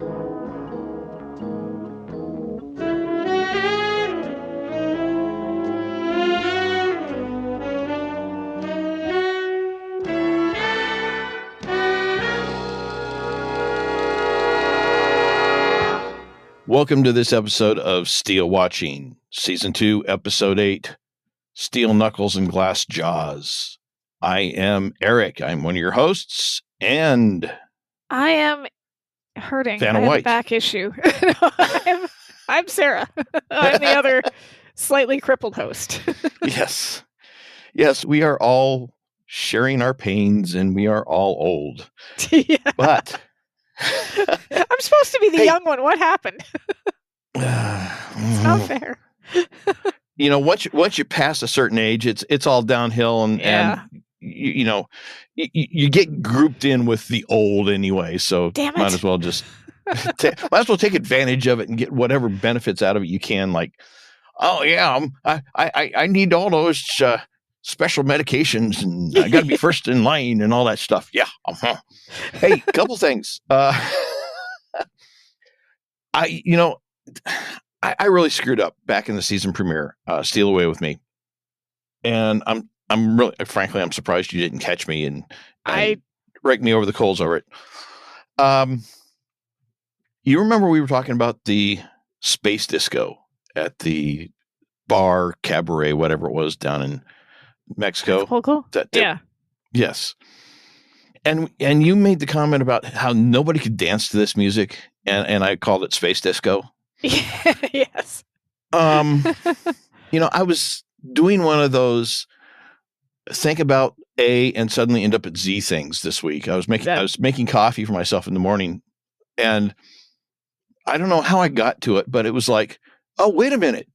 Welcome to this episode of SteeleWatching, Season 2, Episode 8, Steel Knuckles and Glass Jaws. I am Eric. I'm one of your hosts, and I am hurting. Vanna I have White. a back issue. No, I'm Sara. I'm the other slightly crippled host. Yes. Yes, we are all sharing our pains, and we are all old. Yeah. But I'm supposed to be the young one. What happened? It's not fair. You know, once you pass a certain age, it's all downhill, and you get grouped in with the old anyway. So Damn it. might as well just take advantage of it and get whatever benefits out of it you can. Like, oh yeah, I need all those special medications, and I got to be first in line and all that stuff. Yeah. Hey, couple things. I really screwed up back in the season premiere, Steal Away With Me. And I'm really, frankly, I'm surprised you didn't catch me and rake me over the coals over it. You remember we were talking about the space disco at the bar, cabaret, whatever it was down in Mexico? Cool. Yeah. Yes. And you made the comment about how nobody could dance to this music, and I called it space disco. Yes. I was doing one of those think about A and suddenly end up at Z things this week. I was making coffee for myself in the morning, and I don't know how I got to it, but it was like, oh, wait a minute.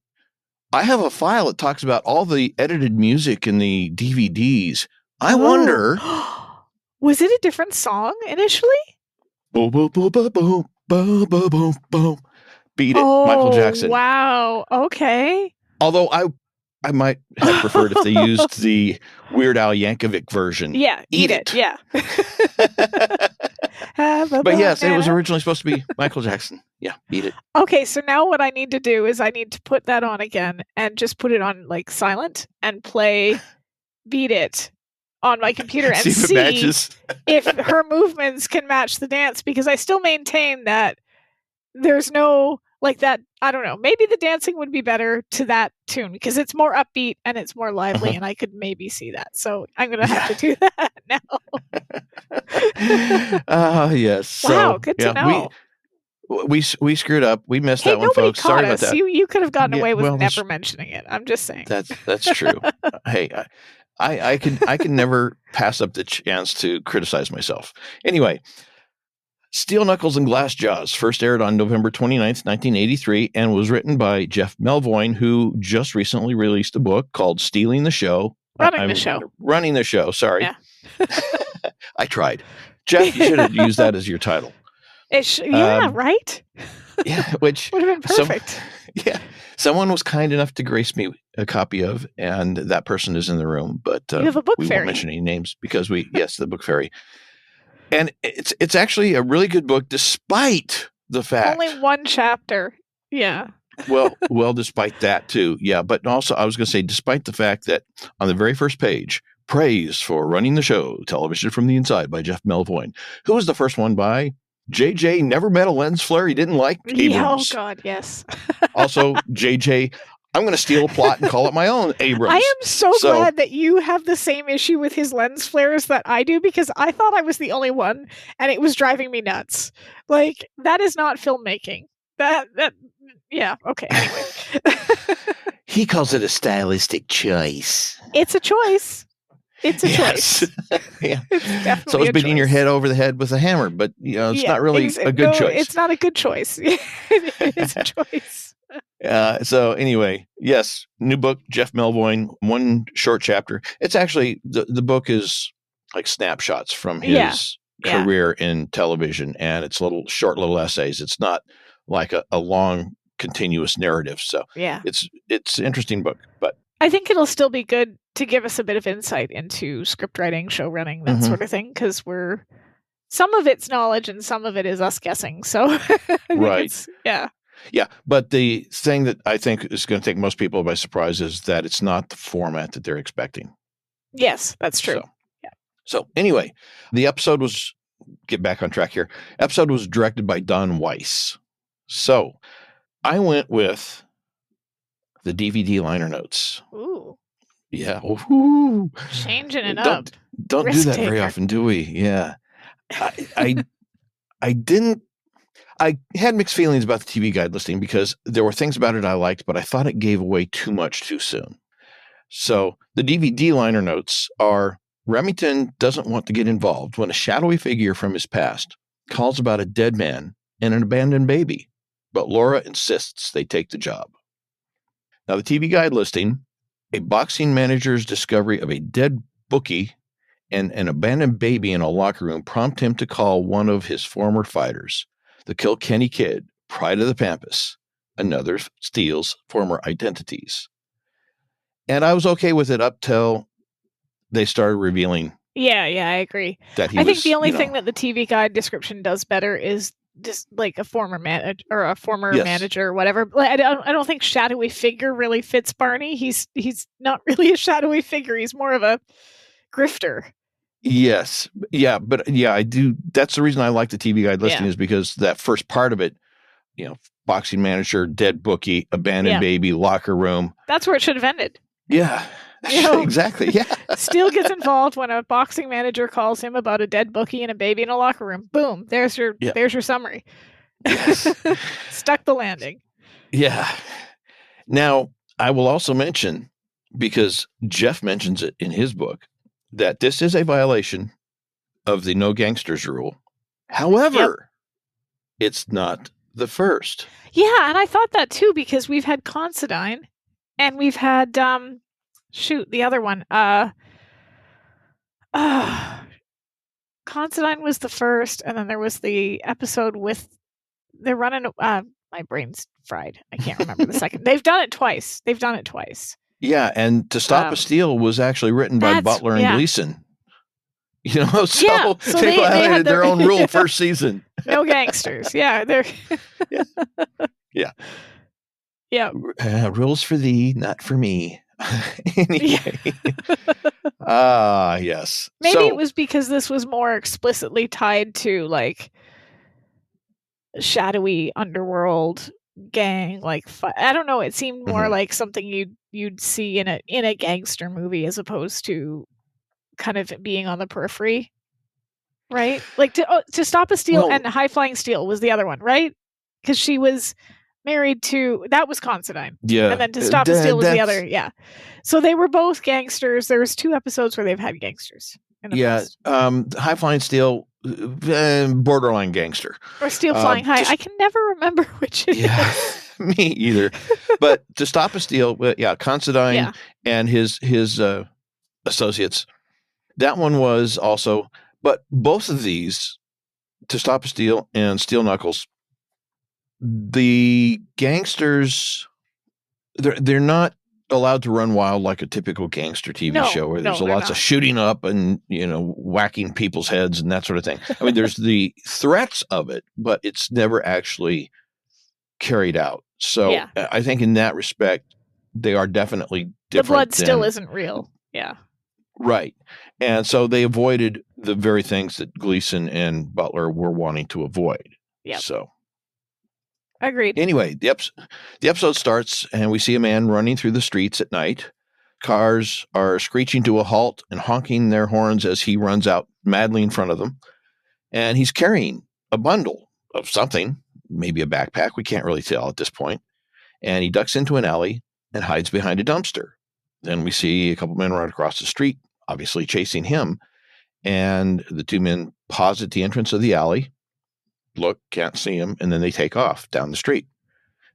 I have a file that talks about all the edited music in the DVDs. I wonder. Was it a different song initially? Boom, boom, boom, boom, boom, boom, boom, boom, boom. Beat it, Michael Jackson. Wow. Okay. Although I might have preferred if they used the Weird Al Yankovic version. Yeah. Eat it. Yeah. But yes, it was originally supposed to be Michael Jackson. Yeah. Eat it. Okay. So now what I need to do is I need to put that on again and just put it on like silent and play Beat It on my computer and see if her movements can match the dance, because I still maintain that there's no like that. I don't know. Maybe the dancing would be better to that tune because it's more upbeat and it's more lively, and I could maybe see that. So I'm going to have to do that now. Yes. Wow. So, good to know. We screwed up. We missed that one, folks. Sorry about that. You could have gotten away with never mentioning it. I'm just saying. That's true. Hey, I can never pass up the chance to criticize myself. Anyway, Steel Knuckles and Glass Jaws first aired on November 29th, 1983, and was written by Jeff Melvoin, who just recently released a book called Stealing the Show. Running the Show, sorry. Yeah. I tried. Jeff, you should have used that as your title. Right? Yeah, which would have been perfect. Someone was kind enough to grace me a copy of, and that person is in the room. But you have a book we fairy. Won't mention any names because the book fairy. And it's actually a really good book, despite the fact only one chapter. Yeah. well, despite that too. Yeah, but also I was going to say, despite the fact that on the very first page, praise for running the show, television from the inside by Jeff Melvoin, who was the first one by JJ. Never met a lens flare he didn't like. Abrams. Yeah, oh God, yes. Also, JJ. I'm going to steal a plot and call it my own, Abrams. I am so glad that you have the same issue with his lens flares that I do, because I thought I was the only one, and it was driving me nuts. Like, that is not filmmaking. Yeah, okay, anyway. He calls it a stylistic choice. It's a choice. It's a choice. Yeah. It's so it's beating your head over the head with a hammer, but it's not really a good choice. It's not a good choice. It's a choice. So anyway, yes, new book, Jeff Melvoin, one short chapter. It's actually, the book is like snapshots from his career in television, and it's short little essays. It's not like a long continuous narrative. So it's an interesting book, but I think it'll still be good to give us a bit of insight into script writing, show running, that sort of thing, because we're some of it's knowledge and some of it is us guessing. So I think yeah. Yeah, but the thing that I think is going to take most people by surprise is that it's not the format that they're expecting. Yes, that's true. So anyway, the episode was, get back on track here, episode was directed by Don Weiss. So I went with the DVD liner notes. Ooh. Yeah. Ooh. Changing it up. Don't do that very often, do we? Yeah. I had mixed feelings about the TV Guide listing because there were things about it I liked, but I thought it gave away too much too soon. So the DVD liner notes are: Remington doesn't want to get involved when a shadowy figure from his past calls about a dead man and an abandoned baby, but Laura insists they take the job. Now, the TV Guide listing: a boxing manager's discovery of a dead bookie and an abandoned baby in a locker room prompt him to call one of his former fighters, the Kilkenny Kid, Pride of the Pampas, another of Steele's former identities. And I was okay with it up till they started revealing. Yeah, I agree. That I think the only thing that the TV Guide description does better is just like a former manager or a former manager or whatever. I don't think shadowy figure really fits Barney. He's not really a shadowy figure. He's more of a grifter. Yes. Yeah. But yeah, I do. That's the reason I like the TV Guide listing is because that first part of it, boxing manager, dead bookie, abandoned baby, locker room. That's where it should have ended. Yeah. Exactly. Yeah. Steele gets involved when a boxing manager calls him about a dead bookie and a baby in a locker room. Boom. There's your summary. Yes. Stuck the landing. Yeah. Now, I will also mention, because Jeff mentions it in his book, that this is a violation of the no gangsters rule. However, it's not the first. Yeah, and I thought that too, because we've had Considine and we've had the other one. Considine was the first, and then there was the episode with they're running my brain's fried. I can't remember the second. They've done it twice. Yeah, and To Stop a Steal was actually written by Butler and Gleason. So they violated their own rule first season. No gangsters. Yeah, they're yeah. Rules for thee, not for me. Anyway. Yes. Maybe it was because this was more explicitly tied to like shadowy underworld gang, like I don't know. It seemed more like something you'd see in a gangster movie as opposed to kind of being on the periphery, right? Like to Stop a Steal and High Flying Steele was the other one, right? Because she was married to that was Considine, and then To Stop a Steal was the other, So they were both gangsters. There was 2 episodes where they've had gangsters. In the past. High Flying Steele, borderline gangster, or Steele Flying High. I can never remember which it is. Me either. But To Stop a Steal, Considine and his associates. That one was also, but both of these, To Stop a Steal and Steel Knuckles, the gangsters, they're not allowed to run wild like a typical gangster TV show where there's lots of shooting up and, whacking people's heads and that sort of thing. I mean, there's the threats of it, but it's never actually carried out. So I think in that respect, they are definitely different. The blood still isn't real. Yeah. Right. And so they avoided the very things that Gleason and Butler were wanting to avoid. Yeah. So. Agreed. Anyway, the episode starts and we see a man running through the streets at night. Cars are screeching to a halt and honking their horns as he runs out madly in front of them. And he's carrying a bundle of something, maybe a backpack. We can't really tell at this point. And he ducks into an alley and hides behind a dumpster. Then we see a couple men run across the street, obviously chasing him. And the 2 men pause at the entrance of the alley, look, can't see him, and then they take off down the street.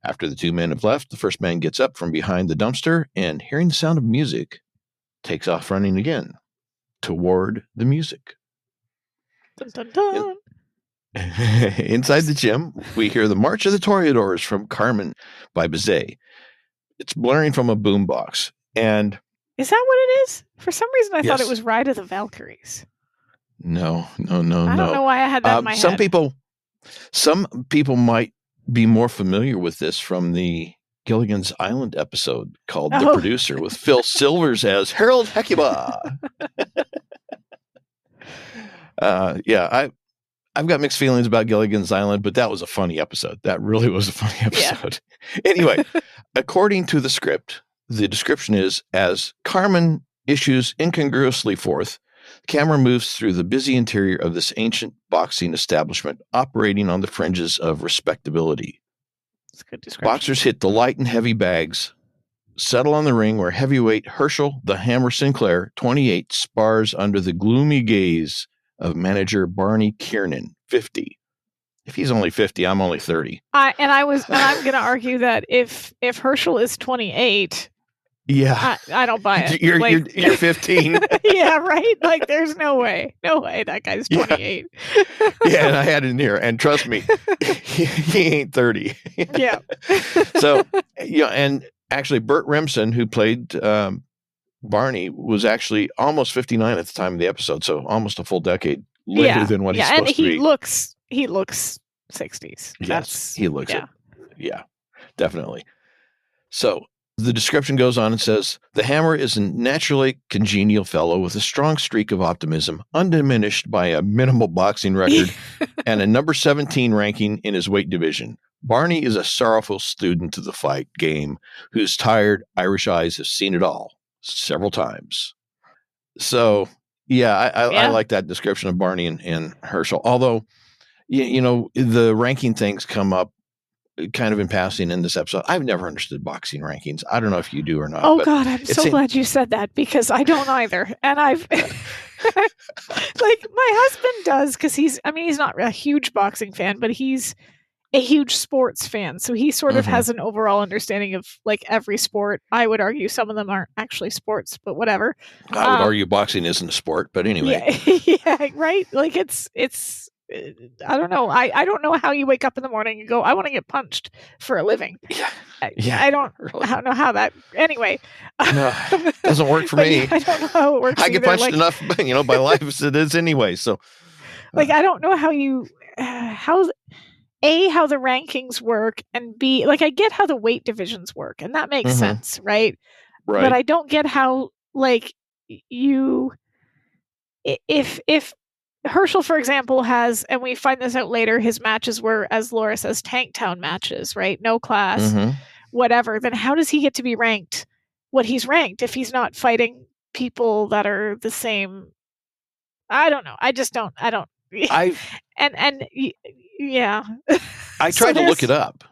After the 2 men have left, the first man gets up from behind the dumpster and, hearing the sound of music, takes off running again toward the music. Dun, dun, dun. Inside the gym, we hear the March of the Toreadors from Carmen by Bizet. It's blaring from a boombox. And is that what it is? For some reason, I thought it was Ride of the Valkyries. No. I don't know why I had that in my some head. Some people might be more familiar with this from the Gilligan's Island episode called The Producer with Phil Silvers as Harold Hecuba. I've got mixed feelings about Gilligan's Island, but that was a funny episode. That really was a funny episode. Yeah. Anyway, according to the script, the description is, as Carmen issues incongruously forth, the camera moves through the busy interior of this ancient boxing establishment operating on the fringes of respectability. That's a good description. Boxers hit the light and heavy bags, settle on the ring where heavyweight Herschel the Hammer Sinclair, 28, spars under the gloomy gaze of manager Barney Kiernan, 50. If he's only 50, I'm only 30. I'm going to argue that if Herschel is 28, yeah, I don't buy it. You're 15. Yeah, right. Like, there's no way that guy's 28. Yeah, and I had it in here, and trust me, he ain't 30. Yeah. So, and actually, Burt Remsen, who played Barney, was actually almost 59 at the time of the episode, so almost a full decade later than what he's supposed to be. He looks 60s. Yes, he looks it. Yeah, definitely. So the description goes on and says, the Hammer is a naturally congenial fellow with a strong streak of optimism, undiminished by a minimal boxing record and a number 17 ranking in his weight division. Barney is a sorrowful student of the fight game whose tired Irish eyes have seen it all several times. So, I like that description of Barney and Herschel. Although, the ranking things come up kind of in passing in this episode. I've never understood boxing rankings. I don't know if you do or not. Oh, God, I'm so glad you said that, because I don't either. And I've... like, my husband does, because he's not a huge boxing fan, but he's a huge sports fan. So he sort of has an overall understanding of, like, every sport. I would argue some of them aren't actually sports, but whatever. I would argue boxing isn't a sport, but anyway. Yeah, right? Like, it's I don't know. I don't know how you wake up in the morning and go, I want to get punched for a living. Yeah. I don't know how that. Anyway, no, doesn't work for me. I don't know how it works. I get punched enough, by life as it is anyway. So, I don't know how you how the rankings work, and B, like, I get how the weight divisions work, and that makes sense, right? Right. But I don't get how, like, if Herschel, for example, has, and we find this out later, his matches were, as Laura says, tank town matches, right? No class, whatever. Then how does he get to be ranked what he's ranked if he's not fighting people that are the same? I don't know. I just don't. I don't. Yeah. I tried to look it up.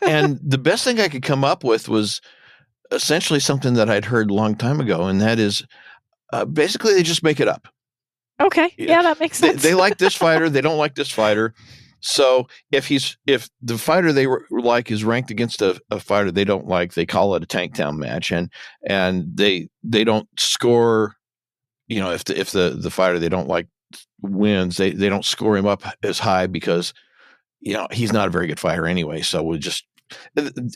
And the best thing I could come up with was essentially something that I'd heard a long time ago, and that is basically they just make it up. Okay. Yeah, that makes sense. They like this fighter. They don't like this fighter. So if the fighter they like is ranked against a fighter they don't like, they call it a tank town match, and they don't score. If the fighter they don't like wins, they don't score him up as high because he's not a very good fighter anyway. So we'll just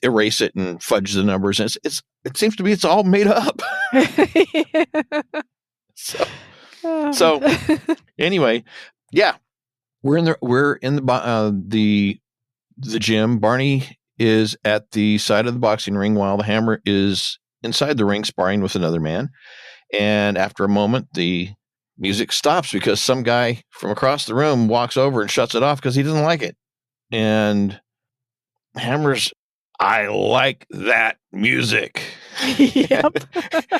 erase it and fudge the numbers. And it seems to be it's all made up. So anyway, yeah, we're in the gym. Barney is at the side of the boxing ring while the Hammer is inside the ring sparring with another man. And after a moment, the music stops because some guy from across the room walks over and shuts it off because he doesn't like it. And Hammer's, I like that music. Yep.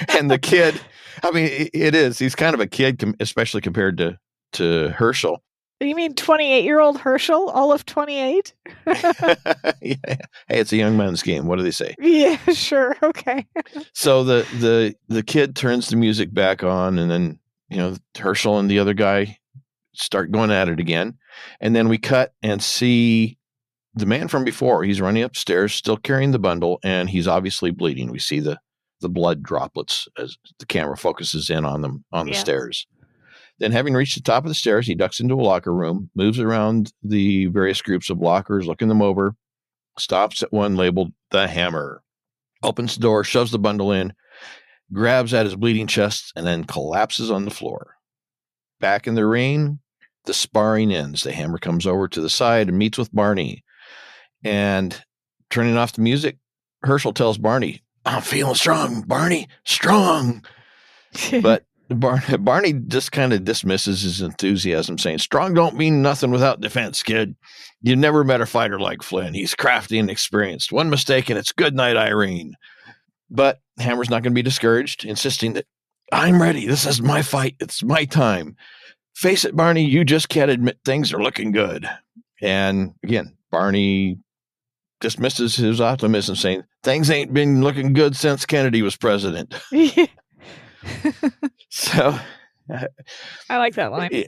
And the kid, it is. He's kind of a kid, especially compared to Herschel. You mean 28-year-old Herschel? All of 28? Yeah. Hey, it's a young man's game. What do they say? Yeah, sure. Okay. So the kid turns the music back on, and then Herschel and the other guy start going at it again. And then we cut and see the man from before. He's running upstairs, still carrying the bundle, and he's obviously bleeding. We see the blood droplets as the camera focuses in on them on the stairs. Then, having reached the top of the stairs, he ducks into a locker room, moves around the various groups of lockers, looking them over, stops at one labeled The Hammer, opens the door, shoves the bundle in, grabs at his bleeding chest, and then collapses on the floor. back in the ring, the sparring ends. The Hammer comes over to the side and meets with Barney. And turning off the music, Herschel tells Barney, I'm feeling strong, Barney, strong. But Barney just kind of dismisses his enthusiasm, saying, strong don't mean nothing without defense, kid. You never met a fighter like Flynn. He's crafty and experienced. One mistake and it's good night, Irene. But Hammer's not going to be discouraged, insisting that I'm ready. This is my fight. It's my time. Face it, Barney, you just can't admit things are looking good. And again, Barney dismisses his optimism, saying, things ain't been looking good since Kennedy was president. So I like that line.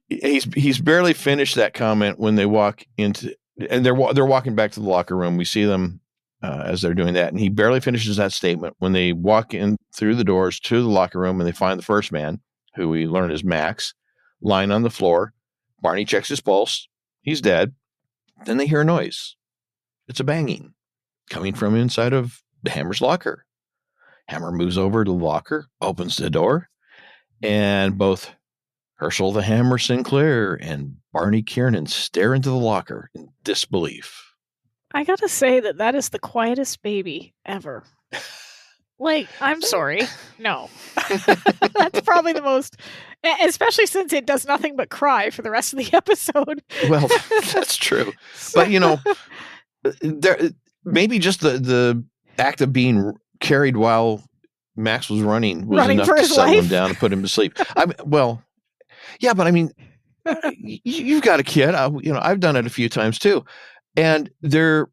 he's barely finished that comment when they walk into, and they're walking back to the locker room. We see them as they're doing that, and he barely finishes that statement when they walk in through the doors to the locker room, and they find the first man, who we learn is Max, lying on the floor. Barney checks his pulse. He's dead. Then they hear a noise. It's a banging coming from inside of the Hammer's locker. Hammer moves over to the locker, opens the door, and both Herschel the Hammer Sinclair and Barney Kiernan stare into the locker in disbelief. I gotta say that is the quietest baby ever. Like, I'm sorry. No. That's probably the most, especially since it does nothing but cry for the rest of the episode. Well, that's true. But, there maybe just the act of being carried while Max was running was enough to settle him down and put him to sleep. Yeah, but I mean, you've got a kid. I've done it a few times too, and there's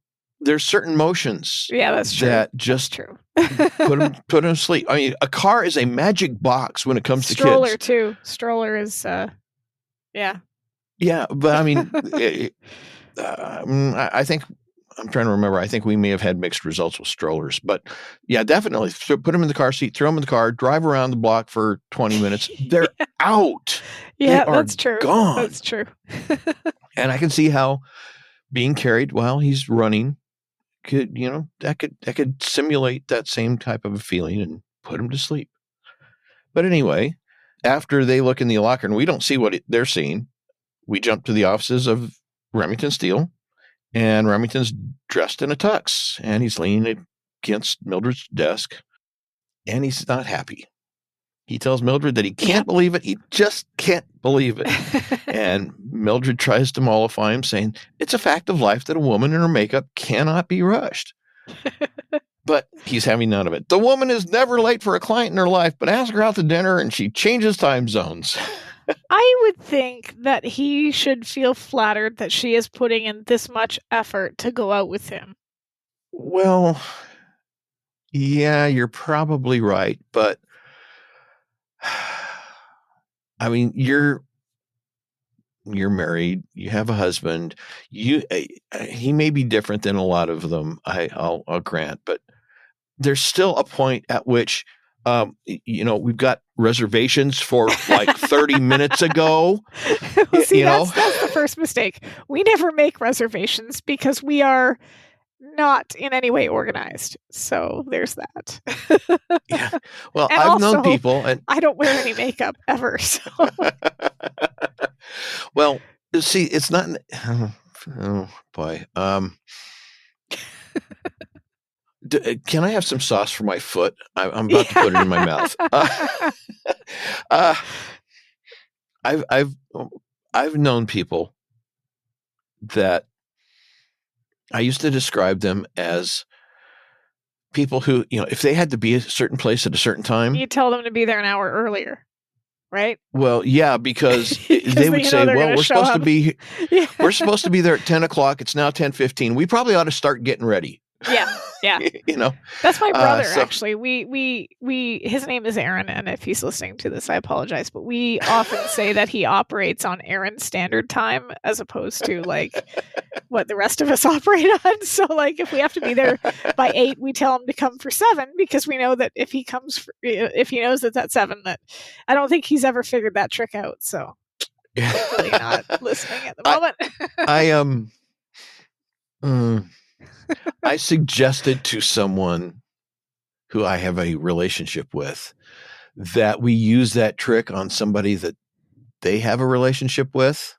certain motions. Yeah, that's true. That just true. put him to sleep. I mean, a car is a magic box when it comes to kids. Stroller too. Stroller is, yeah. Yeah, but I mean, I think. I'm trying to remember. I think we may have had mixed results with strollers, but yeah, definitely put them in the car seat, throw them in the car, drive around the block for 20 minutes. They're out. Yeah, they that's true. Gone. That's true. And I can see how being carried while he's running could simulate that same type of a feeling and put him to sleep. But anyway, after they look in the locker and we don't see what they're seeing, we jump to the offices of Remington Steele. And Remington's dressed in a tux, and he's leaning against Mildred's desk, and he's not happy. He tells Mildred that he can't believe it. He just can't believe it. And Mildred tries to mollify him, saying, it's a fact of life that a woman in her makeup cannot be rushed. But he's having none of it. The woman is never late for a client in her life, but ask her out to dinner, and she changes time zones. I would think that he should feel flattered that she is putting in this much effort to go out with him. Well, yeah, you're probably right. But, I mean, you're married. You have a husband. He may be different than a lot of them, I'll grant. But there's still a point at which we've got reservations for like 30 minutes ago. Well, see, that's the first mistake. We never make reservations because we are not in any way organized. So there's that. Yeah. Well, and I've known people, and I don't wear any makeup ever. So. Well, see, it's not. Oh boy. Can I have some sauce for my foot? I'm about to put it in my mouth. I've known people that I used to describe them as people who, if they had to be at a certain place at a certain time, you tell them to be there an hour earlier, right? Well, yeah, because they would say, "Well, we're supposed to be, we're supposed to be there at 10 o'clock. It's now 10:15. We probably ought to start getting ready." Yeah. Yeah. That's my brother, actually. His name is Aaron, and if he's listening to this, I apologize, but we often say that he operates on Aaron standard time as opposed to like what the rest of us operate on. So like if we have to be there by 8, we tell him to come for 7 because we know that if he knows it's at 7, that I don't think he's ever figured that trick out. So hopefully not listening at the moment. I suggested to someone who I have a relationship with that we use that trick on somebody that they have a relationship with.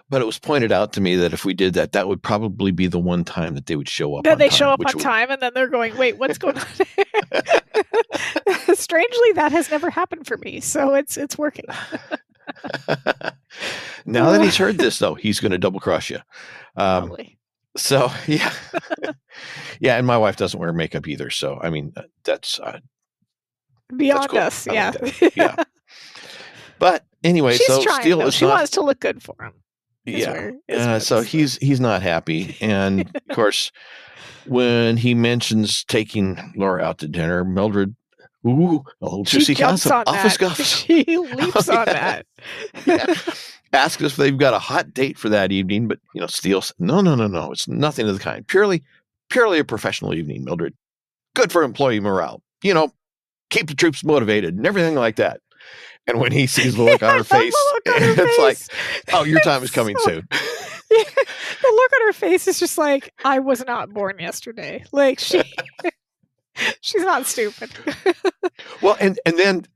But it was pointed out to me that if we did that, that would probably be the one time that they would show up. That they show up on time, and then they're going, "Wait, what's going on?" Strangely, that has never happened for me, so it's working. Now that he's heard this, though, he's going to double cross you. Probably. So yeah, yeah, and my wife doesn't wear makeup either. So I mean, that's beyond that's cool. us. Yeah, yeah. But anyway, she's so trying, Steele is she wants to look good for him. Yeah. So he's not happy. And of course, when he mentions taking Laura out to dinner, Mildred, juicy gossip, office gossip. She leaps on that. Yeah. Asks if they've got a hot date for that evening, but Steele said, no. It's nothing of the kind. Purely a professional evening, Mildred. Good for employee morale. Keep the troops motivated and everything like that. And when he sees the look on her face, it's like, oh, your time is coming soon. Yeah, the look on her face is just like, I was not born yesterday. Like she's not stupid. Well, and then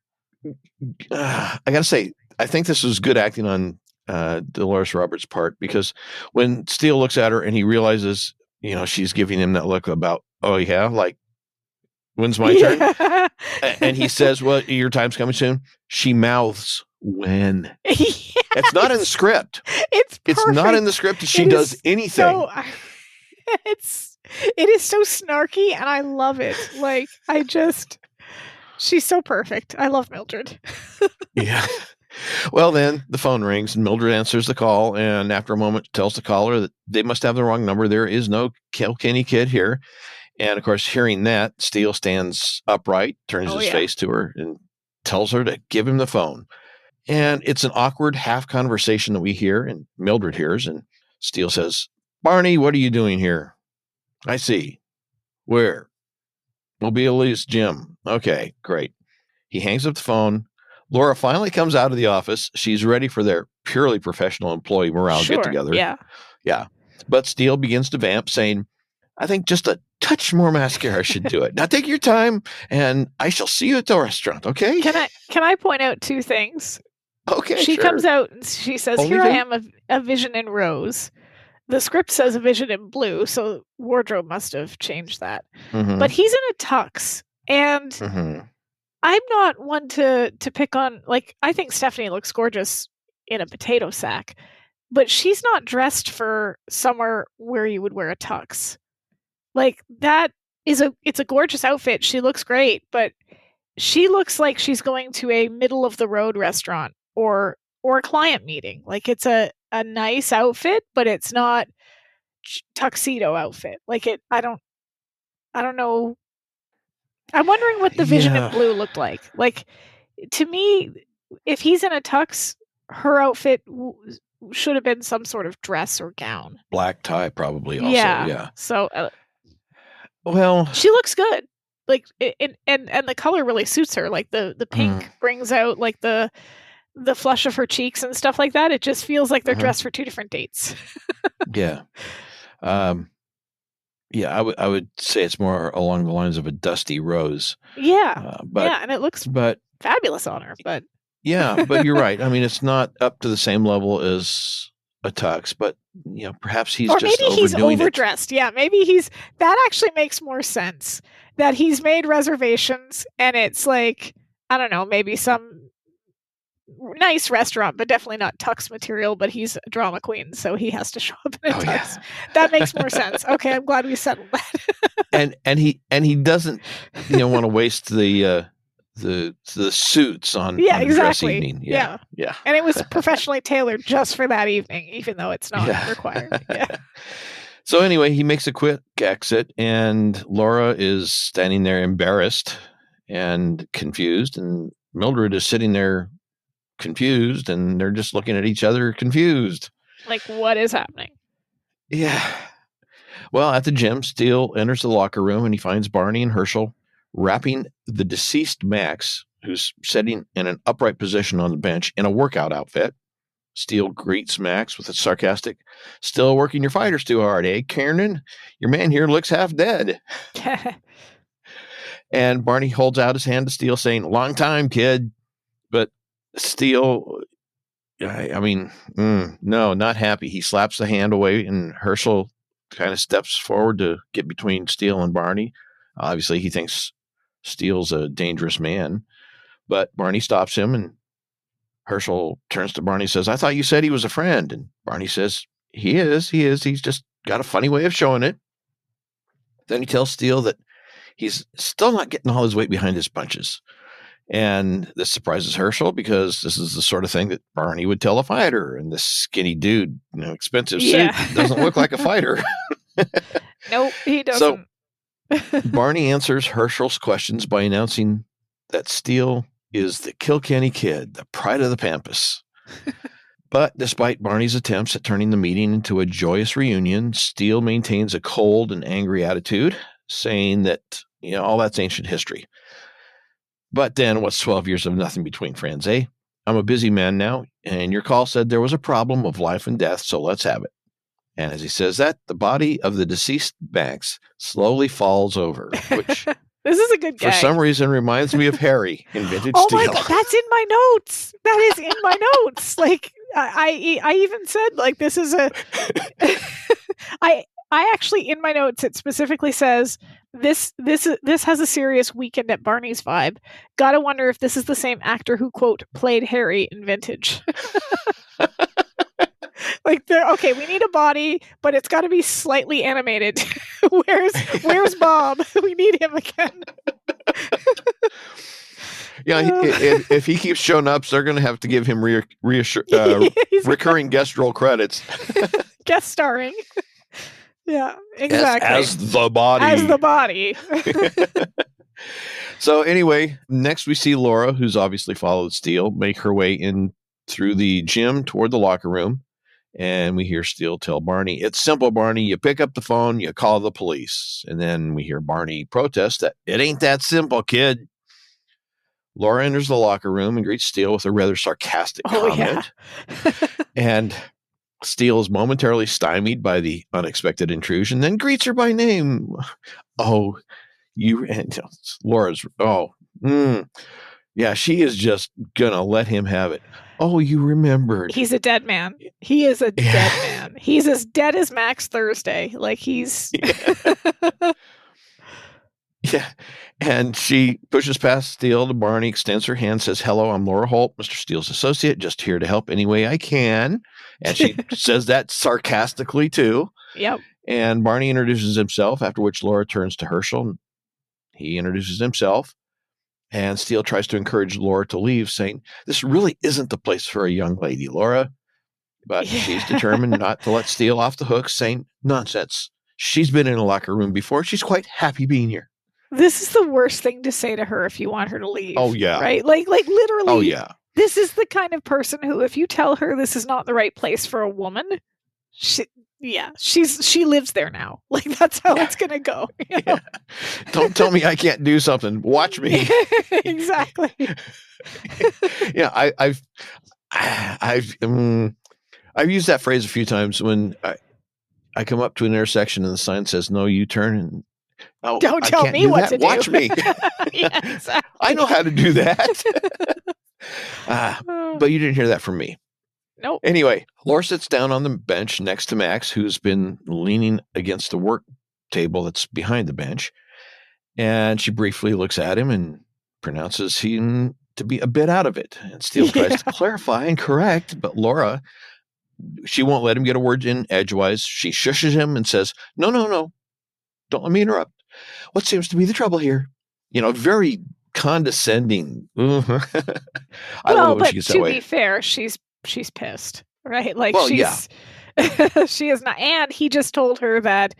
I got to say, I think this was good acting on Dolores Roberts' part, because when Steele looks at her and he realizes, she's giving him that look about, oh yeah, like, when's my turn? And he says, well, your time's coming soon. She mouths, when. Yes. It's not in the script. It's not in the script that she does anything. It is so snarky, and I love it. Like, she's so perfect. I love Mildred. Yeah. Well, then the phone rings and Mildred answers the call, and after a moment tells the caller that they must have the wrong number. There is no Kilkenny kid here. And of course, hearing that, Steele stands upright, turns his face to her, and tells her to give him the phone. And it's an awkward half conversation that we hear, and Mildred hears, and Steele says, Barney, what are you doing here? I see. Where? Mobilia's gym. Okay, great. He hangs up the phone. Laura finally comes out of the office. She's ready for their purely professional employee morale get-together. Yeah. Yeah. But Steele begins to vamp, saying, I think just a touch more mascara should do it. Now take your time, and I shall see you at the restaurant, okay? Can I point out two things? Okay, She comes out and she says, Here I am, a vision in rose. The script says a vision in blue, so wardrobe must have changed that. Mm-hmm. But he's in a tux, and I'm not one to pick on, like, I think Stephanie looks gorgeous in a potato sack, but she's not dressed for somewhere where you would wear a tux. Like, it's a gorgeous outfit. She looks great, but she looks like she's going to a middle of the road restaurant or a client meeting. Like, it's a nice outfit, but it's not tuxedo outfit. Like, I don't know. I'm wondering what the vision in blue looked like. Like, to me, if he's in a tux, her outfit should have been some sort of dress or gown. Black tie, probably. Also, yeah. So, well, she looks good. Like, and the color really suits her. Like the pink brings out like the flush of her cheeks and stuff like that. It just feels like they're dressed for two different dates. Yeah. Yeah, I would say it's more along the lines of a dusty rose. Yeah. And it looks fabulous on her. But yeah, but you're right. I mean, it's not up to the same level as a tux, but perhaps he's just overdoing he's overdressed. It. Yeah, maybe that actually makes more sense. That he's made reservations, and it's like, I don't know, maybe some nice restaurant, but definitely not tux material. But he's a drama queen, so he has to show up in a tux. Yeah. That makes more sense. Okay, I'm glad we settled that. and he doesn't want to waste the suits on dress evening. Yeah. And it was professionally tailored just for that evening, even though it's not required. Yeah. So anyway, he makes a quick exit, and Laura is standing there embarrassed and confused, and Mildred is sitting there confused, and they're just looking at each other confused. Like, what is happening? Yeah. Well, at the gym, Steele enters the locker room, and he finds Barney and Herschel wrapping the deceased Max, who's sitting in an upright position on the bench in a workout outfit. Steele greets Max with a sarcastic, still working your fighters too hard, eh, Kiernan? Your man here looks half dead. And Barney holds out his hand to Steele, saying, long time, kid. But Steele I mean, no, not happy. He slaps the hand away, and Herschel kind of steps forward to get between Steele and Barney. Obviously, he thinks Steele's a dangerous man, but Barney stops him, and Herschel turns to Barney and says, I thought you said he was a friend. And Barney says, he is. He's just got a funny way of showing it. Then he tells Steele that he's still not getting all his weight behind his punches. And this surprises Herschel because this is the sort of thing that Barney would tell a fighter. And this skinny dude, expensive suit, doesn't look like a fighter. Nope, he doesn't. So Barney answers Herschel's questions by announcing that Steele is the Kilkenny Kid, the pride of the Pampas. But despite Barney's attempts at turning the meeting into a joyous reunion, Steele maintains a cold and angry attitude, saying that, all that's ancient history. But then what's 12 years of nothing between friends, eh? I'm a busy man now, and your call said there was a problem of life and death, so let's have it. And as he says that, the body of the deceased Max slowly falls over, which this is a good gag. For some reason reminds me of Harry in Vintage Oh Steel. my God, that's in my notes. That is in my notes. Like I even said, like, this is a I actually, in my notes, it specifically says this has a serious Weekend at Barney's vibe. Gotta wonder if this is the same actor who, quote, played Harry in Vintage. Like, okay, we need a body, but it's got to be slightly animated. Where's Bob? We need him again. Yeah, if he keeps showing up, they're going to have to give him recurring guest role credits. Guest starring. Yeah, exactly. As the body. As the body. So anyway, next we see Laura, who's obviously followed Steele, make her way in through the gym toward the locker room. And we hear Steele tell Barney, it's simple, Barney. You pick up the phone, you call the police. And then we hear Barney protest that it ain't that simple, kid. Laura enters the locker room and greets Steele with a rather sarcastic comment. Yeah. And Steele is momentarily stymied by the unexpected intrusion, then greets her by name. Oh, Laura's, yeah, she is just gonna let him have it. Oh, you remembered. He's a dead man. He is a dead man. He's as dead as Max Thursday. Like, he's... Yeah. And she pushes past Steele to Barney, extends her hand, says, hello, I'm Laura Holt, Mr. Steele's associate, just here to help any way I can. And she says that sarcastically, too. Yep. And Barney introduces himself, after which Laura turns to Herschel. He introduces himself. And Steele tries to encourage Laura to leave, saying, this really isn't the place for a young lady, Laura. But she's determined not to let Steele off the hook, saying, nonsense. She's been in a locker room before. She's quite happy being here. This is the worst thing to say to her if you want her to leave. Oh, yeah. Right? Like literally. Oh, yeah. This is the kind of person who, if you tell her this is not the right place for a woman, she lives there now. Like, that's how it's going to go. You know? Don't tell me I can't do something. Watch me. Exactly. Yeah, I've used that phrase a few times when I come up to an intersection and the sign says no U-turn, and don't tell me what to do. Watch me. Yeah, exactly. I know how to do that. But you didn't hear that from me. Nope. Anyway, Laura sits down on the bench next to Max, who's been leaning against the work table that's behind the bench. And she briefly looks at him and pronounces him to be a bit out of it. And Steele tries to clarify and correct, but Laura, she won't let him get a word in edgewise. She shushes him and says, no. Don't let me interrupt. What seems to be the trouble here? Very condescending. I love it when she gets that way. To be fair, she's pissed, right? Like, well, she is not. And he just told her that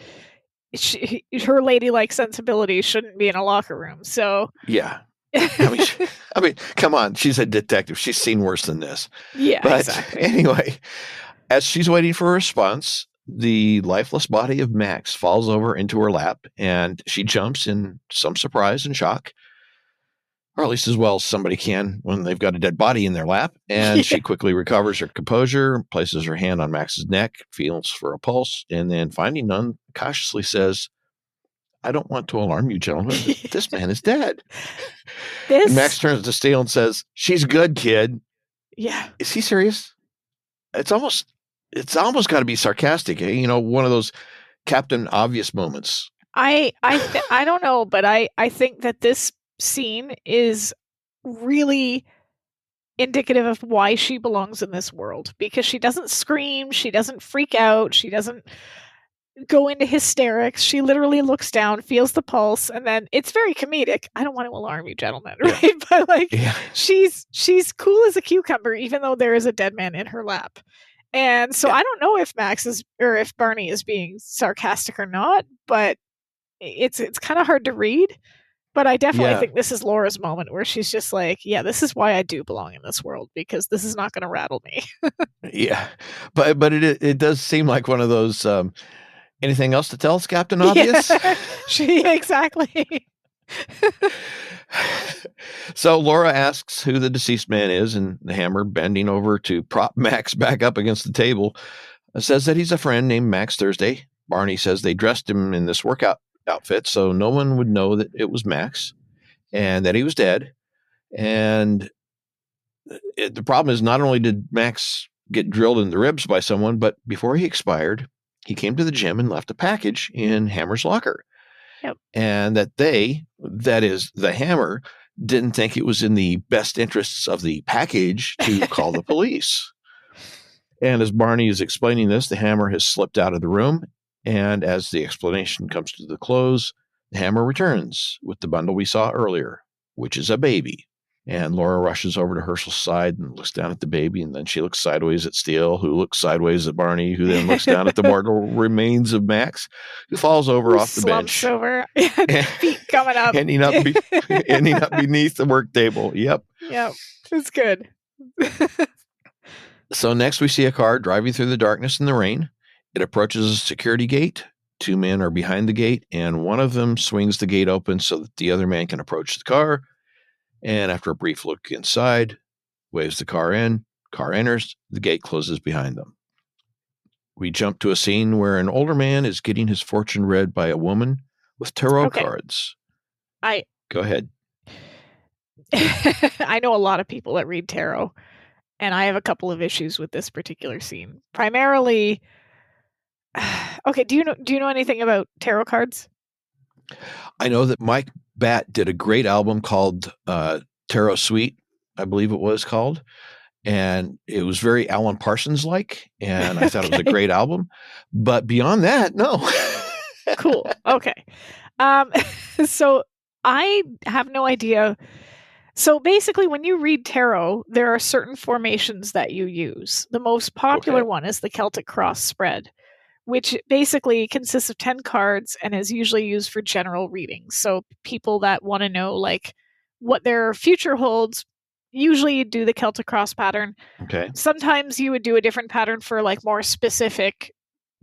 her ladylike sensibilities shouldn't be in a locker room. So yeah. I mean, come on. She's a detective. She's seen worse than this. Yeah, but exactly. Anyway, as she's waiting for a response, the lifeless body of Max falls over into her lap, and she jumps in some surprise and shock, or at least as well as somebody can when they've got a dead body in their lap. And she quickly recovers her composure, places her hand on Max's neck, feels for a pulse, and then finding none, cautiously says, I don't want to alarm you, gentlemen, but this man is dead. And Max turns to Steele and says, she's good, kid. Yeah. Is he serious? it's almost got to be sarcastic, eh? One of those Captain Obvious moments. I don't know, but I think that this scene is really indicative of why she belongs in this world, because she doesn't scream, she doesn't freak out, she doesn't go into hysterics. She literally looks down, feels the pulse, and then it's very comedic. I don't want to alarm you, gentlemen, right? But she's cool as a cucumber, even though there is a dead man in her lap. And so I don't know if if Barney is being sarcastic or not, but it's kind of hard to read. But I definitely think this is Laura's moment where she's just like, yeah, this is why I do belong in this world, because this is not going to rattle me. Yeah. But it does seem like one of those, anything else to tell us, Captain Obvious? Yeah, exactly. So Laura asks who the deceased man is, and the Hammer, bending over to prop Max back up against the table, says that he's a friend named Max Thursday. Barney says they dressed him in this workout outfit so no one would know that it was Max and that he was dead. And the problem is, not only did Max get drilled in the ribs by someone, but before he expired, he came to the gym and left a package in Hammer's locker. Yep. And that is the Hammer, didn't think it was in the best interests of the package to call the police. And as Barney is explaining this, the Hammer has slipped out of the room. And as the explanation comes to the close, the Hammer returns with the bundle we saw earlier, which is a baby. And Laura rushes over to Herschel's side and looks down at the baby, and then she looks sideways at Steele, who looks sideways at Barney, who then looks down at the mortal remains of Max, who falls over off the bench. Slumps over, feet coming up. ending up beneath the work table. Yep. Yep, it's good. So next we see a car driving through the darkness and the rain. It approaches a security gate. Two men are behind the gate, and one of them swings the gate open so that the other man can approach the car. And after a brief look inside, waves the car in. Car enters. The gate closes behind them. We jump to a scene where an older man is getting his fortune read by a woman with tarot cards. Go ahead. I know a lot of people that read tarot, and I have a couple of issues with this particular scene. Primarily, okay, do you know anything about tarot cards? I know that Mike Batt did a great album called Tarot Suite, I believe it was called. And it was very Alan Parsons-like, and I thought it was a great album. But beyond that, no. Cool. Okay. So I have no idea. So basically, when you read tarot, there are certain formations that you use. The most popular one is the Celtic Cross spread, which basically consists of 10 cards and is usually used for general readings. So people that want to know like what their future holds, usually you do the Celtic Cross pattern. Okay. Sometimes you would do a different pattern for like more specific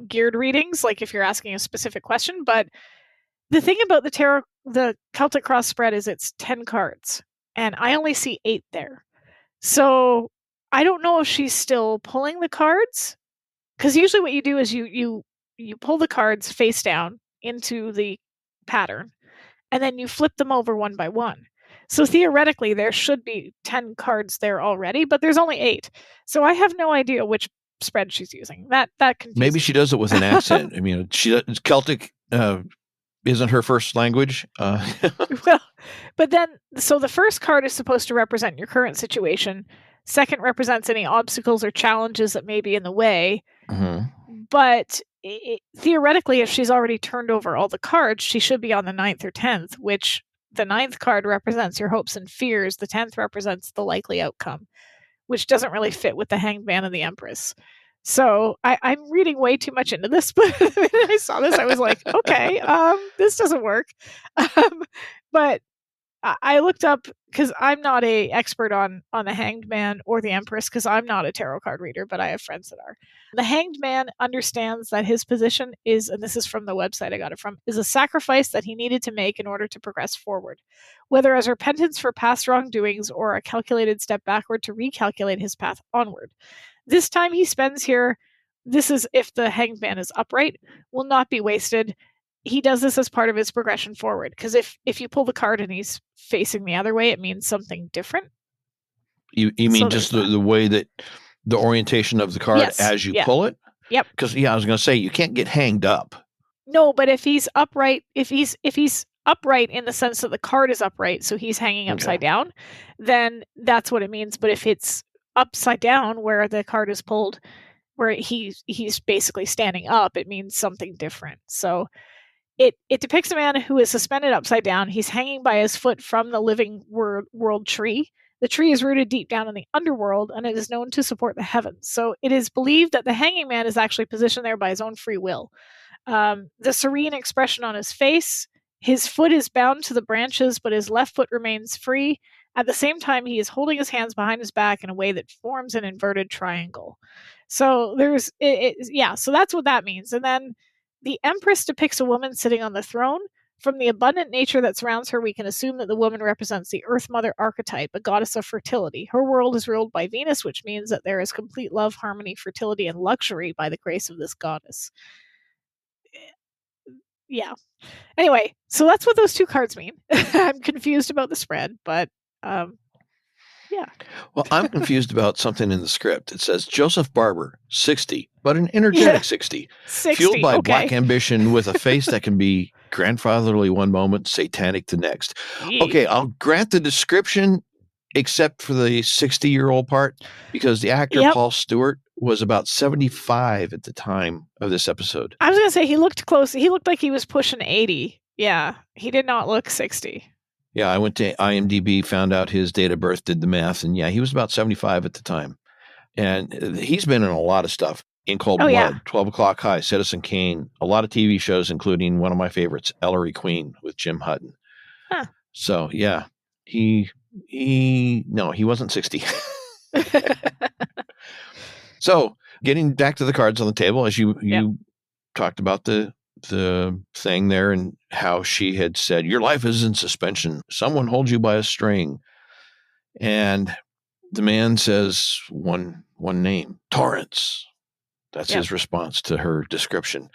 geared readings, like if you're asking a specific question. But the thing about the Celtic Cross spread is it's 10 cards, and I only see 8 there. So I don't know if she's still pulling the cards, because usually what you do is you pull the cards face down into the pattern, and then you flip them over one by one. So theoretically, there should be 10 cards there already, but there's only 8. So I have no idea which spread she's using. That confuses Maybe she does it with an accent. I mean, Celtic isn't her first language. Well, but then, so the first card is supposed to represent your current situation. Second represents any obstacles or challenges that may be in the way. Mm-hmm. But theoretically, if she's already turned over all the cards, she should be on the 9th or 10th, which the 9th card represents your hopes and fears. The 10th represents the likely outcome, which doesn't really fit with the Hanged Man and the Empress. So I'm reading way too much into this, but when I saw this, I was like, okay, this doesn't work. But I looked up, because I'm not an expert on the Hanged Man or the Empress, because I'm not a tarot card reader, but I have friends that are. The Hanged Man understands that his position is, and this is from the website I got it from, is a sacrifice that he needed to make in order to progress forward, whether as repentance for past wrongdoings or a calculated step backward to recalculate his path onward. This time he spends here, this is if the Hanged Man is upright, will not be wasted. He does this as part of his progression forward, because if you pull the card and he's facing the other way, it means something different. You mean so just the way that the orientation of the card as you pull it? Yep. Because I was going to say you can't get hanged up. No, but if he's upright, if he's upright in the sense that the card is upright, so he's hanging upside down, then that's what it means. But if it's upside down where the card is pulled, where he's basically standing up, it means something different. So it depicts a man who is suspended upside down. He's hanging by his foot from the living world tree. The tree is rooted deep down in the underworld, and it is known to support the heavens. So it is believed that the hanging man is actually positioned there by his own free will. The serene expression on his face, his foot is bound to the branches, but his left foot remains free. At the same time, he is holding his hands behind his back in a way that forms an inverted triangle. So so that's what that means. And then the Empress depicts a woman sitting on the throne. From the abundant nature that surrounds her, we can assume that the woman represents the Earth Mother archetype, a goddess of fertility. Her world is ruled by Venus, which means that there is complete love, harmony, fertility, and luxury by the grace of this goddess. Yeah. Anyway, so that's what those two cards mean. I'm confused about the spread, but yeah. Well, I'm confused about something in the script. It says Joseph Barber, 60, but an energetic 60. Fueled by black ambition with a face that can be grandfatherly one moment, satanic the next. Okay, I'll grant the description except for the 60-year-old part, because the actor Paul Stewart was about 75 at the time of this episode. I was going to say he looked close. He looked like he was pushing 80. Yeah, he did not look 60. Yeah, I went to IMDb, found out his date of birth, did the math, and he was about 75 at the time. And he's been in a lot of stuff. In Cold Blood, 12 O'Clock High, Citizen Kane, a lot of TV shows, including one of my favorites, Ellery Queen with Jim Hutton. Huh. So, yeah, he wasn't 60. So, getting back to the cards on the table, as you talked about the thing there and how she had said, your life is in suspension. Someone holds you by a string. And the man says one name, Torrance. That's his response to her description.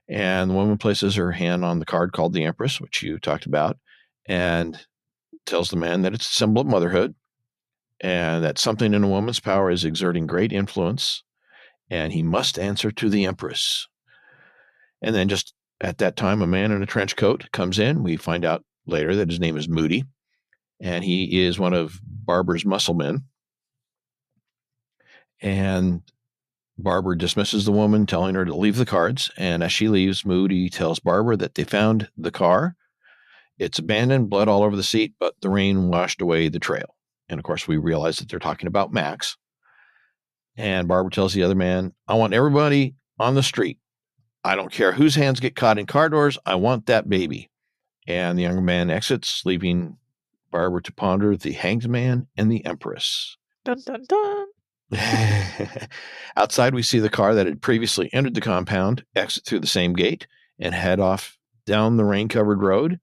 And the woman places her hand on the card called the Empress, which you talked about, and tells the man that it's a symbol of motherhood and that something in a woman's power is exerting great influence, and he must answer to the Empress. And then just at that time, a man in a trench coat comes in. We find out later that his name is Moody, and he is one of Barber's muscle men. And Barber dismisses the woman, telling her to leave the cards. And as she leaves, Moody tells Barber that they found the car. It's abandoned, blood all over the seat, but the rain washed away the trail. And of course, we realize that they're talking about Max. And Barber tells the other man, I want everybody on the street. I don't care whose hands get caught in car doors. I want that baby. And the younger man exits, leaving Barber to ponder the hanged man and the Empress. Dun, dun, dun. Outside, we see the car that had previously entered the compound exit through the same gate and head off down the rain-covered road.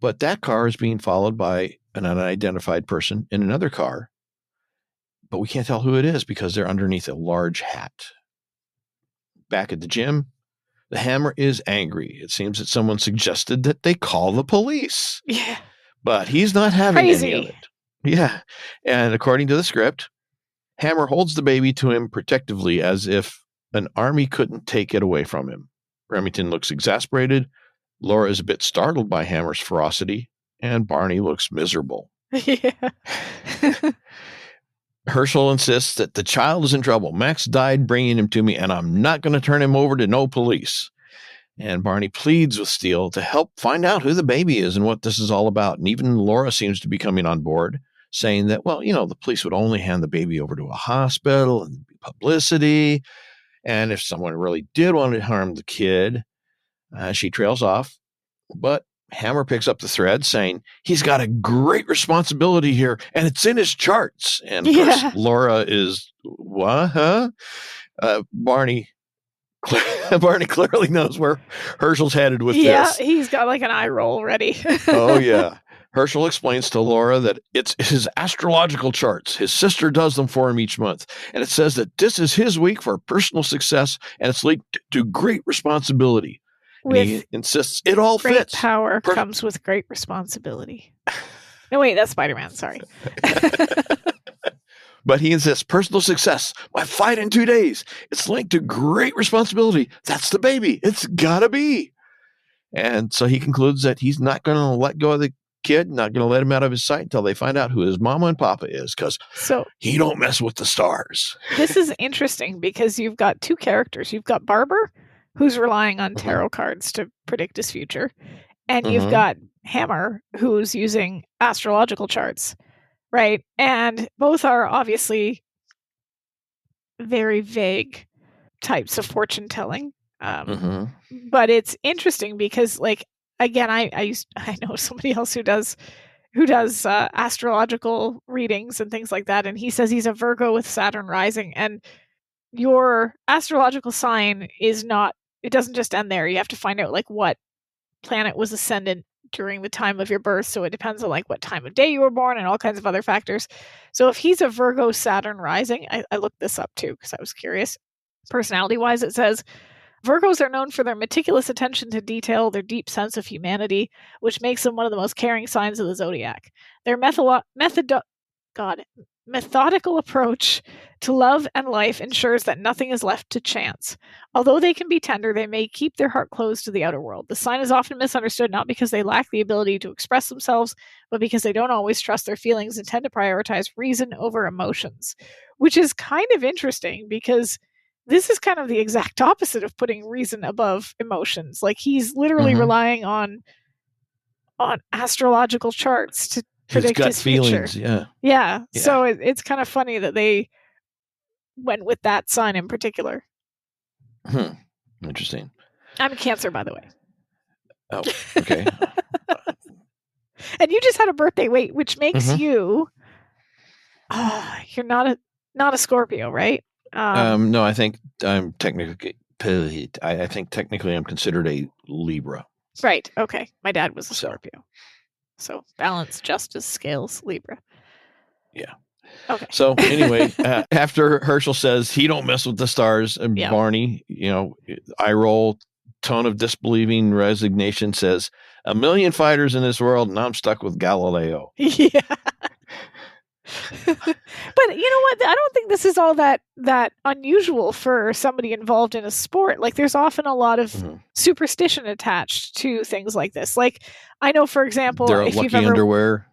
But that car is being followed by an unidentified person in another car. But we can't tell who it is because they're underneath a large hat. Back at the gym, the Hammer is angry. It seems that someone suggested that they call the police. Yeah. But he's not having any of it. Yeah. And according to the script, Hammer holds the baby to him protectively as if an army couldn't take it away from him. Remington looks exasperated. Laura is a bit startled by Hammer's ferocity, and Barney looks miserable. Yeah. Herschel insists that the child is in trouble. Max died bringing him to me, and I'm not going to turn him over to no police. And Barney pleads with Steele to help find out who the baby is and what this is all about. And even Laura seems to be coming on board, saying that, well, the police would only hand the baby over to a hospital and publicity. And if someone really did want to harm the kid, she trails off. But Hammer picks up the thread, saying he's got a great responsibility here, and it's in his charts. And of course, Laura is, what? Huh? Barney clearly knows where Herschel's headed with this. Yeah, he's got like an eye roll ready. Oh, yeah. Herschel explains to Laura that it's his astrological charts. His sister does them for him each month. And it says that this is his week for personal success, and it's linked to great responsibility. And he insists it all great fits. Great power comes with great responsibility. No, wait, that's Spider-Man. Sorry. But he insists, personal success, my fight in 2 days. It's linked to great responsibility. That's the baby. It's gotta be. And so he concludes that he's not going to let go of the kid, not going to let him out of his sight until they find out who his mama and papa is, because he don't mess with the stars. This is interesting because you've got two characters. You've got Barber, who's relying on tarot cards to predict his future, and you've got Hammer, who's using astrological charts, right? And both are obviously very vague types of fortune telling. But it's interesting because, like, again, I know somebody else who does astrological readings and things like that, and he says he's a Virgo with Saturn rising, and your astrological sign it doesn't just end there. You have to find out like what planet was ascendant during the time of your birth, so it depends on like what time of day you were born and all kinds of other factors. So if he's a Virgo Saturn rising, I looked this up too because I was curious. Personality wise, it says Virgos are known for their meticulous attention to detail, their deep sense of humanity, which makes them one of the most caring signs of the zodiac. Their methodical approach to love and life ensures that nothing is left to chance. Although they can be tender, they may keep their heart closed to the outer world. The sign is often misunderstood not because they lack the ability to express themselves, but because they don't always trust their feelings and tend to prioritize reason over emotions, which is kind of interesting because this is kind of the exact opposite of putting reason above emotions. Like he's literally relying on astrological charts to predict his feelings. Future. Yeah. So it's kind of funny that they went with that sign in particular. Interesting. I'm a Cancer, by the way. Oh, okay. And you just had a birthday, which makes you. You're not a Scorpio, right? No, I think I'm technically. I think technically I'm considered a Libra. Right. Okay. My dad was a Scorpio. So balance, justice, scales, Libra. Yeah. Okay. So anyway, after Herschel says he don't mess with the stars, and Barney, eye roll, tone of disbelieving resignation, says 1 million fighters in this world, and I'm stuck with Galileo. Yeah. But you know what? I don't think this is all that unusual for somebody involved in a sport. Like there's often a lot of superstition attached to things like this. Like I know, for example, their lucky underwear.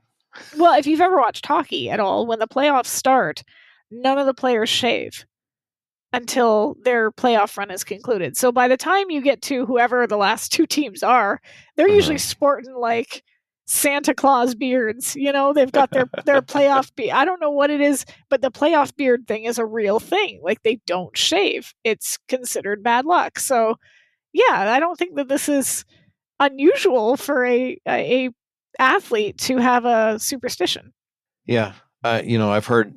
Well, if you've ever watched hockey at all, when the playoffs start, none of the players shave until their playoff run is concluded. So by the time you get to whoever the last two teams are, they're usually sporting like Santa Claus beards. They've got their playoff beard. I don't know what it is, but the playoff beard thing is a real thing. Like they don't shave. It's considered bad luck. So yeah, I don't think that this is unusual for a athlete to have a superstition. Yeah. I've heard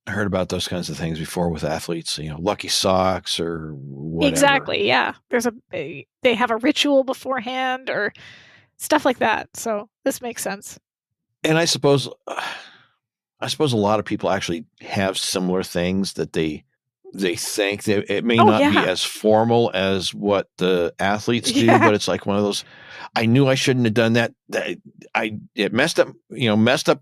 about those kinds of things before with athletes, lucky socks or whatever. Exactly. Yeah. They have a ritual beforehand or stuff like that. So this makes sense. And I suppose a lot of people actually have similar things that they think it may not be as formal as what the athletes do, but it's like one of those, I knew I shouldn't have done that. It messed up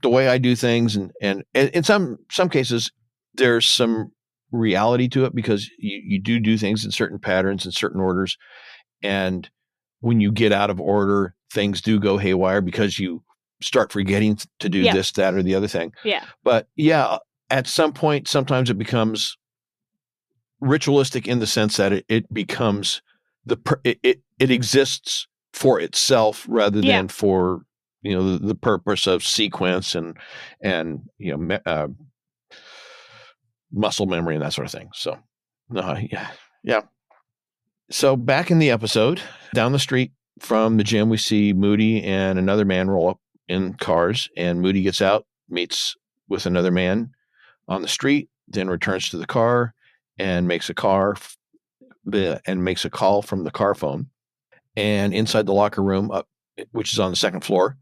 the way I do things. And in some cases there's some reality to it because you do things in certain patterns and certain orders. And when you get out of order, things do go haywire because you start forgetting to do this, that, or the other thing. Yeah. But at some point, sometimes it becomes ritualistic in the sense that it becomes it exists for itself rather than for the purpose of sequence and muscle memory and that sort of thing. So yeah. So back in the episode, down the street from the gym, we see Moody and another man roll up in cars, and Moody gets out, meets with another man on the street, then returns to the car and makes a call from the car phone. And inside the locker room, which is on the second floor,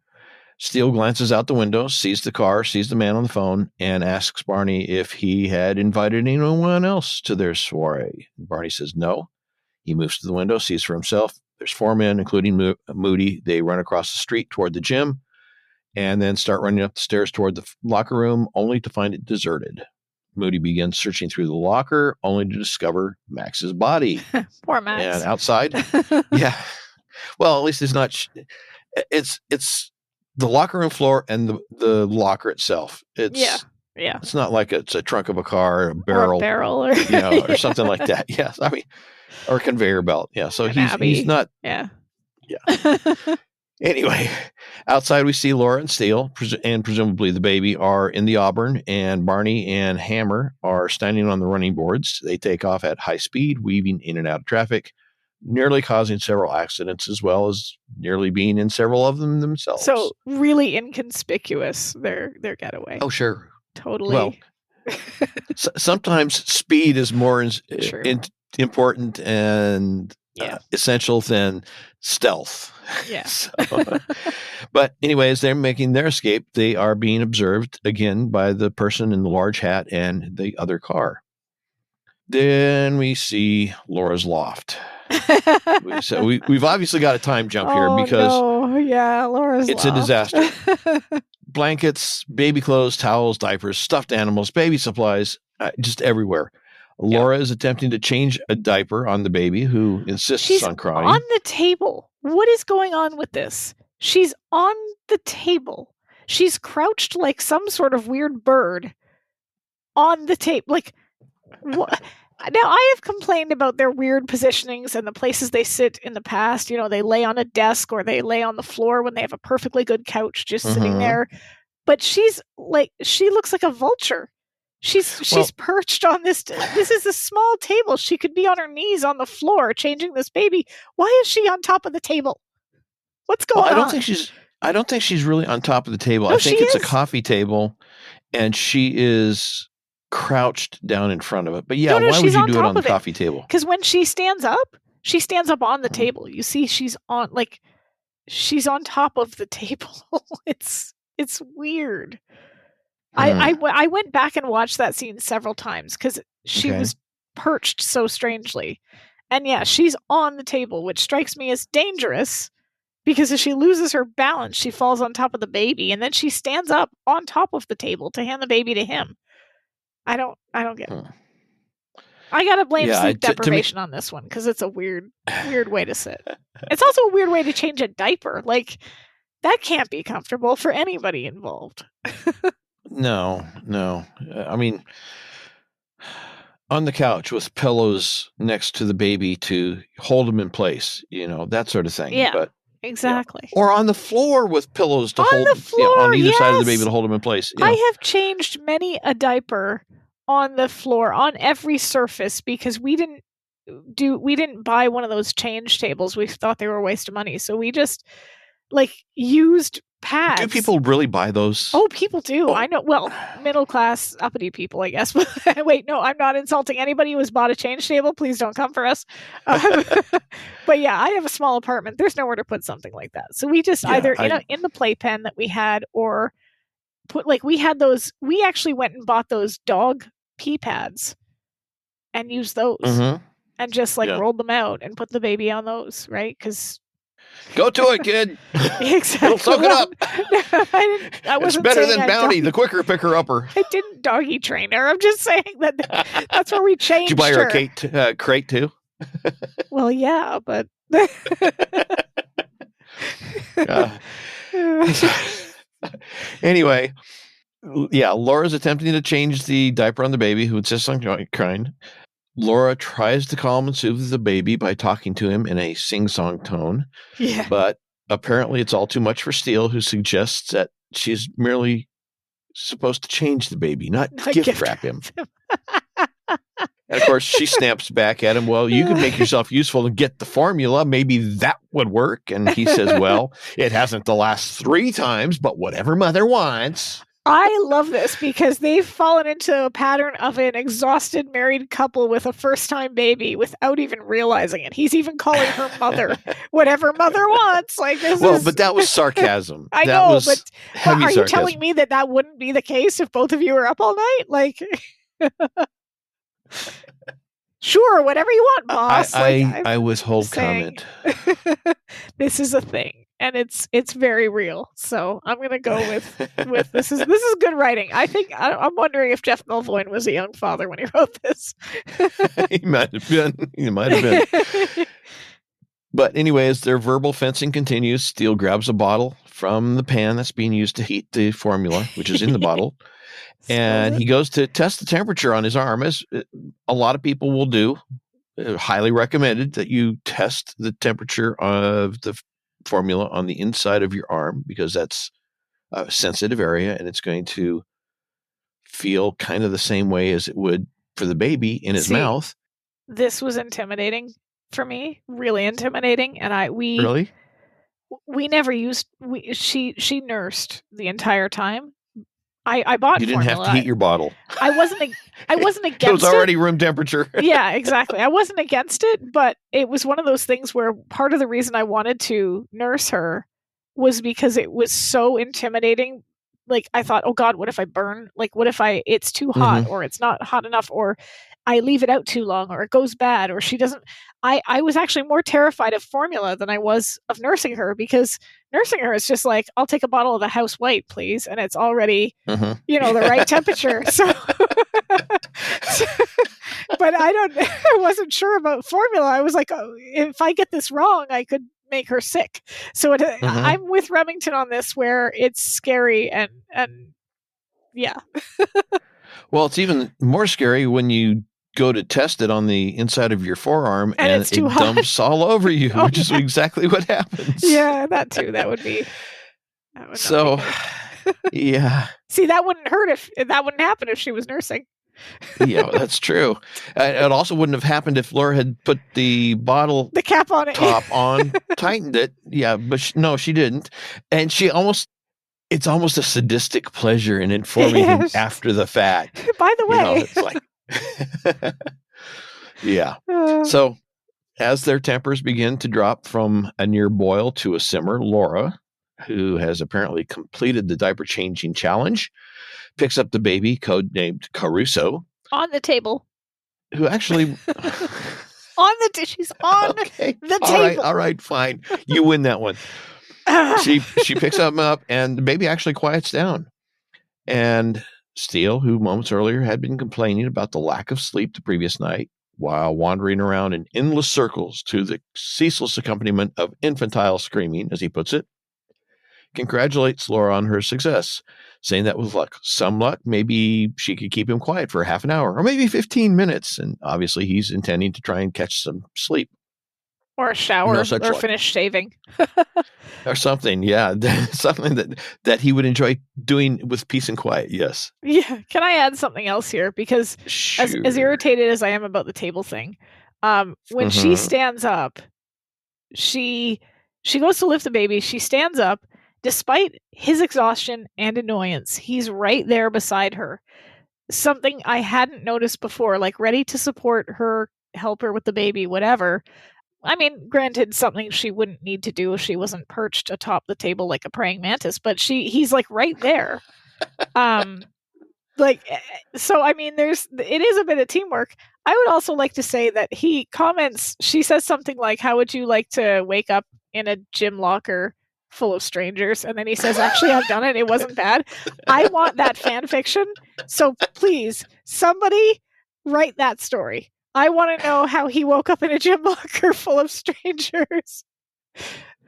Steele glances out the window, sees the car, sees the man on the phone, and asks Barney if he had invited anyone else to their soiree. Barney says no. He moves to the window, sees for himself. There's 4 men, including Moody. They run across the street toward the gym and then start running up the stairs toward the locker room, only to find it deserted. Moody begins searching through the locker, only to discover Max's body. Poor Max. And outside, yeah. Well, at least it's not. It's the locker room floor and the locker itself. Yeah. It's not like it's a trunk of a car, a barrel, or or something like that. Yes, I mean, or a conveyor belt. Yeah. So he's not. Yeah. Yeah. Anyway, outside we see Laura and Steele, and presumably the baby, are in the Auburn, and Barney and Hammer are standing on the running boards. They take off at high speed, weaving in and out of traffic, nearly causing several accidents, as well as nearly being in several of them themselves. So really inconspicuous, their getaway. Oh, sure. Totally. Well, sometimes speed is more important and essential than stealth. Yeah. But anyways, they're making their escape. They are being observed again by the person in the large hat and the other car. Then we see Laura's loft. So we've obviously got a time jump here because Laura's it's loft. a disaster. Blankets, baby clothes, towels, diapers, stuffed animals, baby supplies, just everywhere. Laura is attempting to change a diaper on the baby, who insists on crying. On the table. What is going on with this? She's on the table. She's crouched like some sort of weird bird on the table. Like, what? Now, I have complained about their weird positionings and the places they sit in the past. You know, they lay on a desk or they lay on the floor when they have a perfectly good couch just sitting there. But she looks like a vulture. She's perched on this. This is a small table. She could be on her knees on the floor changing this baby. Why is she on top of the table? What's going on? I don't think she's really on top of the table. No, I think it's a coffee table, and she is crouched down in front of it. But why would you do it on the coffee table? Because when she stands up on the table. You see, she's on top of the table. It's weird. I went back and watched that scene several times because she was perched so strangely. And she's on the table, which strikes me as dangerous because if she loses her balance, she falls on top of the baby, and then she stands up on top of the table to hand the baby to him. I don't get it. I gotta blame sleep deprivation on this one because it's a weird way to sit. It's also a weird way to change a diaper. Like, that can't be comfortable for anybody involved. No. I mean, on the couch with pillows next to the baby to hold him in place, that sort of thing. Yeah, but, exactly. Or on the floor with pillows to hold on either side of the baby to hold him in place. I have changed many a diaper on the floor, on every surface, because we didn't buy one of those change tables. We thought they were a waste of money, so we just used pads. Do people really buy those? Oh, people do. I know. Well, middle class, uppity people, I guess. Wait, no, I'm not insulting anybody who has bought a change table. Please don't come for us. But I have a small apartment. There's nowhere to put something like that. So we just either in the playpen that we had, or put we had those. We actually went and bought those dog pee pads and used those, and just rolled them out and put the baby on those, right? Because go to it, kid. Exactly. It'll soak it up. I wasn't it's better than Bounty, the quicker picker upper. I didn't doggy train her. I'm just saying that's where we changed. Did you buy her a crate too? Well, yeah, but anyway, Laura's attempting to change the diaper on the baby, who insists on crying. Laura tries to calm and soothe the baby by talking to him in a sing-song tone. Yeah. But apparently it's all too much for Steele, who suggests that she's merely supposed to change the baby, not gift wrap him. And of course, she snaps back at him, well, you could make yourself useful and get the formula. Maybe that would work. And he says, well, it hasn't the last 3 times, but whatever mother wants. I love this because they've fallen into a pattern of an exhausted married couple with a first-time baby without even realizing it. He's even calling her mother, whatever mother wants. But that was sarcasm. I know, but are you telling me that wouldn't be the case if both of you were up all night? Sure, whatever you want, boss. I withhold comment. This is a thing. and it's very real. So I'm gonna go with this is good writing. I think I'm wondering if Jeff Melvoin was a young father when he wrote this. He might have been. He might have been. But anyway, as their verbal fencing continues, Steele grabs a bottle from the pan that's being used to heat the formula, which is in the bottle, and he goes to test the temperature on his arm, as a lot of people will do. Highly recommended that you test the temperature of the formula on the inside of your arm, because that's a sensitive area, and it's going to feel kind of the same way as it would for the baby in his mouth. This was intimidating for me, really intimidating, and we never used. She nursed the entire time. I bought. You didn't formula. have to heat your bottle. I wasn't against it. It was already room temperature. Yeah, exactly. I wasn't against it, but it was one of those things where part of the reason I wanted to nurse her was because it was so intimidating. Like, I thought, oh God, what if I burn? Like, what if it's too hot, or it's not hot enough, or I leave it out too long, or it goes bad, or she doesn't. I was actually more terrified of formula than I was of nursing her, because nursing her is just like, I'll take a bottle of the house white, please, and it's already, the right temperature. So, but I wasn't sure about formula. I was like, oh, if I get this wrong, I could make her sick. So I'm with Remington on this, where it's scary and yeah. Well, it's even more scary when you go to test it on the inside of your forearm and it's too it hot. dumps all over you, which is exactly what happens. Yeah, that too. That would be. So, yeah. See, that wouldn't happen if she was nursing. Yeah, that's true. It also wouldn't have happened if Laura had put the cap on it, top on, tightened it. Yeah, but she didn't, and it's almost a sadistic pleasure in informing him after the fact. By the way, it's like, yeah. So, as their tempers begin to drop from a near boil to a simmer, Laura, who has apparently completed the diaper changing challenge, picks up the baby, codenamed Caruso, on the table. Who actually she's on the table. All right, fine. You win that one. She picks him up, and the baby actually quiets down. And Steele, who moments earlier had been complaining about the lack of sleep the previous night, while wandering around in endless circles to the ceaseless accompaniment of infantile screaming, as he puts it, congratulates Laura on her success, saying that with some luck, maybe she could keep him quiet for half an hour or maybe 15 minutes. And obviously he's intending to try and catch some sleep. Or a shower, or finish shaving. Or something, yeah. Something that he would enjoy doing with peace and quiet, yes. Yeah. Can I add something else here? Because as irritated as I am about the table thing, when she stands up, she goes to lift the baby, she stands up, despite his exhaustion and annoyance, he's right there beside her. Something I hadn't noticed before, like ready to support her, help her with the baby, whatever. I mean, granted, something she wouldn't need to do if she wasn't perched atop the table like a praying mantis, but he's like right there. So I mean, it is a bit of teamwork. I would also like to say that she says something like, how would you like to wake up in a gym locker full of strangers? And then he says, actually, I've done it. It wasn't bad. I want that fan fiction. So please, somebody write that story. I want to know how he woke up in a gym locker full of strangers.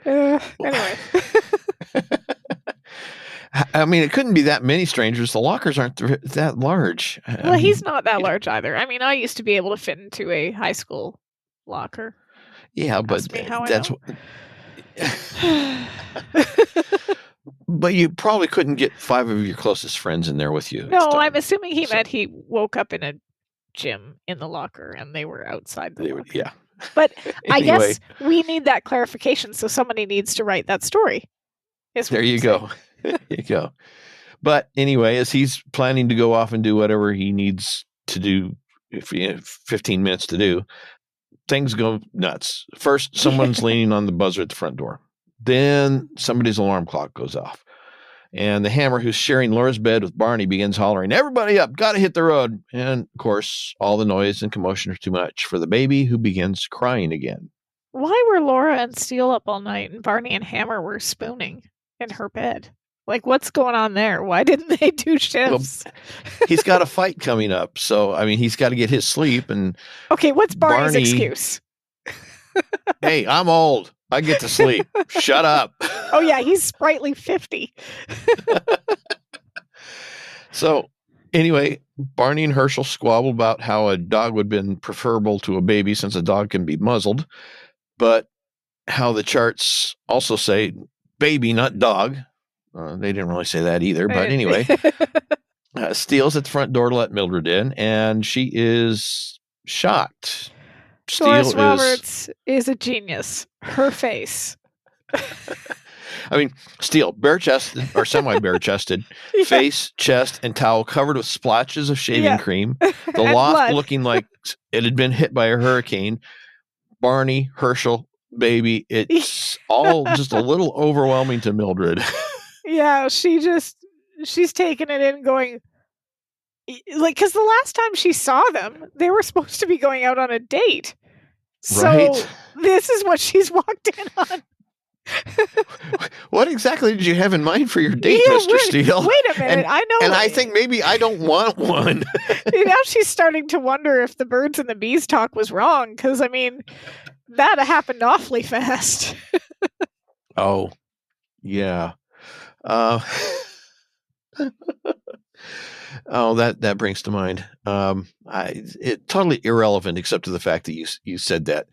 Anyway. I mean, it couldn't be that many strangers. The lockers aren't that large. Well, he's not that large either. I mean, I used to be able to fit into a high school locker. Yeah, but that's But you probably couldn't get 5 of your closest friends in there with you. No, I'm assuming he meant he woke up in a gym in the locker and they were outside the locker. Yeah. But I guess we need that clarification, so somebody needs to write that story. There you go. There you go. But anyway, as he's planning to go off and do whatever he needs to do, 15 minutes to do, things go nuts. First, someone's leaning on the buzzer at the front door. Then somebody's alarm clock goes off. And the hammer, who's sharing Laura's bed with Barney, begins hollering, "Everybody up, got to hit the road." And, of course, all the noise and commotion are too much for the baby, who begins crying again. Why were Laura and Steele up all night and Barney and Hammer were spooning in her bed? Like, what's going on there? Why didn't they do shifts? Well, he's got a fight coming up, so I mean, he's got to get his sleep. And okay, what's Barney's excuse? Hey, I'm old. I get to sleep. Shut up. Oh yeah, he's sprightly 50. So anyway, Barney and Herschel squabble about how a dog would have been preferable to a baby since a dog can be muzzled, but how the charts also say baby, not dog. They didn't really say that either, but anyway. Steele's at the front door to let Mildred in, and she is shocked. Doris Roberts is a genius. Her face. I mean, Steele, bare-chested or semi-bare-chested, face, chest, and towel covered with splotches of shaving cream. The loft looking like it had been hit by a hurricane. Barney, Herschel, baby, it's all just a little overwhelming to Mildred. Yeah, she's taking it in going, like, because the last time she saw them, they were supposed to be going out on a date. So this is what she's walked in on. What exactly did you have in mind for your date, Mr. Steele? Wait a minute, I know. And I think maybe I don't want one. Now she's starting to wonder if the birds and the bees talk was wrong, because, I mean, that happened awfully fast. Oh, yeah. Oh, that brings to mind. It totally irrelevant, except to the fact that you said that.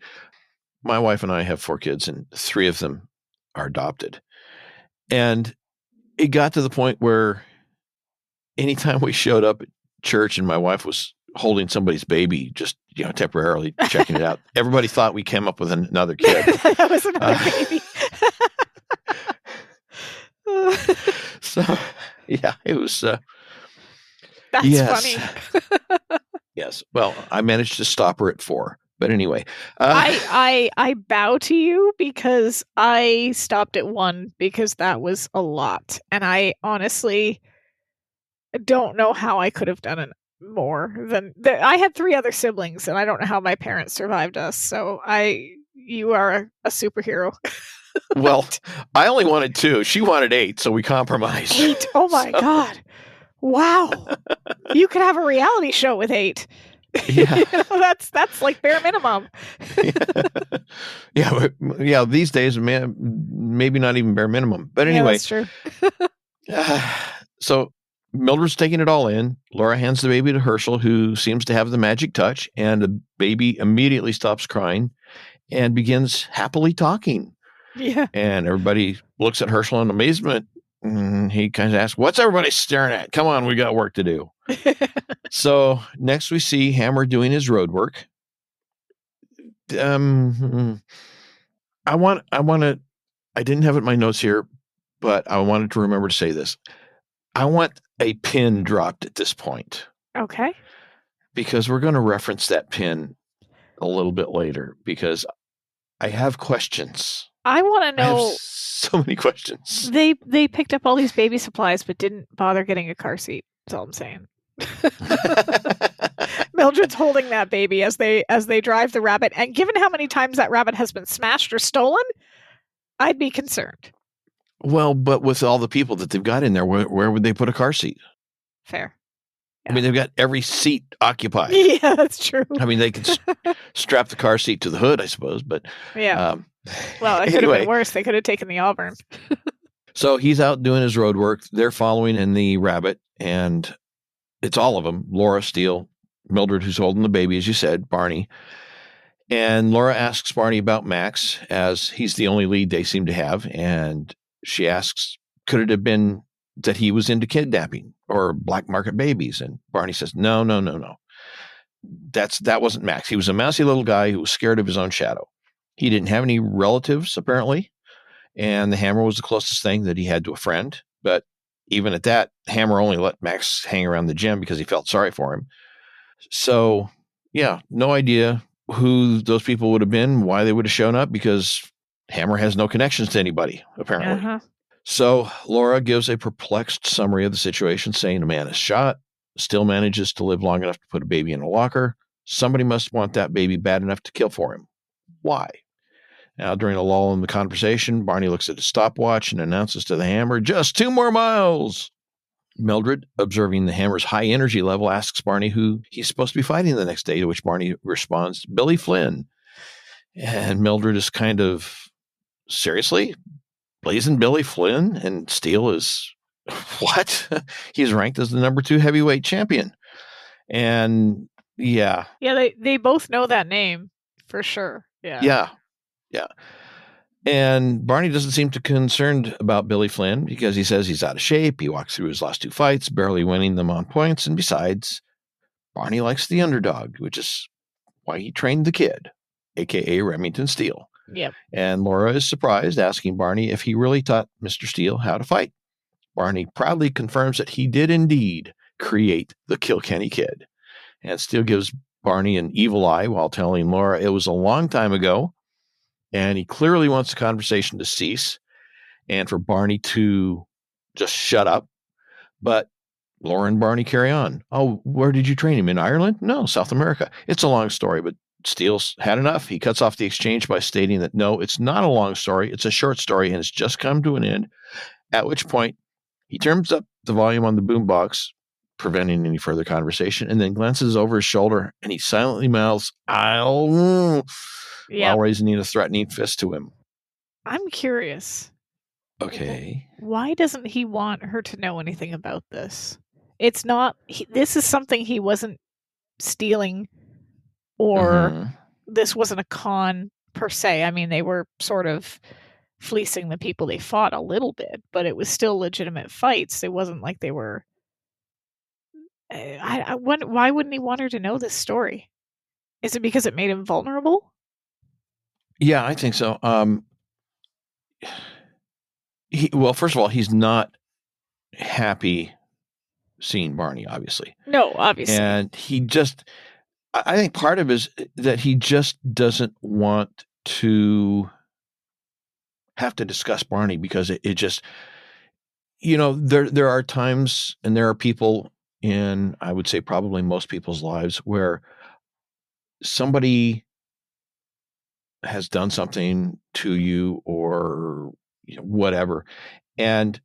My wife and I have 4 kids, and 3 of them are adopted. And it got to the point where anytime we showed up at church and my wife was holding somebody's baby, just temporarily checking it out, everybody thought we came up with another kid. That was another baby. So, yeah, it was. That's funny. Yes. Well, I managed to stop her at 4. But anyway, I bow to you because I stopped at 1 because that was a lot, and I honestly don't know how I could have done it more than I had 3 other siblings, and I don't know how my parents survived us. So you are a superhero. Well, I only wanted 2. She wanted 8, so we compromised. 8? Oh my God! Wow, you could have a reality show with 8. Yeah. That's like bare minimum. Yeah. These days, man, maybe not even bare minimum. But anyway, that's true. So Mildred's taking it all in. Laura hands the baby to Herschel, who seems to have the magic touch, and the baby immediately stops crying and begins happily talking. Yeah. And everybody looks at Herschel in amazement. And he kind of asks, "What's everybody staring at? Come on, we got work to do." So next we see Hammer doing his road work. I didn't have it in my notes here, but I wanted to remember to say this. I want a pin dropped at this point. Okay. Because we're going to reference that pin a little bit later, because I have questions. I want to know. I have so many questions. They picked up all these baby supplies, but didn't bother getting a car seat. That's all I'm saying. Mildred's holding that baby as they drive the rabbit, and given how many times that rabbit has been smashed or stolen, I'd be concerned. Well, but with all the people that they've got in there, where would they put a car seat? Fair. Yeah. I mean, they've got every seat occupied. Yeah, that's true. I mean, they can strap the car seat to the hood, I suppose, but yeah. Well, it could have been worse. They could have taken the Auburn. So he's out doing his road work. They're following in the rabbit, and it's all of them. Laura, Steele, Mildred, who's holding the baby, as you said, Barney. And Laura asks Barney about Max, as he's the only lead they seem to have. And she asks, could it have been that he was into kidnapping or black market babies? And Barney says, no. That wasn't Max. He was a mousy little guy who was scared of his own shadow. He didn't have any relatives, apparently. And the hammer was the closest thing that he had to a friend. But even at that, Hammer only let Max hang around the gym because he felt sorry for him. So, yeah, no idea who those people would have been, why they would have shown up, because Hammer has no connections to anybody, apparently. Uh-huh. So Laura gives a perplexed summary of the situation, saying a man is shot, still manages to live long enough to put a baby in a locker. Somebody must want that baby bad enough to kill for him. Why? Now, during a lull in the conversation, Barney looks at his stopwatch and announces to the Hammer, "Just 2 more miles." Mildred, observing the Hammer's high energy level, asks Barney who he's supposed to be fighting the next day, to which Barney responds, "Billy Flynn." And Mildred is kind of, seriously? Blazing Billy Flynn? And Steele is, what? He's ranked as the number 2 heavyweight champion. And yeah. Yeah, they both know that name for sure. Yeah. And Barney doesn't seem too concerned about Billy Flynn because he says he's out of shape. He walks through his last 2 fights, barely winning them on points. And besides, Barney likes the underdog, which is why he trained the kid, a.k.a. Remington Steele. Yep. And Laura is surprised, asking Barney if he really taught Mr. Steele how to fight. Barney proudly confirms that he did indeed create the Kilkenny Kid. And Steele gives Barney an evil eye while telling Laura it was a long time ago, and he clearly wants the conversation to cease and for Barney to just shut up. But Laura and Barney carry on. "Oh, where did you train him? In Ireland?" "No, South America." It's a long story, but Steele's had enough. He cuts off the exchange by stating that no, it's not a long story. It's a short story, and it's just come to an end. At which point, he turns up the volume on the boombox, preventing any further conversation, and then glances over his shoulder, and he silently mouths, "I'll," while raising a threatening fist to him. I'm curious. Okay. Why doesn't he want her to know anything about this? It's not, this is something he wasn't stealing, or this wasn't a con per se. I mean, they were sort of fleecing the people they fought a little bit, but it was still legitimate fights. It wasn't like they were. Why wouldn't he want her to know this story? Is it because it made him vulnerable? Yeah, I think so. Well, first of all, he's not happy seeing Barney, obviously. No, obviously. And I think part of it is that he just doesn't want to have to discuss Barney, because it just, there are times, and there are people in, I would say probably most people's lives, where somebody has done something to you or whatever, and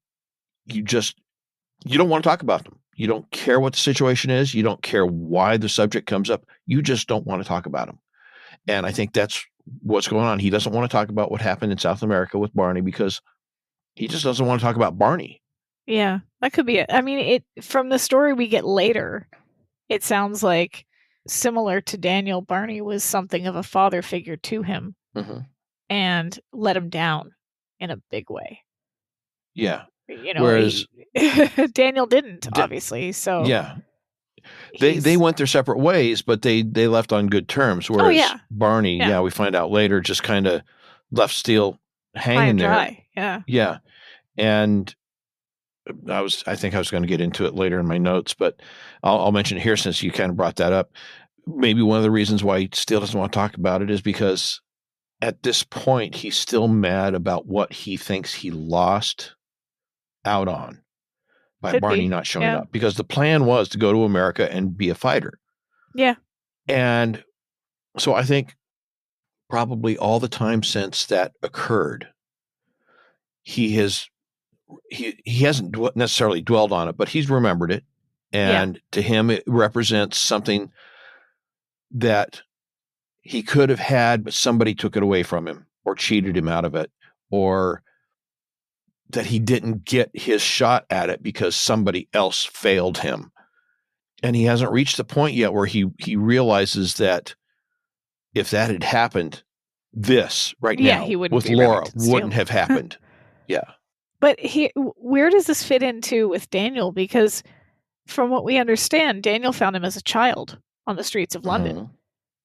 you don't want to talk about them. You don't care what the situation is. You don't care why the subject comes up. You just don't want to talk about them. And I think that's what's going on. He doesn't want to talk about what happened in South America with Barney because he just doesn't want to talk about Barney. Yeah, that could be it. I mean, from the story we get later, it sounds like, similar to Daniel, Barney was something of a father figure to him and let him down in a big way. Yeah. Whereas Daniel didn't, obviously. So yeah, they went their separate ways, but they left on good terms. Whereas Barney, we find out later, just kind of left Steele hanging there. Yeah. And I think I was going to get into it later in my notes, but I'll mention it here since you kind of brought that up. Maybe one of the reasons why Steele doesn't want to talk about it is because at this point he's still mad about what he thinks he lost out on by Barney not showing up, because the plan was to go to America and be a fighter. Yeah. And so I think probably all the time since that occurred, he hasn't necessarily dwelled on it, but he's remembered it. And to him, it represents something that he could have had, but somebody took it away from him or cheated him out of it, or that he didn't get his shot at it because somebody else failed him. And he hasn't reached the point yet where he realizes that if that had happened, this right now with Laura wouldn't have happened. Yeah. But where does this fit into with Daniel? Because from what we understand, Daniel found him as a child on the streets of London.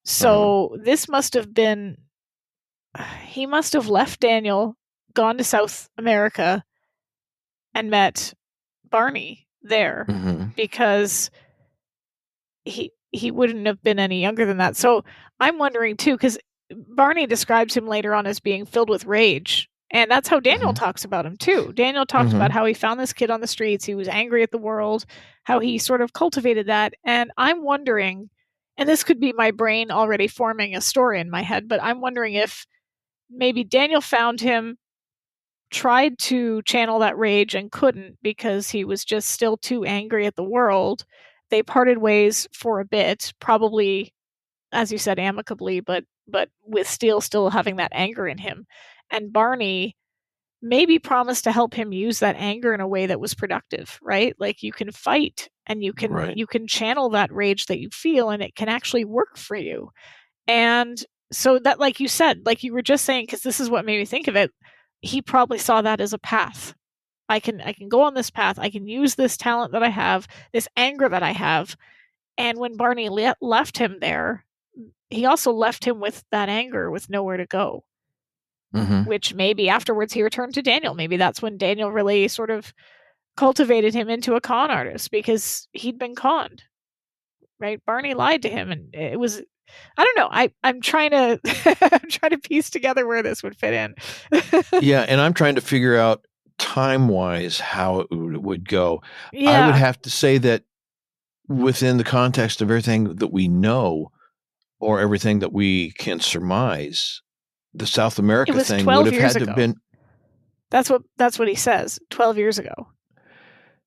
So this must have been, he must have left Daniel, gone to South America, and met Barney there, because he wouldn't have been any younger than that. So I'm wondering too, because Barney describes him later on as being filled with rage. And that's how Daniel talks about him too. Daniel talks about how he found this kid on the streets. He was angry at the world, how he sort of cultivated that. And I'm wondering, and this could be my brain already forming a story in my head, but I'm wondering if maybe Daniel found him, tried to channel that rage and couldn't because he was just still too angry at the world. They parted ways for a bit, probably, as you said, amicably, but with Steele still having that anger in him. And Barney maybe promised to help him use that anger in a way that was productive, right? Like, you can fight and you can channel that rage that you feel, and it can actually work for you. And so that, like you said, like you were just saying, because this is what made me think of it, he probably saw that as a path. I can go on this path. I can use this talent that I have, this anger that I have. And when Barney left him there, he also left him with that anger, with nowhere to go. Which maybe afterwards he returned to Daniel. Maybe that's when Daniel really sort of cultivated him into a con artist, because he'd been conned, right? Barney lied to him, and it was, I don't know. I'm trying to I'm trying to piece together where this would fit in. Yeah, and I'm trying to figure out time-wise how it would go. Yeah. I would have to say that within the context of everything that we know, or everything that we can surmise, the South America thing would have had to have been. That's what he says. 12 years ago.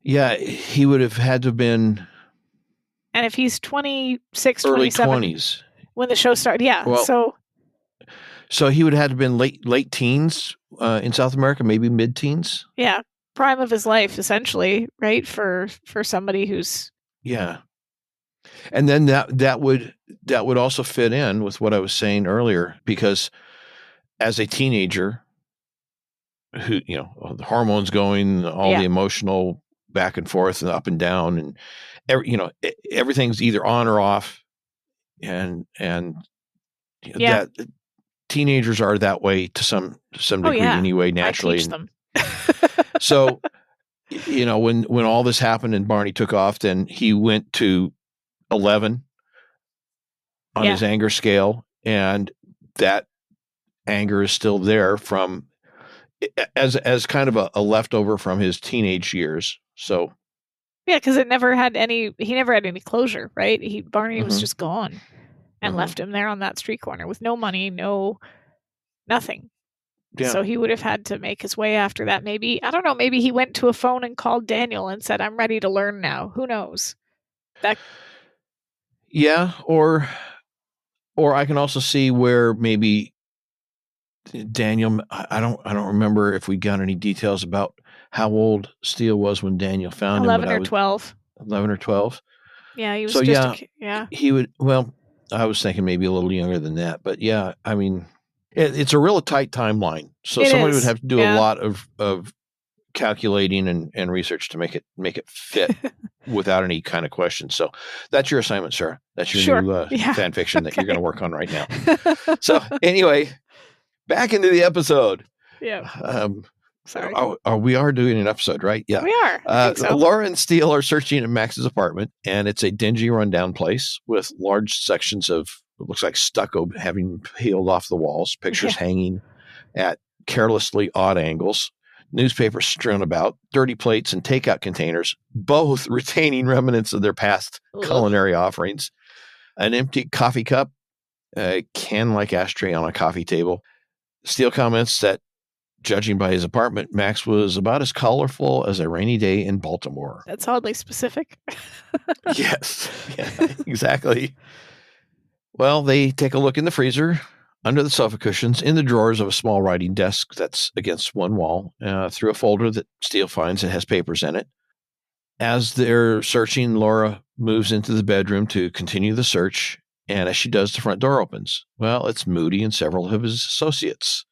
Yeah, he would have had to have been. And if he's 26, early 27, 20s when the show started, yeah. Well, so he would have had to have been late teens in South America, maybe mid-teens. Yeah, prime of his life, essentially, right? For somebody who's. Yeah, and then that would also fit in with what I was saying earlier, because as a teenager, who, the hormones going, all the emotional back and forth and up and down, and everything's either on or off, and that teenagers are that way to some degree anyway, naturally. I teach them. So, when all this happened and Barney took off, then he went to 11 on his anger scale, and that anger is still there from as kind of a leftover from his teenage years. So because he never had any closure, right? Barney was just gone and left him there on that street corner with no money, no nothing. Yeah. So he would have had to make his way after that. Maybe, I don't know, maybe he went to a phone and called Daniel and said, "I'm ready to learn now." Who knows? Yeah, or I can also see where maybe Daniel, I don't remember if we got any details about how old Steele was when Daniel found 11 him. or 12. 11 or 12. Yeah, he was he would, well, I was thinking maybe a little younger than that, but yeah, I mean, it's a real tight timeline. So somebody would have to do a lot of calculating and research to make it fit without any kind of question. So that's your assignment, Sarah. That's your new fan fiction that you're going to work on right now. So anyway, back into the episode. Yeah. Sorry. We are doing an episode, right? Yeah. We are. I think so. Laura and Steele are searching at Max's apartment, and it's a dingy, rundown place with large sections of, it looks like stucco having peeled off the walls, pictures hanging at carelessly odd angles, newspapers strewn about, dirty plates and takeout containers, both retaining remnants of their past culinary offerings, an empty coffee cup, a can-like ashtray on a coffee table. Steele comments that, judging by his apartment, Max was about as colorful as a rainy day in Baltimore. That's oddly specific. Yes, yeah, exactly. Well, they take a look in the freezer, under the sofa cushions, in the drawers of a small writing desk that's against one wall, through a folder that Steele finds that has papers in it. As they're searching, Laura moves into the bedroom to continue the search, and as she does, the front door opens. Well, it's Moody and several of his associates.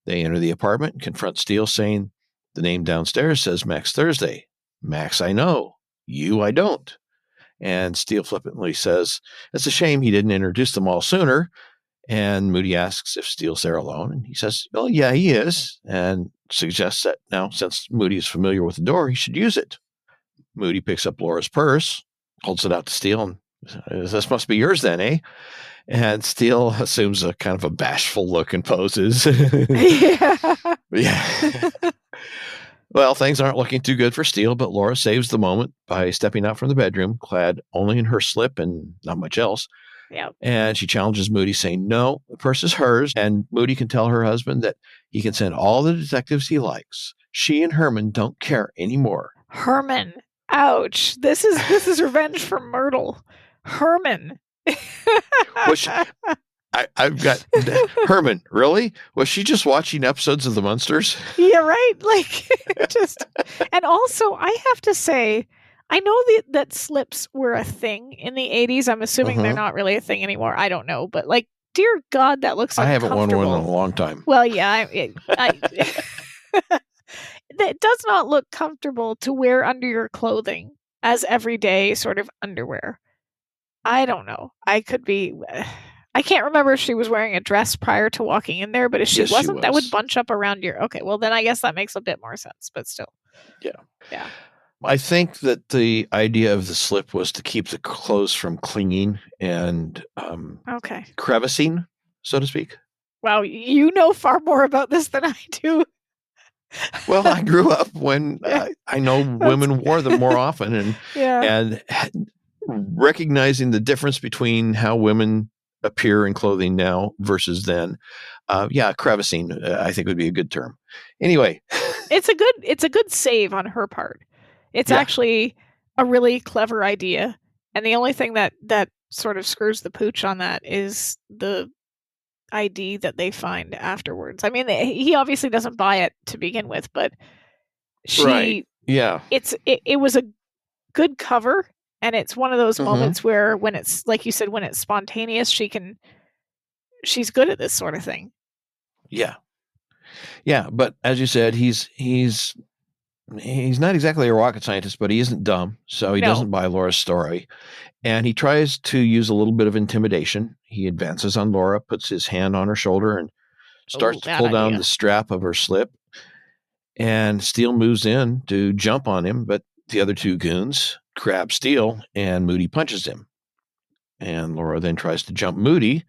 They enter the apartment and confront Steele, saying, "The name downstairs says Max Thursday. Max I know. You I don't." And Steele flippantly says, "It's a shame he didn't introduce them all sooner." And Moody asks if Steele's there alone. And he says, "Well, yeah, he is." And suggests that now, since Moody is familiar with the door, he should use it. Moody picks up Laura's purse, holds it out to Steele, and "This must be yours then, eh?" And Steele assumes a kind of a bashful look and poses. Yeah. Well, things aren't looking too good for Steele, but Laura saves the moment by stepping out from the bedroom, clad only in her slip and not much else. Yep. And she challenges Moody, saying, no, the purse is hers. And Moody can tell her husband that he can send all the detectives he likes. She and Herman don't care anymore. Herman. Ouch. This is revenge for Myrtle. Herman. Which I've got Herman. Really? Was she just watching episodes of the Munsters? Yeah, right. Like, and also I have to say, I know that slips were a thing in the 80s. I'm assuming they're not really a thing anymore. I don't know, but like, dear God, that looks uncomfortable. I haven't worn one in a long time. Well, yeah, it does not look comfortable to wear under your clothing as everyday sort of underwear. I don't know. I can't remember if she was wearing a dress prior to walking in there, but if she wasn't, that would bunch up around your... Okay, well, then I guess that makes a bit more sense, but still. Yeah. Yeah. I think that the idea of the slip was to keep the clothes from clinging and crevicing, so to speak. Wow, you know far more about this than I do. Well, I grew up when I know women wore them more often, and recognizing the difference between how women appear in clothing now versus then. Crevicing, I think would be a good term. Anyway, it's a good save on her part. It's actually a really clever idea, and the only thing that sort of screws the pooch on that is the ID that they find afterwards. I mean, he obviously doesn't buy it to begin with, but she, it was a good cover, and it's one of those moments where when it's, like you said, when it's spontaneous, she's good at this sort of thing. Yeah. Yeah. But as you said, he's not exactly a rocket scientist, but he isn't dumb. So he doesn't buy Laura's story. And he tries to use a little bit of intimidation. He advances on Laura, puts his hand on her shoulder, and starts to pull down the strap of her slip. And Steele moves in to jump on him, but the other two goons grab Steele, and Moody punches him. And Laura then tries to jump Moody,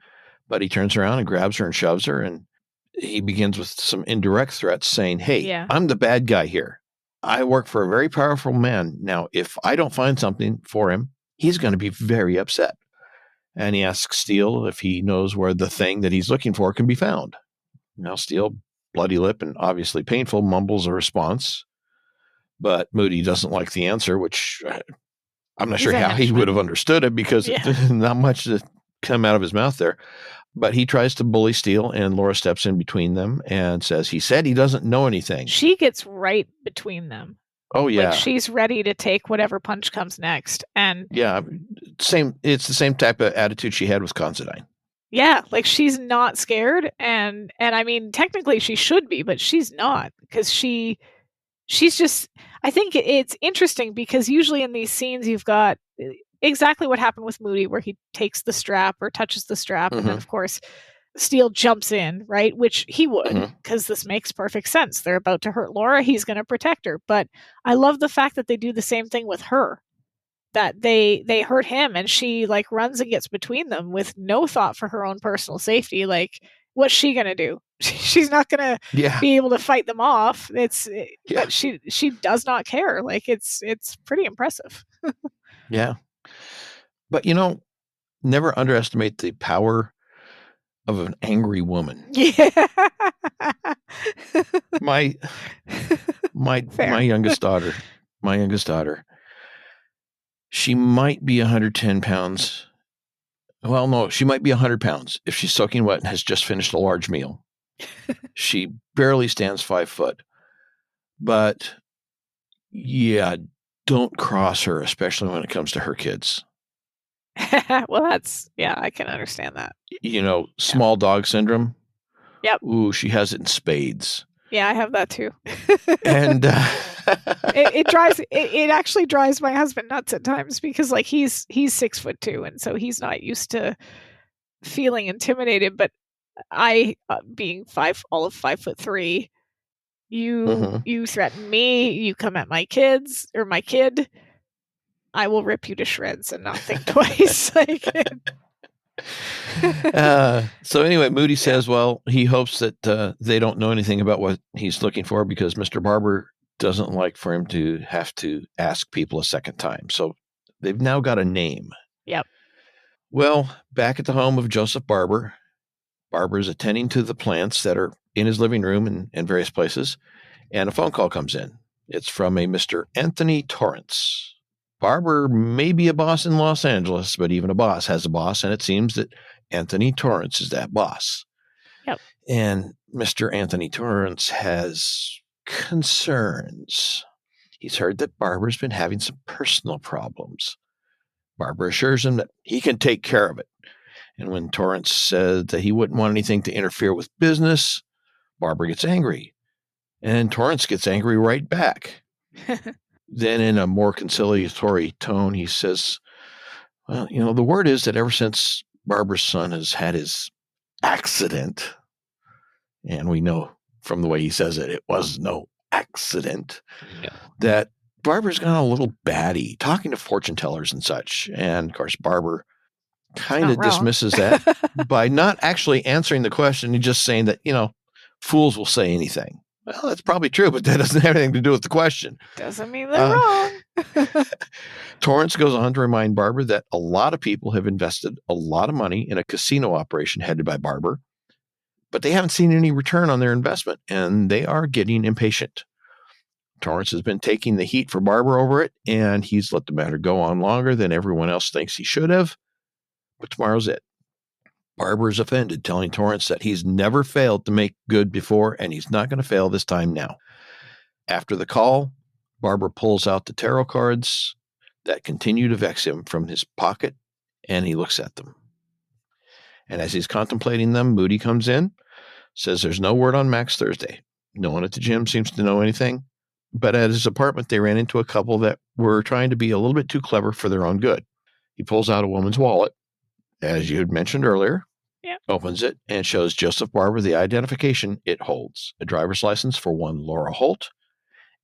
but he turns around and grabs her and shoves her. And he begins with some indirect threats saying, hey, I'm the bad guy here. I work for a very powerful man. Now, if I don't find something for him, he's going to be very upset. And he asks Steele if he knows where the thing that he's looking for can be found. Now, Steele, bloody lip and obviously painful, mumbles a response. But Moody doesn't like the answer, which I'm not sure how he would have understood it because not much to come out of his mouth there. But he tries to bully Steele, and Laura steps in between them and says, he said he doesn't know anything. She gets right between them. Oh, yeah. Like, she's ready to take whatever punch comes next. And it's the same type of attitude she had with Considine. Yeah, like, she's not scared. And I mean, technically she should be, but she's not, because she's just, I think it's interesting because usually in these scenes you've got exactly what happened with Moody, where he takes the strap or touches the strap. And then, of course, Steele jumps in, right? Which he would, because this makes perfect sense. They're about to hurt Laura. He's going to protect her. But I love the fact that they do the same thing with her, that they hurt him and she like runs and gets between them with no thought for her own personal safety. Like, what's she going to do? She's not going to be able to fight them off. But she does not care. Like, it's pretty impressive. Yeah. But, never underestimate the power of an angry woman. Yeah. my youngest daughter, she might be 110 pounds. Well, no, she might be 100 pounds if she's soaking wet and has just finished a large meal. She barely stands 5 foot. But yeah, don't cross her, especially when it comes to her kids. Well, I can understand that. Small dog syndrome. Yep. Ooh, she has it in spades. Yeah, I have that too. And it actually drives my husband nuts at times because, like, he's 6'2", and so he's not used to feeling intimidated. But I, being all of 5'3", you threaten me, you come at my kids or my kid, I will rip you to shreds and not think twice. Like, so anyway, Moody says, well, he hopes that they don't know anything about what he's looking for because Mr. Barber doesn't like for him to have to ask people a second time. So they've now got a name. Yep. Well, back at the home of Joseph Barber, Barber is attending to the plants that are in his living room and various places, and a phone call comes in. It's from a Mr. Anthony Torrance. Barber may be a boss in Los Angeles, but even a boss has a boss, and it seems that Anthony Torrance is that boss. Yep. And Mr. Anthony Torrance has concerns. He's heard that Barber's been having some personal problems. Barber assures him that he can take care of it. And when Torrance said that he wouldn't want anything to interfere with business, Barber gets angry. And Torrance gets angry right back. Then in a more conciliatory tone, he says, well, the word is that ever since Barber's son has had his accident, and we know from the way he says it, it was no accident, that Barber's gone a little batty, talking to fortune tellers and such. And, of course, Barber kind of dismisses that by not actually answering the question and just saying that, fools will say anything. Well, that's probably true, but that doesn't have anything to do with the question. Doesn't mean they're wrong. Torrance goes on to remind Barber that a lot of people have invested a lot of money in a casino operation headed by Barber, but they haven't seen any return on their investment, and they are getting impatient. Torrance has been taking the heat for Barber over it, and he's let the matter go on longer than everyone else thinks he should have, but tomorrow's it. Barber is offended, telling Torrance that he's never failed to make good before, and he's not going to fail this time now. After the call, Barber pulls out the tarot cards that continue to vex him from his pocket, and he looks at them. And as he's contemplating them, Moody comes in, says there's no word on Max Thursday. No one at the gym seems to know anything, but at his apartment, they ran into a couple that were trying to be a little bit too clever for their own good. He pulls out a woman's wallet, as you had mentioned earlier, opens it, and shows Joseph Barber the identification it holds: a driver's license for one Laura Holt,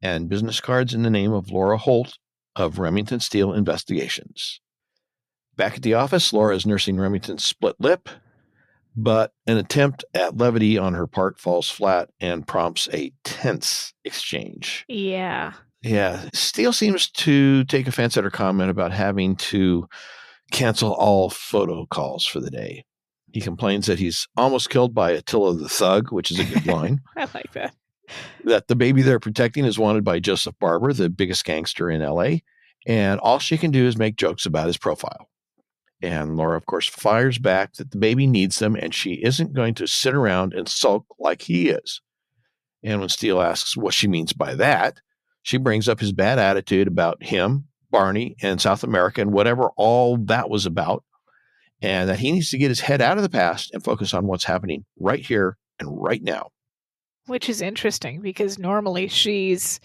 and business cards in the name of Laura Holt of Remington Steele Investigations. Back at the office, Laura is nursing Remington's split lip, but an attempt at levity on her part falls flat and prompts a tense exchange. Yeah. Steele seems to take offense at her comment about having to cancel all photo calls for the day. He complains that he's almost killed by Attila the Thug, which is a good line. I like that. That the baby they're protecting is wanted by Joseph Barber, the biggest gangster in L.A., and all she can do is make jokes about his profile. And Laura, of course, fires back that the baby needs them, and she isn't going to sit around and sulk like he is. And when Steele asks what she means by that, she brings up his bad attitude about him, Barney, and South America, and whatever all that was about, and that he needs to get his head out of the past and focus on what's happening right here and right now. Which is interesting, because normally she's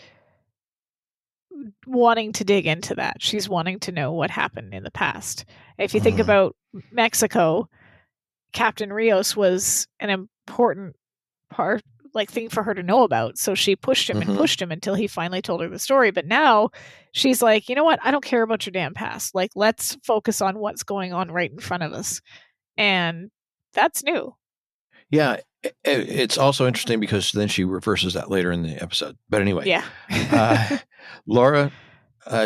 wanting to dig into that. She's wanting to know what happened in the past. If you think about Mexico, Captain Rios was an important thing for her to know about. So she pushed him and pushed him until he finally told her the story. But now she's like, you know what? I don't care about your damn past. Like, let's focus on what's going on right in front of us. And that's new. Yeah. It's also interesting because then she reverses that later in the episode. But anyway. Yeah. Laura,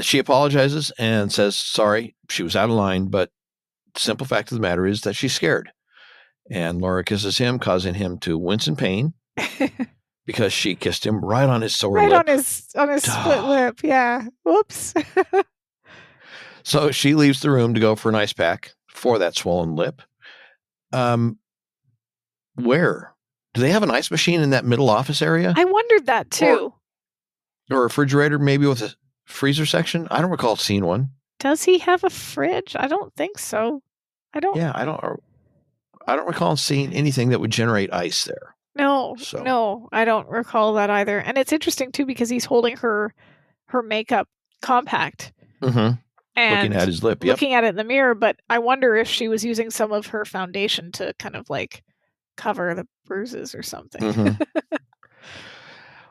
she apologizes and says, sorry, she was out of line. But the simple fact of the matter is that she's scared. And Laura kisses him, causing him to wince in pain. Because she kissed him right on his sore lip. On his split lip, yeah. Whoops. So she leaves the room to go for an ice pack for that swollen lip. Where? Do they have an ice machine in that middle office area? I wondered that too. Or a refrigerator maybe with a freezer section? I don't recall seeing one. Does he have a fridge? I don't think so. I don't recall seeing anything that would generate ice there. No, I don't recall that either. And it's interesting too, because he's holding her makeup compact. And looking at his lip. Yep. Looking at it in the mirror, but I wonder if she was using some of her foundation to kind of like cover the bruises or something.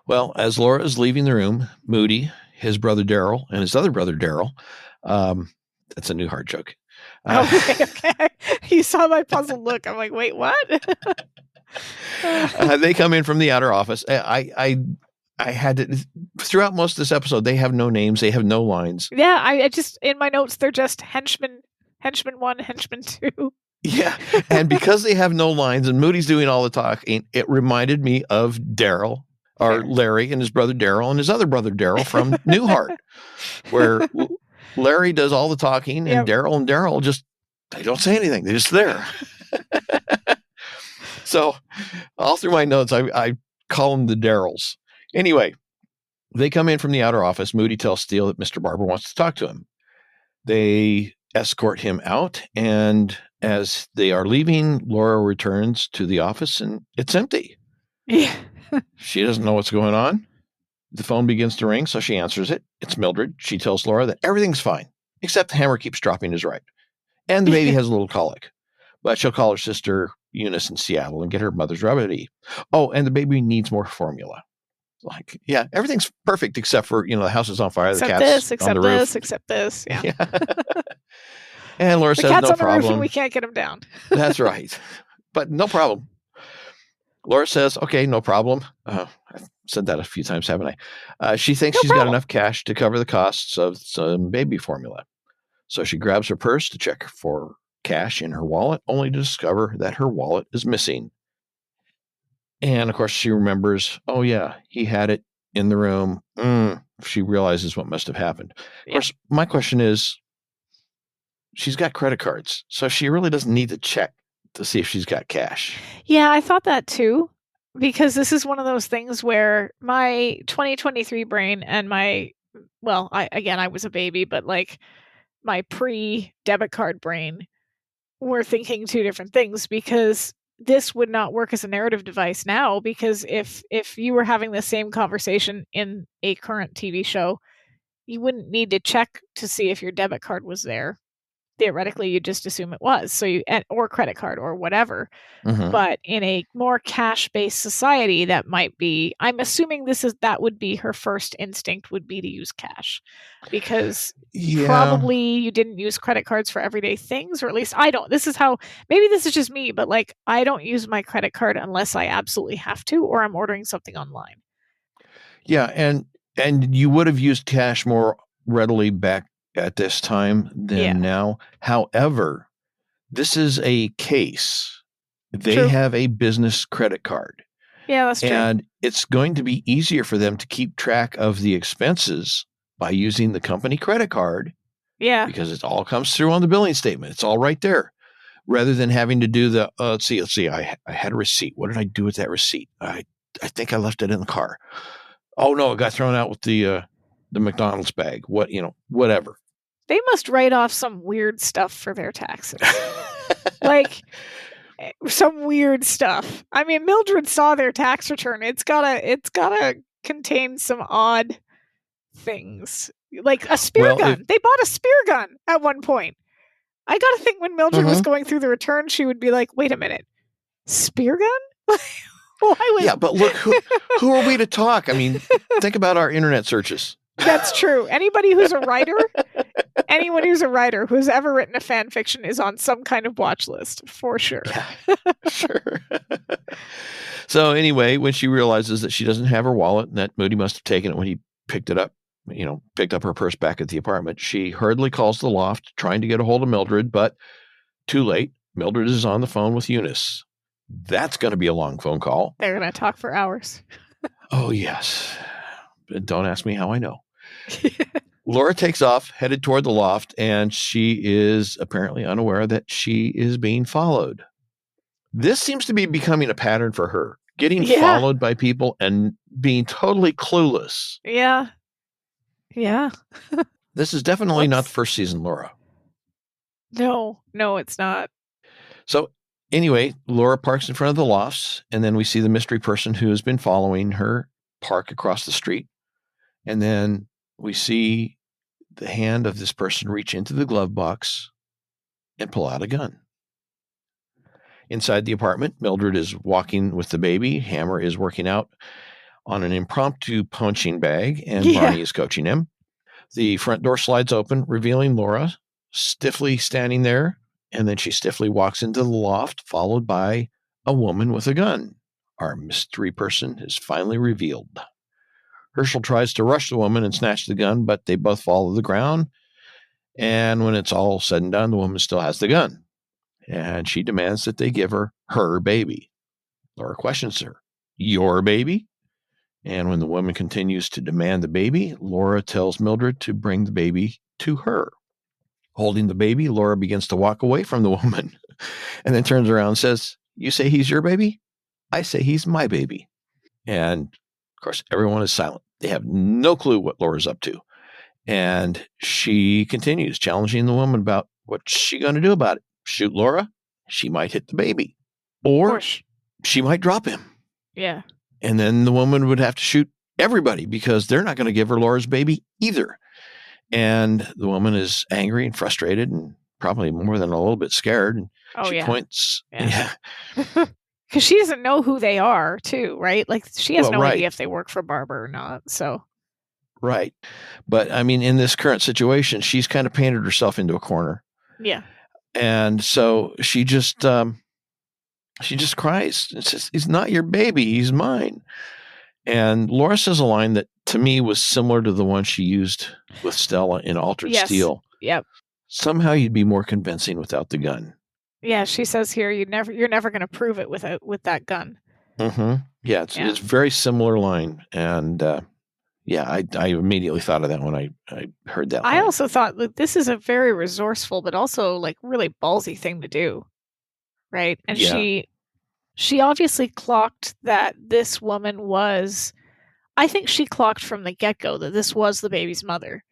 Well, as Laura is leaving the room, Moody, his brother Daryl, and his other brother Daryl, that's a new hard joke. Okay. You saw my puzzled look. I'm like, wait, what? They come in from the outer office. I had to, throughout most of this episode, they have no names. They have no lines. Yeah, I just, in my notes, they're just henchmen henchman 1, henchman 2. Yeah. And because they have no lines and Moody's doing all the talking, it reminded me of Daryl, or Larry and his brother Daryl and his other brother Daryl from Newhart, where Larry does all the talking and Daryl just, they don't say anything. They're just there. So all through my notes, I call them the Daryls. Anyway, they come in from the outer office. Moody tells Steele that Mr. Barber wants to talk to him. They escort him out, and as they are leaving, Laura returns to the office, and it's empty. Yeah. She doesn't know what's going on. The phone begins to ring, so she answers it. It's Mildred. She tells Laura that everything's fine, except the hammer keeps dropping his right, and the baby has a little colic. But she'll call her sister Eunice in Seattle and get her mother's remedy. Oh, and the baby needs more formula. Like, yeah, everything's perfect except for, the house is on fire. Except the cat's this, except on the this, roof. except this. Yeah. And Laura the says, cat's no on the problem. roof and we can't get him down. That's right. But no problem. Laura says, okay, no problem. I've said that a few times, haven't I? She thinks she's got enough cash to cover the costs of some baby formula. So she grabs her purse to check for cash in her wallet, only to discover that her wallet is missing. And of course, she remembers, oh, yeah, he had it in the room. She realizes what must have happened. Of course, my question is, she's got credit cards, so she really doesn't need to check to see if she's got cash. Yeah, I thought that too, because this is one of those things where my 2023 brain and I was a baby, but like my pre-debit card brain were thinking two different things, because this would not work as a narrative device now, because if you were having the same conversation in a current TV show, you wouldn't need to check to see if your debit card was there. Theoretically, you just assume it was, or credit card or whatever. Mm-hmm. But in a more cash-based society, that might be, I'm assuming that would be her first instinct, would be to use cash, because probably you didn't use credit cards for everyday things, or at least I don't. Maybe this is just me, but like, I don't use my credit card unless I absolutely have to, or I'm ordering something online. Yeah. And you would have used cash more readily back at this time than now. However, this is a case. They have a business credit card. Yeah, that's true. And it's going to be easier for them to keep track of the expenses by using the company credit card. Yeah. Because it all comes through on the billing statement. It's all right there. Rather than having to do the, let's see, I had a receipt. What did I do with that receipt? I think I left it in the car. Oh, no, it got thrown out with the McDonald's bag. Whatever. They must write off some weird stuff for their taxes. Like some weird stuff. I mean, Mildred saw their tax return. It's gotta contain some odd things. Like a spear gun. They bought a spear gun at one point. I gotta think when Mildred was going through the return, she would be like, wait a minute, spear gun? Yeah, but look, who are we to talk? I mean, think about our internet searches. That's true. Anyone who's a writer who's ever written a fan fiction is on some kind of watch list, for sure. Yeah, sure. So anyway, when she realizes that she doesn't have her wallet and that Moody must have taken it when he picked it up, picked up her purse back at the apartment, she hurriedly calls the loft, trying to get a hold of Mildred, but too late. Mildred is on the phone with Eunice. That's going to be a long phone call. They're going to talk for hours. Oh, yes. But don't ask me how I know. Laura takes off, headed toward the loft, and she is apparently unaware that she is being followed. This seems to be becoming a pattern for her, getting followed by people and being totally clueless. Yeah. Yeah. This is definitely not the first season, Laura. No, it's not. So anyway, Laura parks in front of the lofts, and then we see the mystery person who has been following her park across the street. And then we see the hand of this person reach into the glove box and pull out a gun. Inside the apartment, Mildred is walking with the baby. Hammer is working out on an impromptu punching bag, and Barney is coaching him. The front door slides open, revealing Laura stiffly standing there, and then she stiffly walks into the loft, followed by a woman with a gun. Our mystery person is finally revealed. Herschel tries to rush the woman and snatch the gun, but they both fall to the ground. And when it's all said and done, the woman still has the gun. And she demands that they give her baby. Laura questions her, your baby? And when the woman continues to demand the baby, Laura tells Mildred to bring the baby to her. Holding the baby, Laura begins to walk away from the woman and then turns around and says, you say he's your baby? I say he's my baby. And of course, everyone is silent. They have no clue what Laura's up to. And she continues challenging the woman about what's she going to do about it. Shoot Laura? She might hit the baby. Or she might drop him. Yeah. And then the woman would have to shoot everybody because they're not going to give her Laura's baby either. And the woman is angry and frustrated and probably more than a little bit scared. And she points. Yeah. Because she doesn't know who they are, too, right? Like, she has no idea if they work for Barbara or not. So. Right. But I mean, in this current situation, she's kind of painted herself into a corner. Yeah. And so she just cries and says, he's not your baby. He's mine. And Laura says a line that to me was similar to the one she used with Stella in Altered Steele. Yep. Somehow you'd be more convincing without the gun. Yeah. She says here, you're never going to prove it with that gun. Mm-hmm. Yeah. It's a very similar line. And, I immediately thought of that when I heard that. I also thought that this is a very resourceful, but also like really ballsy thing to do, right? And she obviously clocked that this woman was. I think she clocked from the get-go that this was the baby's mother,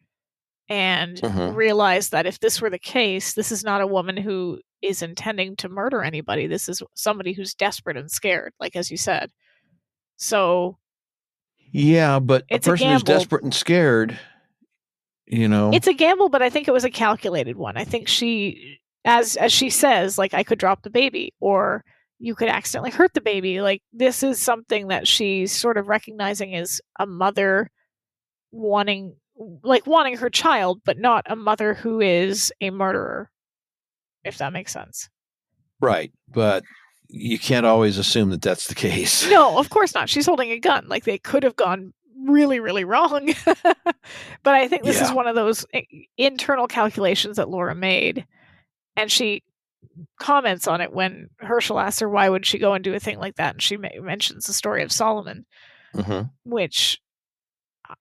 and realized that if this were the case, this is not a woman who is intending to murder anybody. This is somebody who's desperate and scared, like as you said. So. Yeah, but a person who's desperate and scared, It's a gamble, but I think it was a calculated one. I think she, as she says, like, I could drop the baby, or you could accidentally hurt the baby. Like, this is something that she's sort of recognizing as a mother wanting her child, but not a mother who is a murderer, if that makes sense. Right, but you can't always assume that that's the case. No, of course not. She's holding a gun. Like, they could have gone really, really wrong. But I think this is one of those internal calculations that Laura made. And she comments on it when Herschel asks her why would she go and do a thing like that. And she mentions the story of Solomon, which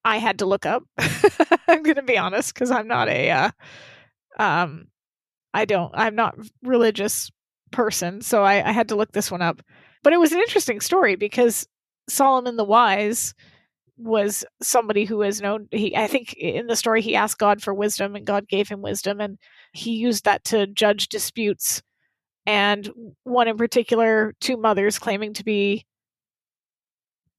I had to look up. I'm going to be honest, because I'm not I'm not religious person, so I had to look this one up. But it was an interesting story because Solomon the Wise was somebody who is known. I think in the story he asked God for wisdom, and God gave him wisdom, and he used that to judge disputes. And one in particular, two mothers claiming to be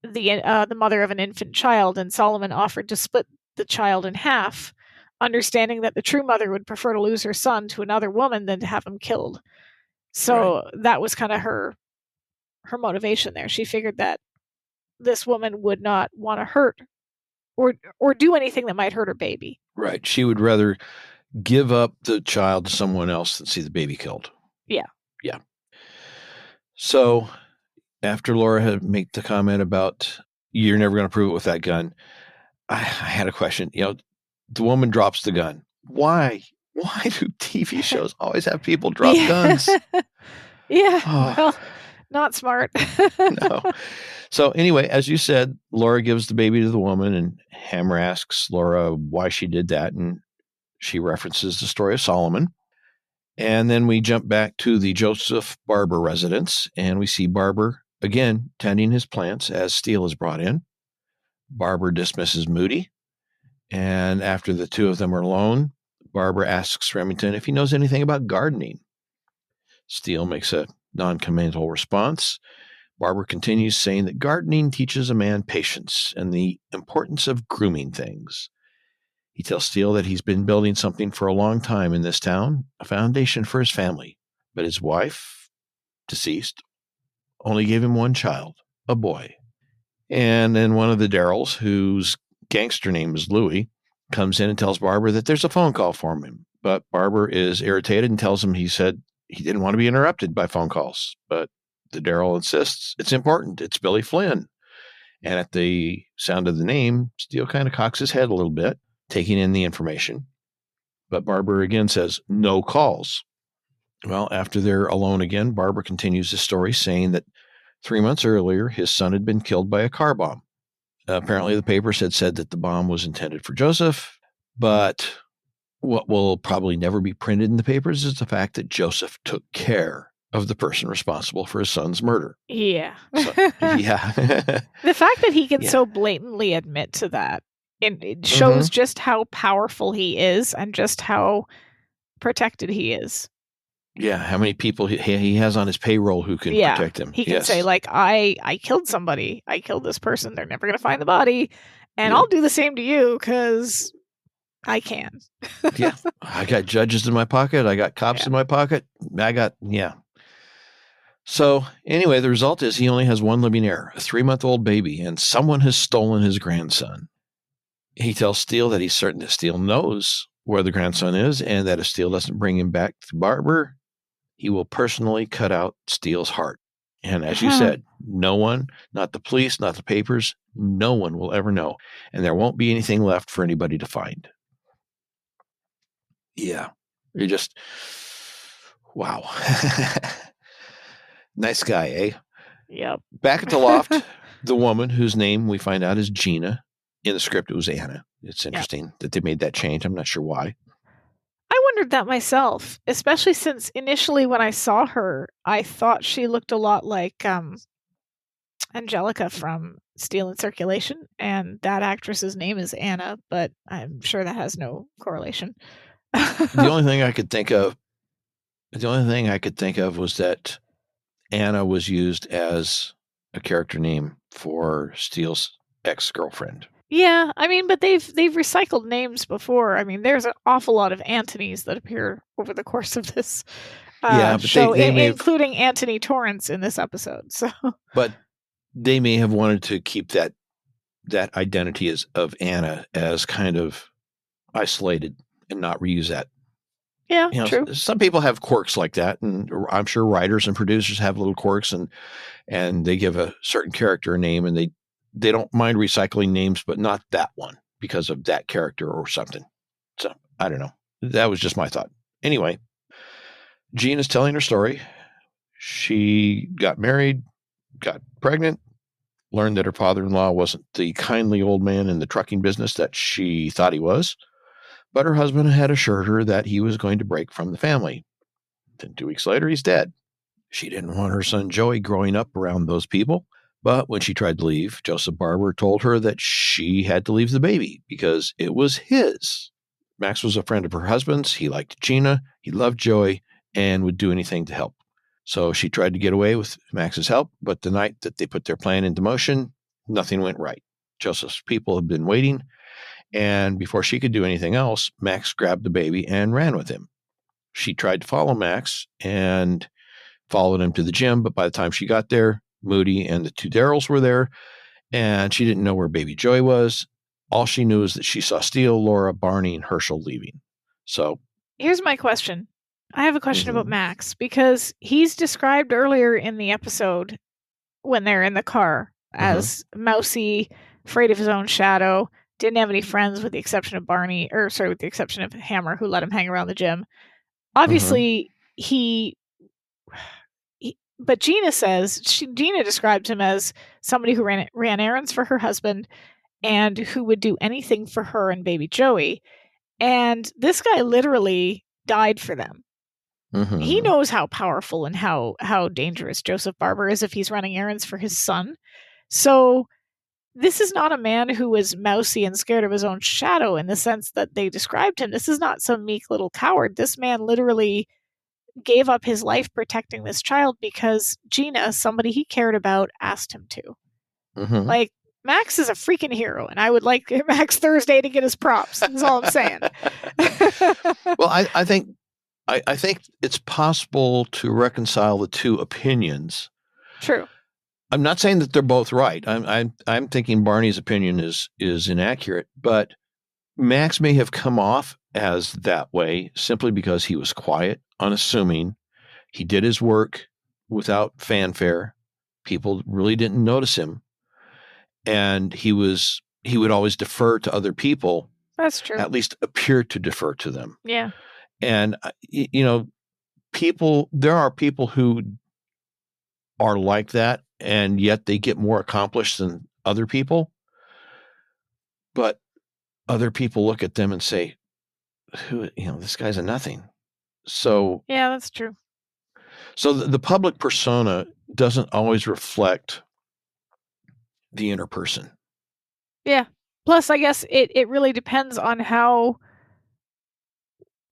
the mother of an infant child, and Solomon offered to split the child in half, understanding that the true mother would prefer to lose her son to another woman than to have him killed. So that was kind of her motivation there. She figured that this woman would not want to hurt or do anything that might hurt her baby. Right. She would rather give up the child to someone else than see the baby killed. Yeah. Yeah. So after Laura had made the comment about you're never going to prove it with that gun, I had a question. The woman drops the gun. Why? Why do TV shows always have people drop guns? Well, not smart. No. So anyway, as you said, Laura gives the baby to the woman, and Hammer asks Laura why she did that, and she references the story of Solomon. And then we jump back to the Joseph Barber residence, and we see Barber again tending his plants as Steele is brought in. Barber dismisses Moody, and after the two of them are alone, Barber asks Remington if he knows anything about gardening. Steele makes a non-committal response. Barber continues saying that gardening teaches a man patience and the importance of grooming things. He tells Steele that he's been building something for a long time in this town, a foundation for his family. But his wife, deceased, only gave him one child, a boy. And then one of the Darrells, whose gangster name is Louie, comes in and tells Barber that there's a phone call for him. But Barber is irritated and tells him he said he didn't want to be interrupted by phone calls. But the Darrell insists it's important. It's Billy Flynn. And at the sound of the name, Steele kind of cocks his head a little bit, taking in the information. But Barbara again says, no calls. Well, after they're alone again, Barbara continues the story, saying that 3 months earlier, his son had been killed by a car bomb. Apparently, the papers had said that the bomb was intended for Joseph, but what will probably never be printed in the papers is the fact that Joseph took care of the person responsible for his son's murder. Yeah. So, yeah. The fact that he can so blatantly admit to that, it shows just how powerful he is and just how protected he is. Yeah, how many people he has on his payroll who can protect him. He can say, like, I killed somebody. I killed this person. They're never going to find the body. And I'll do the same to you because I can. Yeah. I got judges in my pocket. I got cops in my pocket. So anyway, the result is he only has one living heir, a 3-month-old baby, and someone has stolen his grandson. He tells Steele that he's certain that Steele knows where the grandson is, and that if Steele doesn't bring him back to Barbara, he will personally cut out Steele's heart. And as you said, no one, not the police, not the papers, no one will ever know. And there won't be anything left for anybody to find. Yeah. You're just, wow. Nice guy, eh? Yep. Back at the loft, the woman whose name we find out is Gina. In the script, it was Anna. It's interesting that they made that change. I'm not sure why. I wondered that myself, especially since initially when I saw her, I thought she looked a lot like Angelica from Steele in Circulation, and that actress's name is Anna, but I'm sure that has no correlation. The only thing I could think of was that Anna was used as a character name for Steele's ex-girlfriend. Yeah, I mean, but they've recycled names before. I mean, there's an awful lot of Antonys that appear over the course of this show, including Anthony Torrance in this episode. So, but they may have wanted to keep that identity of Anna as kind of isolated and not reuse that. Yeah, true. Some people have quirks like that, and I'm sure writers and producers have little quirks, and they give a certain character a name, and they don't mind recycling names, but not that one because of that character or something. So I don't know. That was just my thought. Anyway, Jean is telling her story. She got married, got pregnant, learned that her father-in-law wasn't the kindly old man in the trucking business that she thought he was, but her husband had assured her that he was going to break from the family. Then 2 weeks later, he's dead. She didn't want her son Joey growing up around those people. But when she tried to leave, Joseph Barber told her that she had to leave the baby because it was his. Max was a friend of her husband's. He liked Gina. He loved Joey and would do anything to help. So she tried to get away with Max's help, but the night that they put their plan into motion, nothing went right. Joseph's people had been waiting, and before she could do anything else, Max grabbed the baby and ran with him. She tried to follow Max and followed him to the gym, but by the time she got there, Moody and the 2 Darryls were there, and she didn't know where baby Joy was. All she knew is that she saw Steele, Laura, Barney, and Herschel leaving. So here's my question. I have a question about Max, because he's described earlier in the episode when they're in the car as mousy, afraid of his own shadow, didn't have any friends with the exception of with the exception of Hammer, who let him hang around the gym. Obviously, but Gina described him as somebody who ran errands for her husband and who would do anything for her and baby Joey. And this guy literally died for them. He knows how powerful and how dangerous Joseph Barber is if he's running errands for his son. So this is not a man who is mousy and scared of his own shadow in the sense that they described him. This is not some meek little coward. This man literally gave up his life protecting this child because Gina, somebody he cared about, asked him to. Like, Max is a freaking hero, and I would like Max Thursday to get his props. That's all I'm saying. Well, I think it's possible to reconcile the two opinions. True. I'm not saying that they're both right. I'm thinking Barney's opinion is inaccurate, but Max may have come off as that way simply because he was quiet, unassuming. He did his work without fanfare. People really didn't notice him. And he would always defer to other people That's true. At least appear to defer to them. Yeah. And, there are people who are like that, and yet they get more accomplished than other people. But other people look at them and say, this guy's a nothing. So yeah, that's true. So the public persona doesn't always reflect the inner person. Yeah. Plus, I guess it really depends on how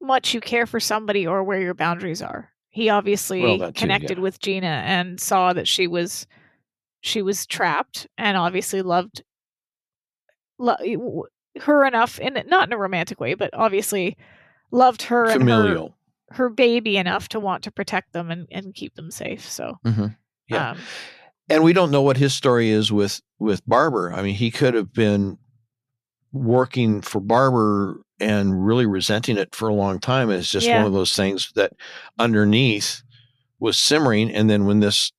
much you care for somebody or where your boundaries are. He obviously connected with Gina and saw that she was trapped, and obviously loved her enough, not in a romantic way, but obviously loved her familial. And her baby enough to want to protect them and keep them safe. So, yeah. And we don't know what his story is with Barber. I mean, he could have been working for Barber and really resenting it for a long time. It's just one of those things that underneath was simmering. And then when this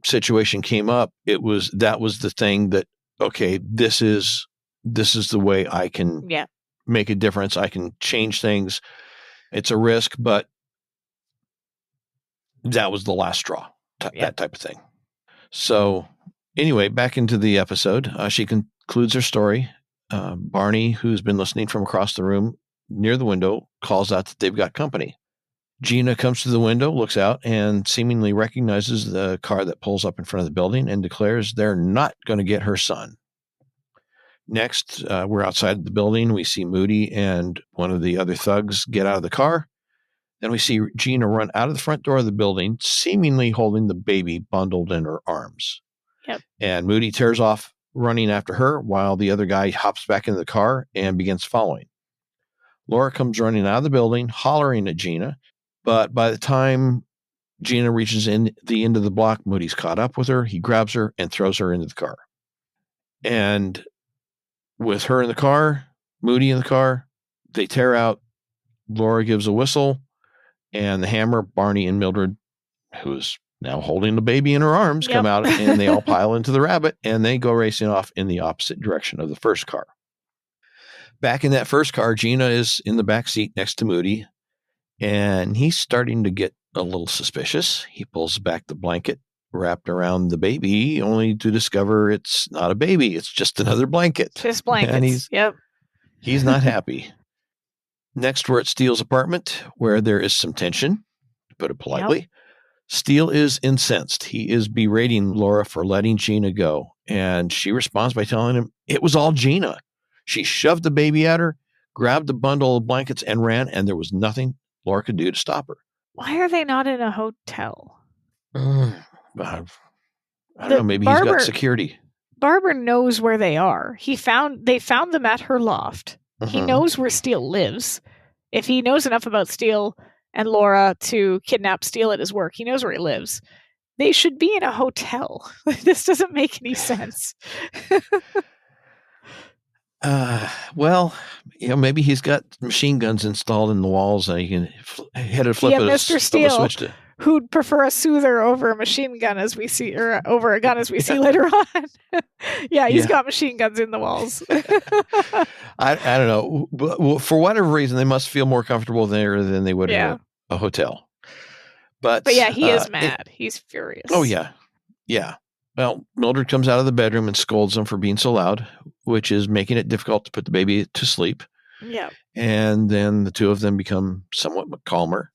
situation came up, that was the thing that, okay, this is the way I can make a difference. I can change things. It's a risk, but that was the last straw, that type of thing. So anyway, back into the episode, she concludes her story. Barney, who's been listening from across the room near the window, calls out that they've got company. Gina comes to the window, looks out, and seemingly recognizes the car that pulls up in front of the building and declares they're not going to get her son. Next, we're outside the building. We see Moody and one of the other thugs get out of the car. Then we see Gina run out of the front door of the building, seemingly holding the baby bundled in her arms. Yep. And Moody tears off running after her while the other guy hops back into the car and begins following. Laura comes running out of the building, hollering at Gina. But by the time Gina reaches in the end of the block, Moody's caught up with her. He grabs her and throws her into the car. And with her in the car, Moody in the car, they tear out. Laura gives a whistle, and the Hammer, Barney, and Mildred, who's now holding the baby in her arms, come out, and they all pile into the Rabbit, and they go racing off in the opposite direction of the first car. Back in that first car, Gina is in the back seat next to Moody, and he's starting to get a little suspicious. He pulls back the blanket wrapped around the baby, only to discover it's not a baby. It's just another blanket. Just blankets. And he's not happy. Next, we're at Steele's apartment, where there is some tension, to put it politely. Yep. Steele is incensed. He is berating Laura for letting Gina go, and she responds by telling him it was all Gina. She shoved the baby at her, grabbed the bundle of blankets, and ran, and there was nothing Laura could do to stop her. Why are they not in a hotel? I don't know. Maybe he's got security. Barber knows where they are. They found them at her loft. He knows where Steele lives. If he knows enough about Steele and Laura to kidnap Steele at his work, he knows where he lives. They should be in a hotel. This doesn't make any sense. Well, maybe he's got machine guns installed in the walls, and he can hit a flip of Mr. Steele, switch to... who'd prefer a soother over a machine gun, as we see, or over a gun, as we see later on. He's got machine guns in the walls. I don't know. But, for whatever reason, they must feel more comfortable there than they would in a hotel. But he is mad. He's furious. Oh, yeah. Yeah. Well, Mildred comes out of the bedroom and scolds him for being so loud, which is making it difficult to put the baby to sleep. Yeah. And then the two of them become somewhat calmer.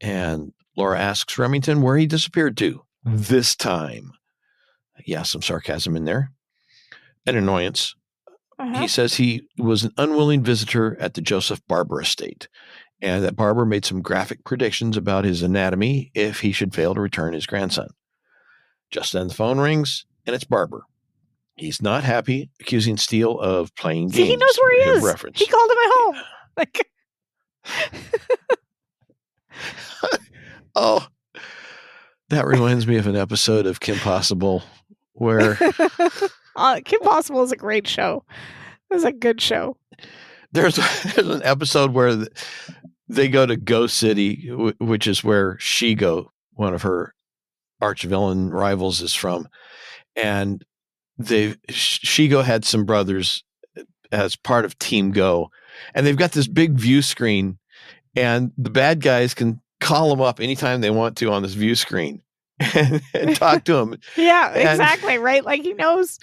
And Laura asks Remington where he disappeared to this time. Yeah, some sarcasm in there. An annoyance. He says he was an unwilling visitor at the Joseph Barber estate, and that Barber made some graphic predictions about his anatomy if he should fail to return his grandson. Just then the phone rings, and it's Barber. He's not happy, accusing Steele of playing games. See, he knows where he is. Reference. He called him at home. Oh, that reminds me of an episode of Kim Possible where... Kim Possible is a great show. It was a good show. There's an episode where they go to Ghost City, which is where Shigo, one of her arch-villain rivals, is from. And Shigo had some brothers as part of Team Go. And they've got this big view screen, and the bad guys can call them up anytime they want to on this view screen and talk to them. Yeah, exactly. Right. Like he knows,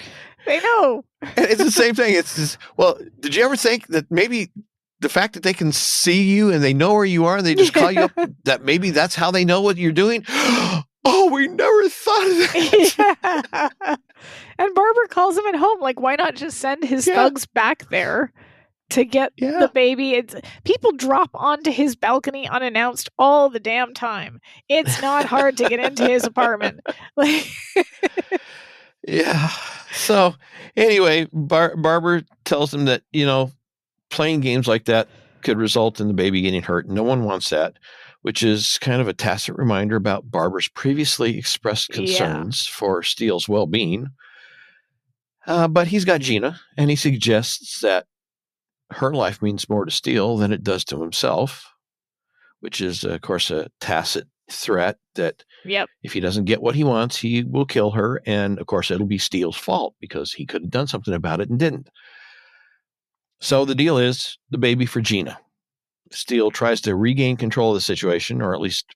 they know. And it's the same thing. It's just, well, did you ever think that maybe the fact that they can see you and they know where you are and they just call you up, that maybe that's how they know what you're doing? Oh, we never thought of that. Yeah. And Barbara calls him at home. Like, why not just send his thugs back there to get the baby? People drop onto his balcony unannounced all the damn time. It's not hard to get into his apartment. Yeah. So anyway, Barbara tells him that, playing games like that could result in the baby getting hurt. No one wants that, which is kind of a tacit reminder about Barbara's previously expressed concerns for Steele's well-being. But he's got Gina, and he suggests that her life means more to Steele than it does to himself, which is, of course, a tacit threat that if he doesn't get what he wants, he will kill her. And, of course, it'll be Steele's fault because he could have done something about it and didn't. So the deal is the baby for Gina. Steele tries to regain control of the situation, or at least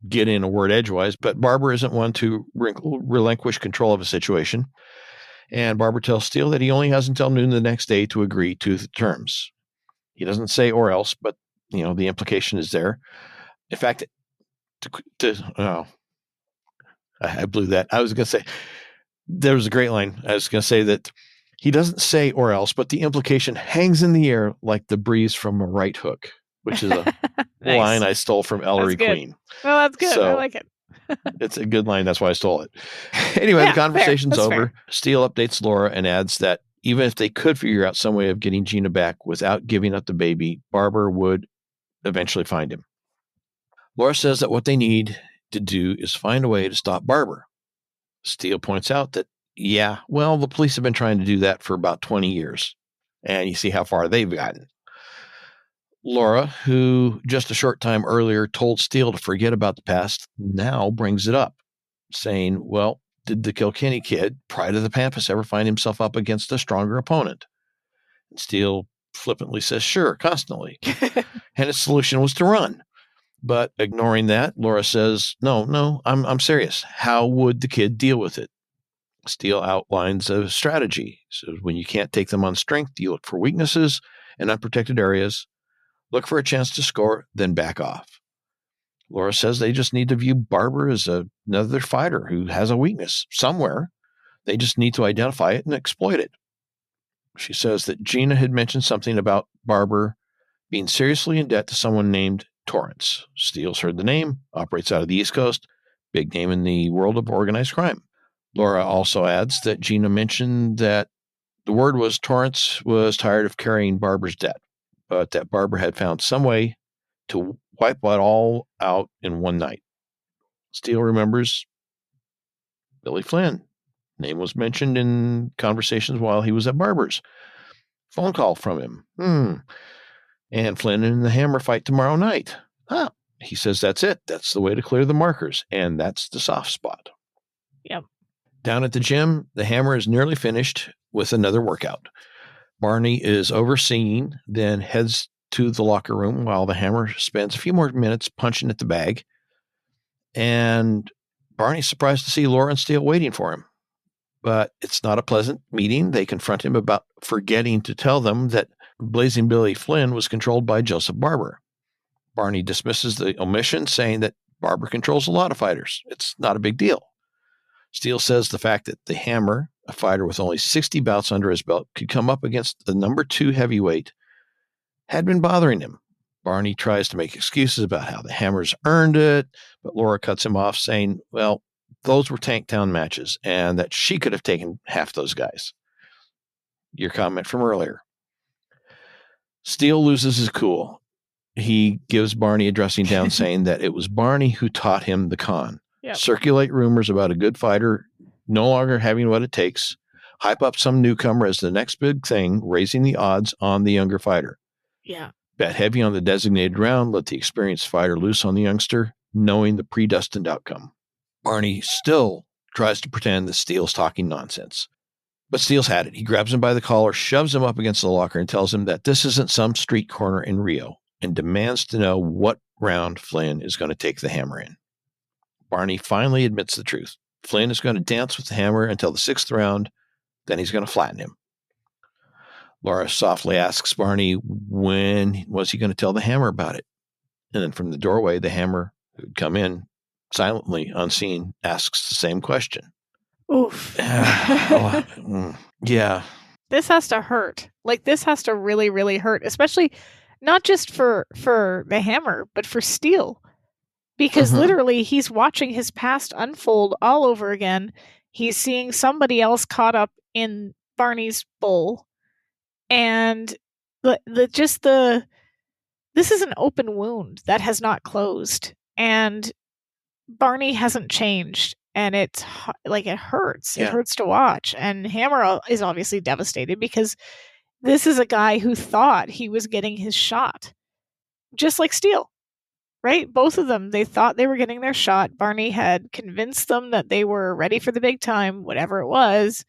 get in a word edgewise, but Barbara isn't one to relinquish control of a situation. And Barbara tells Steele that he only has until noon the next day to agree to the terms. He doesn't say or else, but, the implication is there. In fact, I blew that. I was going to say, there was a great line. I was going to say that he doesn't say or else, but the implication hangs in the air like the breeze from a right hook, which is a nice. line I stole from Ellery Queen. Well, that's good. So, I like it. It's a good line. That's why I stole it. Anyway, the conversation's over. Fair. Steele updates Laura and adds that even if they could figure out some way of getting Gina back without giving up the baby, Barbara would eventually find him. Laura says that what they need to do is find a way to stop Barbara. Steele points out that, the police have been trying to do that for about 20 years. And you see how far they've gotten. Laura, who just a short time earlier told Steele to forget about the past, now brings it up, saying, well, did the Kilkenny kid, Pride of the Pampas, ever find himself up against a stronger opponent? And Steele flippantly says, sure, constantly. And his solution was to run. But ignoring that, Laura says, no, I'm serious. How would the kid deal with it? Steele outlines a strategy. So when you can't take them on strength, you look for weaknesses and unprotected areas, look for a chance to score, then back off. Laura says they just need to view Barbara as another fighter who has a weakness somewhere. They just need to identify it and exploit it. She says that Gina had mentioned something about Barbara being seriously in debt to someone named Torrance. Steele's heard the name, operates out of the East Coast, big name in the world of organized crime. Laura also adds that Gina mentioned that the word was Torrance was tired of carrying Barbara's debt, but that Barbara had found some way to wipe it all out in one night. Steele remembers Billy Flynn. Name was mentioned in conversations while he was at Barbara's. Phone call from him. And Flynn and the Hammer fight tomorrow night. He says that's it. That's the way to clear the markers. And that's the soft spot. Yep. Down at the gym, the Hammer is nearly finished with another workout. Barney is overseeing, then heads to the locker room while the Hammer spends a few more minutes punching at the bag. And Barney's surprised to see Laura and Steele waiting for him. But it's not a pleasant meeting. They confront him about forgetting to tell them that Blazing Billy Flynn was controlled by Joseph Barber. Barney dismisses the omission, saying that Barber controls a lot of fighters. It's not a big deal. Steele says the fact that the Hammer, a fighter with only 60 bouts under his belt, could come up against the number 2 heavyweight had been bothering him. Barney tries to make excuses about how the Hammer's earned it, but Laura cuts him off, saying, well, those were Tank Town matches, and that she could have taken half those guys. Your comment from earlier. Steele loses his cool. He gives Barney a dressing down, saying that it was Barney who taught him the con. Yep. Circulate rumors about a good fighter no longer having what it takes. Hype up some newcomer as the next big thing, raising the odds on the younger fighter. Yeah. Bet heavy on the designated round, let the experienced fighter loose on the youngster, knowing the predestined outcome. Barney still tries to pretend that Steele's talking nonsense. But Steele's had it. He grabs him by the collar, shoves him up against the locker, and tells him that this isn't some street corner in Rio, and demands to know what round Flynn is going to take the hammer in. Barney finally admits the truth. Flynn is going to dance with the hammer until the 6th round, then he's going to flatten him. Laura softly asks Barney when was he going to tell the hammer about it. And then from the doorway, the hammer, who'd come in silently, unseen, asks the same question. Oof. Yeah. This has to hurt. Like, this has to really, really hurt, especially not just for the hammer, but for Steele. Because literally, he's watching his past unfold all over again. He's seeing somebody else caught up in Barney's bowl. And this is an open wound that has not closed. And Barney hasn't changed. And it's like, it hurts. Yeah. It hurts to watch. And Hammer is obviously devastated because this is a guy who thought he was getting his shot. Just like Steele, right? Both of them, they thought they were getting their shot. Barney had convinced them that they were ready for the big time, whatever it was.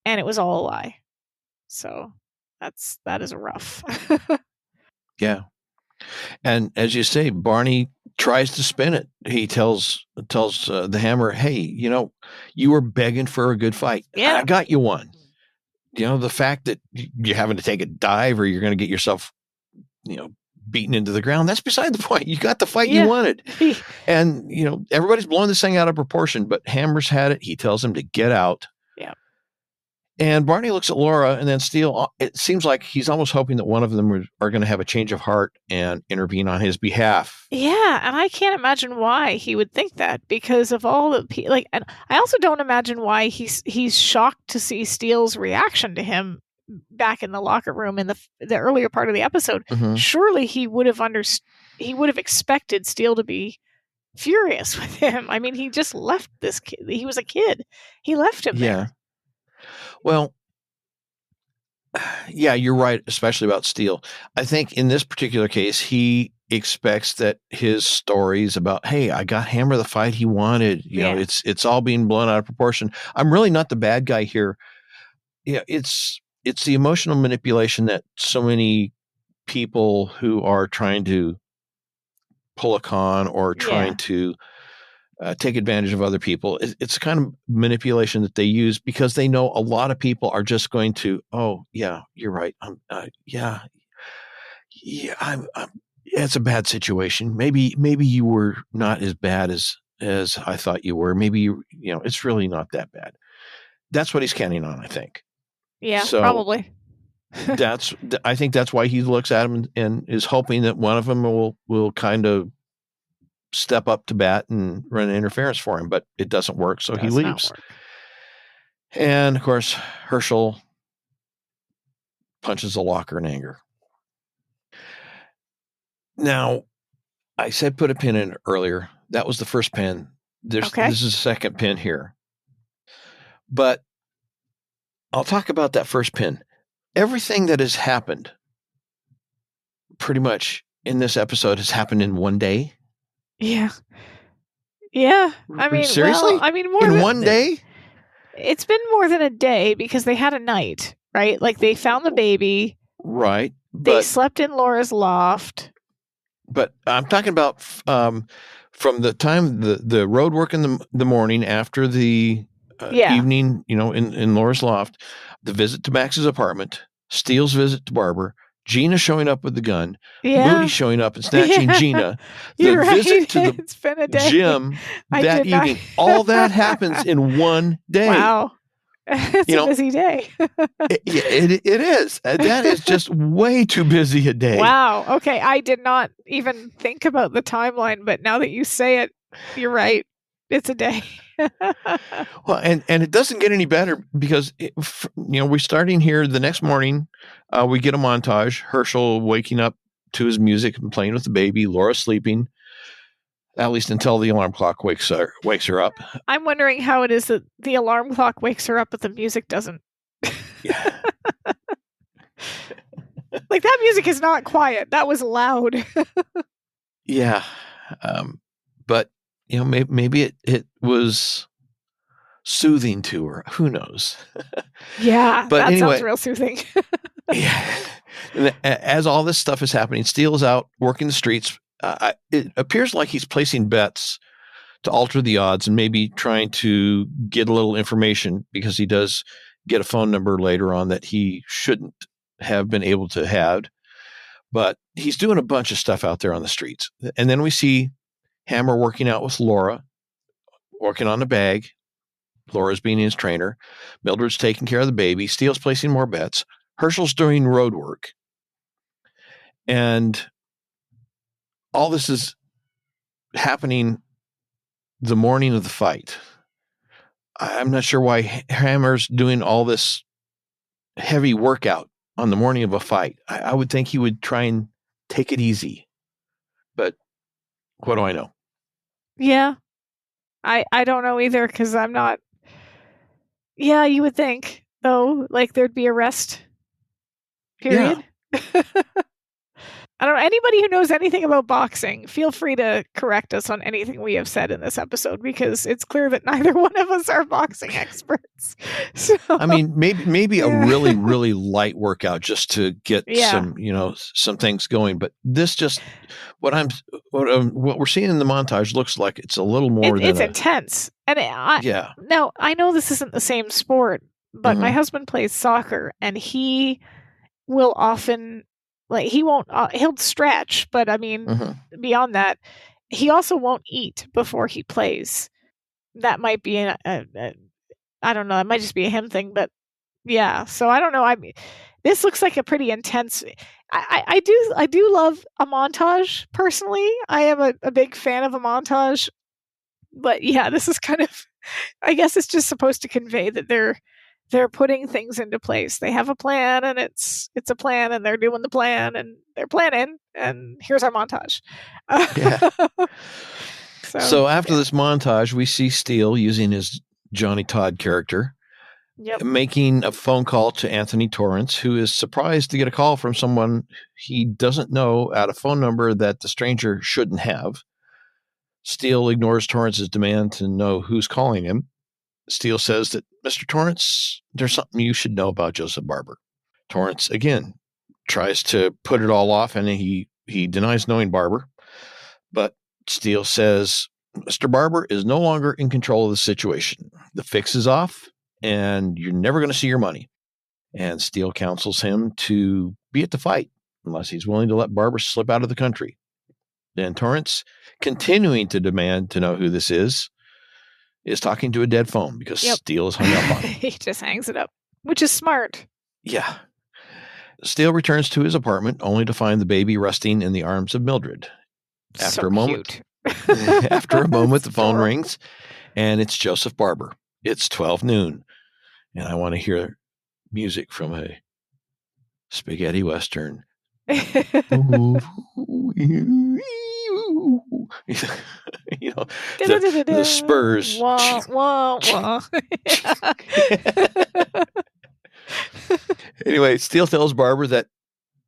And it was all a lie. So that is rough. Yeah. And as you say, Barney tries to spin it. He tells the hammer, hey, you were begging for a good fight. Yeah. I got you one. The fact that you're having to take a dive or you're going to get yourself, beaten into the ground, that's beside the point. You got the fight you wanted. And, everybody's blowing this thing out of proportion, but Hammer's had it. He tells him to get out. Yeah. And Barney looks at Laura and then Steele. It seems like he's almost hoping that one of them are going to have a change of heart and intervene on his behalf. Yeah, and I can't imagine why he would think that because of all the and I also don't imagine why he's shocked to see Steele's reaction to him back in the locker room in the earlier part of the episode. Mm-hmm. Surely he would have expected Steele to be furious with him. I mean, he just left this kid. He was a kid. He left him there. Well, yeah, you're right, especially about Steele. I think in this particular case, he expects that his stories about, hey, I got Hammer the fight he wanted. It's all being blown out of proportion. I'm really not the bad guy here. Yeah, it's the emotional manipulation that so many people who are trying to pull a con or trying to take advantage of other people. It's the kind of manipulation that they use because they know a lot of people are just going to, oh yeah, you're right. It's a bad situation. Maybe you were not as bad as I thought you were. Maybe it's really not that bad. That's what he's counting on, I think. Yeah, so probably. I think that's why he looks at him and is hoping that one of them will kind of step up to bat and run an interference for him, but it doesn't work, so he leaves. And of course, Herschel punches the locker in anger. Now, I said put a pin in it earlier. That was the first pin. This is the second pin here. But I'll talk about that first pin. Everything that has happened pretty much in this episode has happened in one day. Yeah. Yeah. I mean, seriously? More in than one day? It's been more than a day because they had a night, right? Like they found the baby. Right. They slept in Laura's loft. But I'm talking about from the time the road work in the morning after the evening, in Laura's loft, the visit to Max's apartment, Steele's visit to Barbara, Gina showing up with the gun, Moody showing up and snatching Gina, the visit to the gym that evening. All that happens in one day. Wow. It's a busy day. it is. That is just way too busy a day. Wow. Okay. I did not even think about the timeline, but now that you say it, you're right. It's a day. Well, and it doesn't get any better because, we're starting here the next morning. We get a montage. Herschel waking up to his music and playing with the baby. Laura sleeping, at least until the alarm clock wakes her up. I'm wondering how it is that the alarm clock wakes her up, but the music doesn't. Yeah. Like that music is not quiet. That was loud. Yeah. But maybe it was soothing to her. Who knows? Yeah, but that anyway, sounds real soothing. Yeah. And as all this stuff is happening, Steele is out working the streets. It appears like he's placing bets to alter the odds and maybe trying to get a little information, because he does get a phone number later on that he shouldn't have been able to have. But he's doing a bunch of stuff out there on the streets. And then we see Hammer working out with Laura, working on the bag. Laura's being his trainer. Mildred's taking care of the baby. Steele's placing more bets. Herschel's doing road work. And all this is happening the morning of the fight. I'm not sure why Hammer's doing all this heavy workout on the morning of a fight. I would think he would try and take it easy. But what do I know? Yeah. I don't know either, because I'm not. Yeah, you would think, though, like there'd be a rest period. Yeah. I don't know. Anybody who knows anything about boxing, feel free to correct us on anything we have said in this episode, because it's clear that neither one of us are boxing experts. So, I mean, maybe a really, really light workout just to get some things going. But this just what we're seeing in the montage looks like it's a little more than it's intense. And now I know this isn't the same sport, but my husband plays soccer, and he will often. Like he won't, he'll stretch, but I mean, beyond that, he also won't eat before he plays. That might be I don't know. It might just be a him thing, but yeah. So I don't know. I mean, this looks like a pretty intense. I do love a montage personally. I am a big fan of a montage, but yeah, this is kind of. I guess it's just supposed to convey that they're putting things into place. They have a plan, and it's a plan, and they're doing the plan, and they're planning, and here's our montage. Yeah. So after this montage, we see Steele using his Johnny Todd character, making a phone call to Anthony Torrance, who is surprised to get a call from someone he doesn't know at a phone number that the stranger shouldn't have. Steele ignores Torrance's demand to know who's calling him. Steele says that, Mr. Torrance, there's something you should know about Joseph Barber. Torrance, again, tries to put it all off, and he denies knowing Barber. But Steele says, Mr. Barber is no longer in control of the situation. The fix is off, and you're never going to see your money. And Steele counsels him to be at the fight, unless he's willing to let Barber slip out of the country. Then Torrance, continuing to demand to know who this is talking to a dead phone, because Steele is hung up on him. He just hangs it up, which is smart. Yeah. Steele returns to his apartment only to find the baby resting in the arms of Mildred. After a moment, the phone rings, and it's Joseph Barber. It's 12 noon, and I want to hear music from a spaghetti western. The Spurs. Wah, wah, wah. Anyway, Steele tells Barber that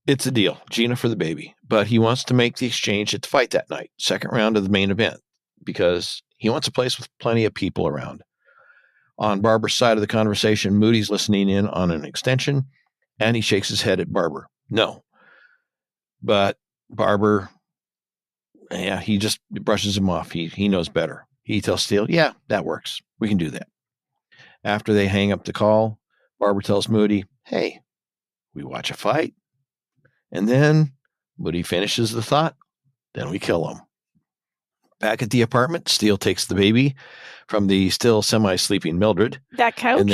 it's a deal, Gina for the baby, but he wants to make the exchange at the fight that night, second round of the main event, because he wants a place with plenty of people around. On Barber's side of the conversation, Moody's listening in on an extension, and he shakes his head at Barber. No. But Barber, he just brushes him off. He knows better. He tells Steele, yeah, that works. We can do that. After they hang up the call, Barber tells Moody, hey, we watch a fight. And then Moody finishes the thought, then we kill him. Back at the apartment, Steele takes the baby from the still semi-sleeping Mildred. That couch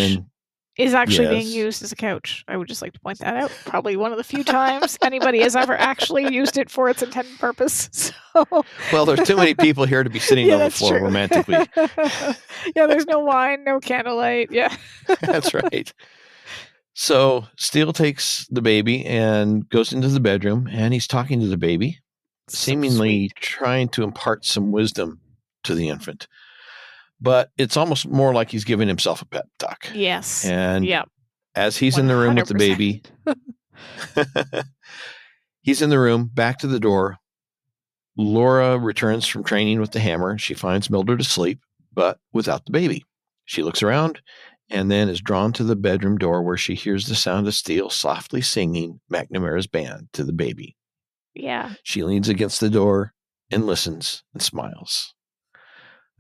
is actually being used as a couch. I would just like to point that out. Probably one of the few times anybody has ever actually used it for its intended purpose. So. Well, there's too many people here to be sitting on the floor romantically. Yeah, there's no wine, no candlelight. Yeah. That's right. So Steele takes the baby and goes into the bedroom, and he's talking to the baby, seemingly trying to impart some wisdom to the infant. But it's almost more like he's giving himself a pep talk. Yes. And as he's 100%. In the room with the baby, he's in the room, back to the door. Laura returns from training with the hammer. She finds Mildred asleep, but without the baby. She looks around and then is drawn to the bedroom door where she hears the sound of Steele softly singing McNamara's band to the baby. Yeah. She leans against the door and listens and smiles.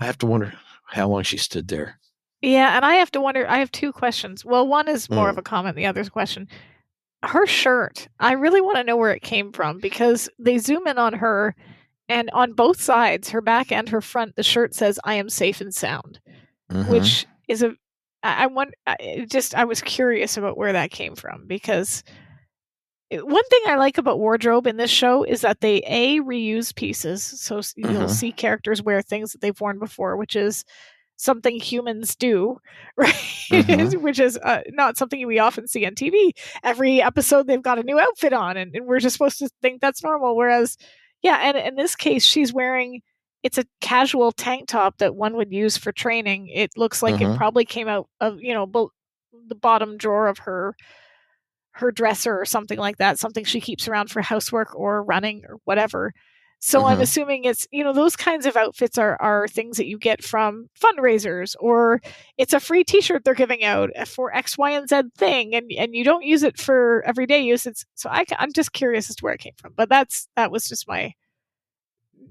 I have to wonder how long she stood there. Yeah, and I have to wonder, I have two questions. Well, one is more of a comment, the other is a question. Her shirt, I really want to know where it came from, because they zoom in on her, and on both sides, her back and her front, the shirt says, "I am safe and sound," which is I was curious about where that came from, because one thing I like about wardrobe in this show is that they reuse pieces, so you'll see characters wear things that they've worn before, which is something humans do, right? Which is not something we often see on TV. Every episode they've got a new outfit on, and we're just supposed to think that's normal. Whereas, and in this case, she's wearing, it's a casual tank top that one would use for training. It looks like it probably came out of, the bottom drawer of her dresser or something like that, something she keeps around for housework or running or whatever. So I'm assuming it's, those kinds of outfits are things that you get from fundraisers, or it's a free t-shirt they're giving out for X, Y, and Z thing, and you don't use it for everyday use. I'm just curious as to where it came from, but that was just my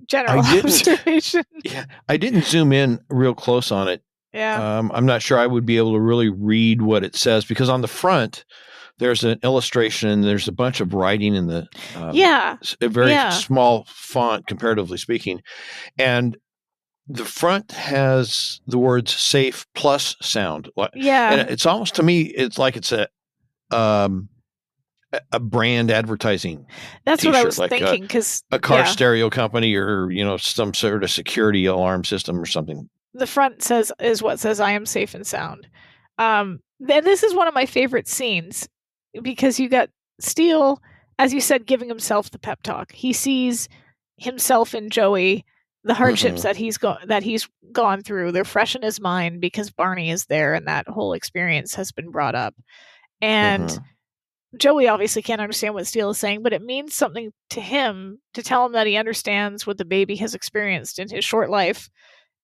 general observation. Yeah, I didn't zoom in real close on it. Yeah. I'm not sure I would be able to really read what it says, because on the front, there's an illustration. There's a bunch of writing in the a very small font, comparatively speaking, and the front has the words "safe" plus sound. Yeah, and it's almost, to me, it's like it's a brand advertising. That's t-shirt, what I was like thinking, because a car stereo company, or some sort of security alarm system or something. The front is what says "I am safe and sound." Then this is one of my favorite scenes, because you got Steele, as you said, giving himself the pep talk. He sees himself in Joey, the hardships that he's gone through. They're fresh in his mind because Barney is there, and that whole experience has been brought up. And Joey obviously can't understand what Steele is saying, but it means something to him to tell him that he understands what the baby has experienced in his short life,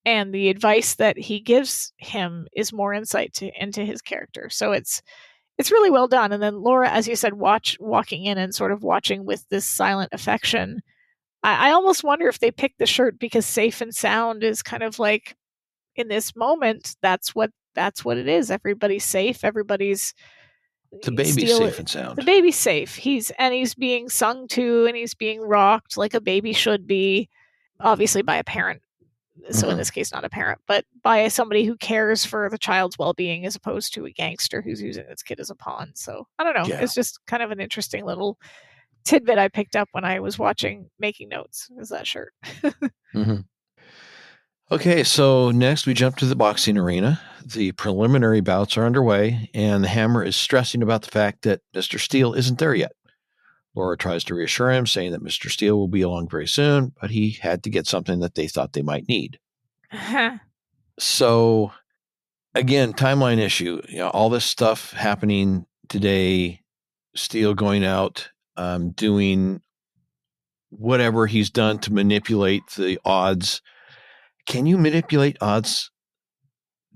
and the advice that he gives him is more insight into his character. So it's really well done. And then Laura, as you said, walking in and sort of watching with this silent affection. I almost wonder if they picked the shirt because safe and sound is kind of like, in this moment, that's what it is. Everybody's safe. The baby's safe and sound. The baby's safe. He's being sung to, and he's being rocked like a baby should be, obviously by a parent. So in this case, not a parent, but by somebody who cares for the child's well-being, as opposed to a gangster who's using this kid as a pawn. So I don't know. Yeah. It's just kind of an interesting little tidbit I picked up when I was making notes. Is that shirt? Okay, so next we jump to the boxing arena. The preliminary bouts are underway, and the Hammer is stressing about the fact that Mr. Steele isn't there yet. Laura tries to reassure him, saying that Mr. Steele will be along very soon, but he had to get something that they thought they might need. So, again, timeline issue. All this stuff happening today, Steele going out, doing whatever he's done to manipulate the odds. Can you manipulate odds,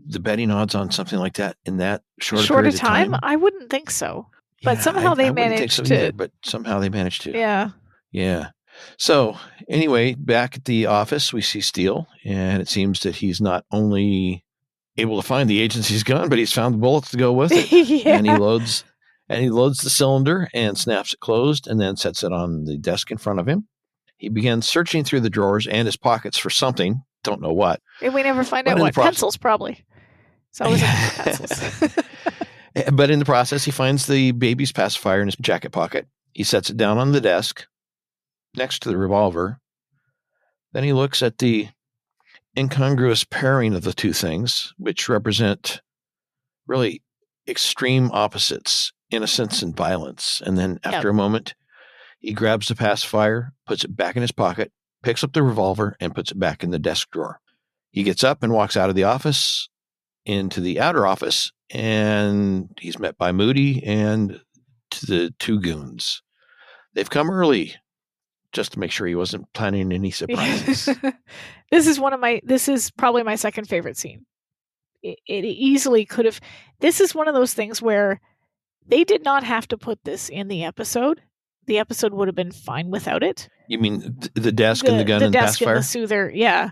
the betting odds on something like that in that short of time? I wouldn't think so. But somehow they managed to. Either, but somehow they managed to. Yeah. Yeah. So anyway, back at the office, we see Steele, and it seems that he's not only able to find the agency's gun, but he's found the bullets to go with it. And he loads the cylinder and snaps it closed, and then sets it on the desk in front of him. He begins searching through the drawers and his pockets for something. Don't know what. And we never find out what. Pencils, probably. It's always pencils. But in the process, he finds the baby's pacifier in his jacket pocket. He sets it down on the desk next to the revolver. Then he looks at the incongruous pairing of the two things, which represent really extreme opposites, innocence and violence. And then after a moment, he grabs the pacifier, puts it back in his pocket, picks up the revolver, and puts it back in the desk drawer. He gets up and walks out of the office into the outer office, and he's met by Moody and the two goons. They've come early just to make sure he wasn't planning any surprises. This is probably my second favorite scene. it easily could have. This is one of those things where they did not have to put this in the episode. The episode would have been fine without it. You mean the desk and the gun and pacifier? The soother, yeah.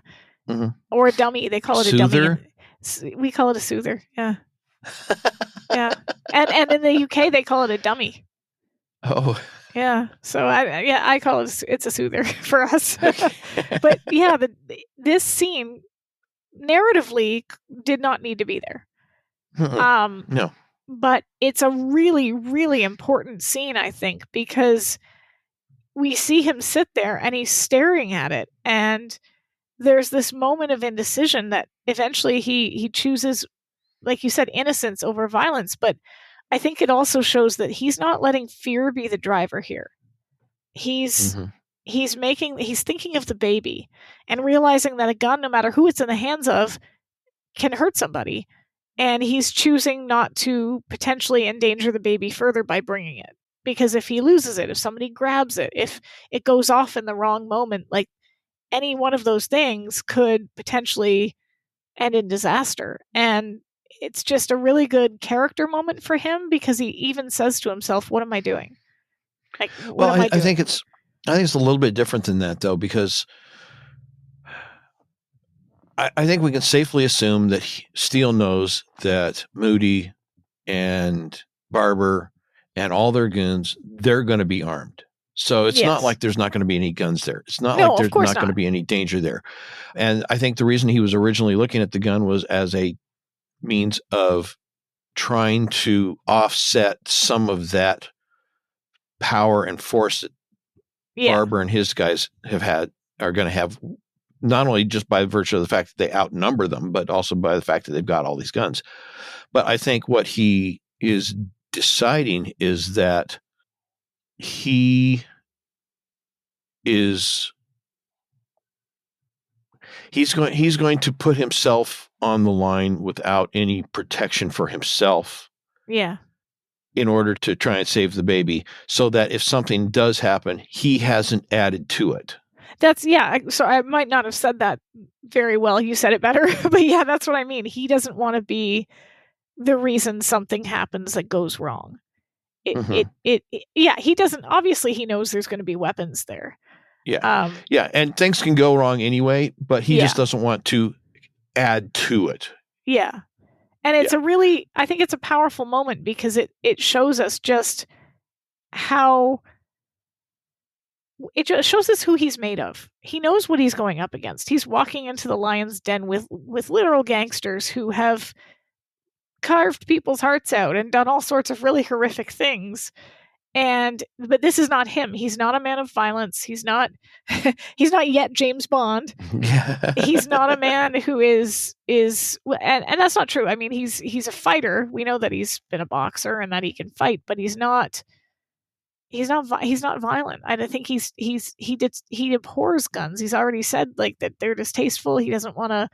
Mm-hmm. Or a dummy. They call it soother? A dummy. We call it a soother, yeah. Yeah. And in the UK, they call it a dummy. Oh. Yeah. So, I call it's a soother for us. But, yeah, this scene narratively did not need to be there. No. But it's a really, really important scene, I think, because we see him sit there and he's staring at it. And there's this moment of indecision that eventually he chooses, like you said, innocence over violence. But I think it also shows that he's not letting fear be the driver here. He's thinking of the baby and realizing that a gun, no matter who it's in the hands of, can hurt somebody. And he's choosing not to potentially endanger the baby further by bringing it. Because if he loses it, if somebody grabs it, if it goes off in the wrong moment, like any one of those things could potentially end in disaster. And it's just a really good character moment for him because he even says to himself, what am I doing? Like, what am I doing? I think it's a little bit different than that, though, because I think we can safely assume that Steele knows that Moody and Barber and all their goons, they're going to be armed. So it's not like there's not going to be any guns there. It's not like there's not going to be any danger there. And I think the reason he was originally looking at the gun was as a means of trying to offset some of that power and force that Barber and his guys are going to have, not only just by virtue of the fact that they outnumber them, but also by the fact that they've got all these guns. But I think what he is deciding is that he's going to put himself on the line without any protection for himself. Yeah. In order to try and save the baby, so that if something does happen, he hasn't added to it. So I might not have said that very well. You said it better, but yeah, that's what I mean. He doesn't want to be the reason something happens that goes wrong. He doesn't, obviously he knows there's going to be weapons there. Yeah. And things can go wrong anyway, but he just doesn't want to add to it. Yeah. And it's I think it's a powerful moment because it shows us just how, it just shows us who he's made of. He knows what he's going up against. He's walking into the lion's den with literal gangsters who have carved people's hearts out and done all sorts of really horrific things. But this is not him. He's not a man of violence. He's not yet James Bond. He's not a man who is and that's not true. I mean, he's a fighter. We know that he's been a boxer and that he can fight, but he's not violent. I think he abhors guns. He's already said like that they're distasteful. He doesn't want to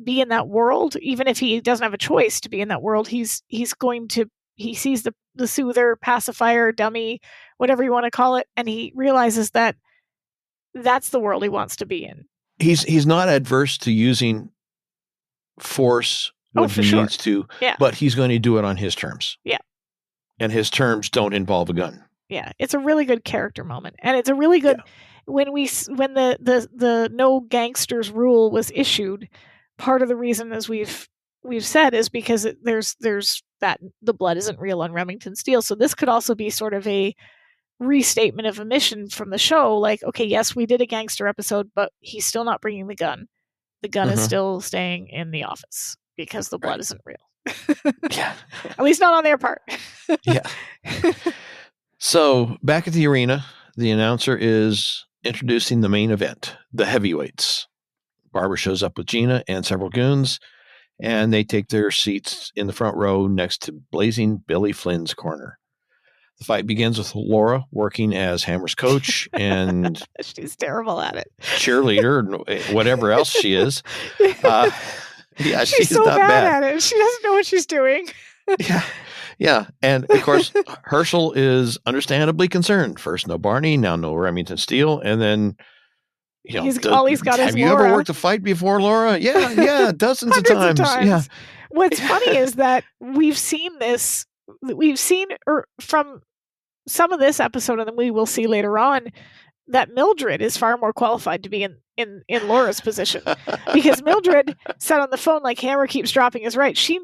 be in that world, even if he doesn't have a choice to be in that world. He sees the soother, pacifier, dummy, whatever you want to call it, and he realizes that that's the world he wants to be in. He's not adverse to using force when he needs to, but he's going to do it on his terms. Yeah. And his terms don't involve a gun. Yeah, it's a really good character moment, and it's a really good when the no gangsters rule was issued. Part of the reason, as we've said, is because there's that the blood isn't real on Remington Steele. So this could also be sort of a restatement of a mission from the show. Like, okay, yes, we did a gangster episode, but he's still not bringing the gun. The gun is still staying in the office because the blood isn't real. At least not on their part. So back at the arena, the announcer is introducing the main event, the heavyweights. Barber shows up with Gina and several goons, and they take their seats in the front row next to blazing Billy Flynn's corner. The fight begins with Laura working as Hammer's coach, and she's terrible at it. Cheerleader, whatever else she is. She's so not bad at it. She doesn't know what she's doing. Yeah. And of course, Herschel is understandably concerned. First, no Barney, now no Remington Steele, and then he's got have is you Laura. ever worked a fight before, Laura? Yeah, dozens of times. Yeah. what's funny is that we've seen from some of this episode, and then we will see later on that Mildred is far more qualified to be in Laura's position, because Mildred said on the phone, like, Hammer keeps dropping his right. She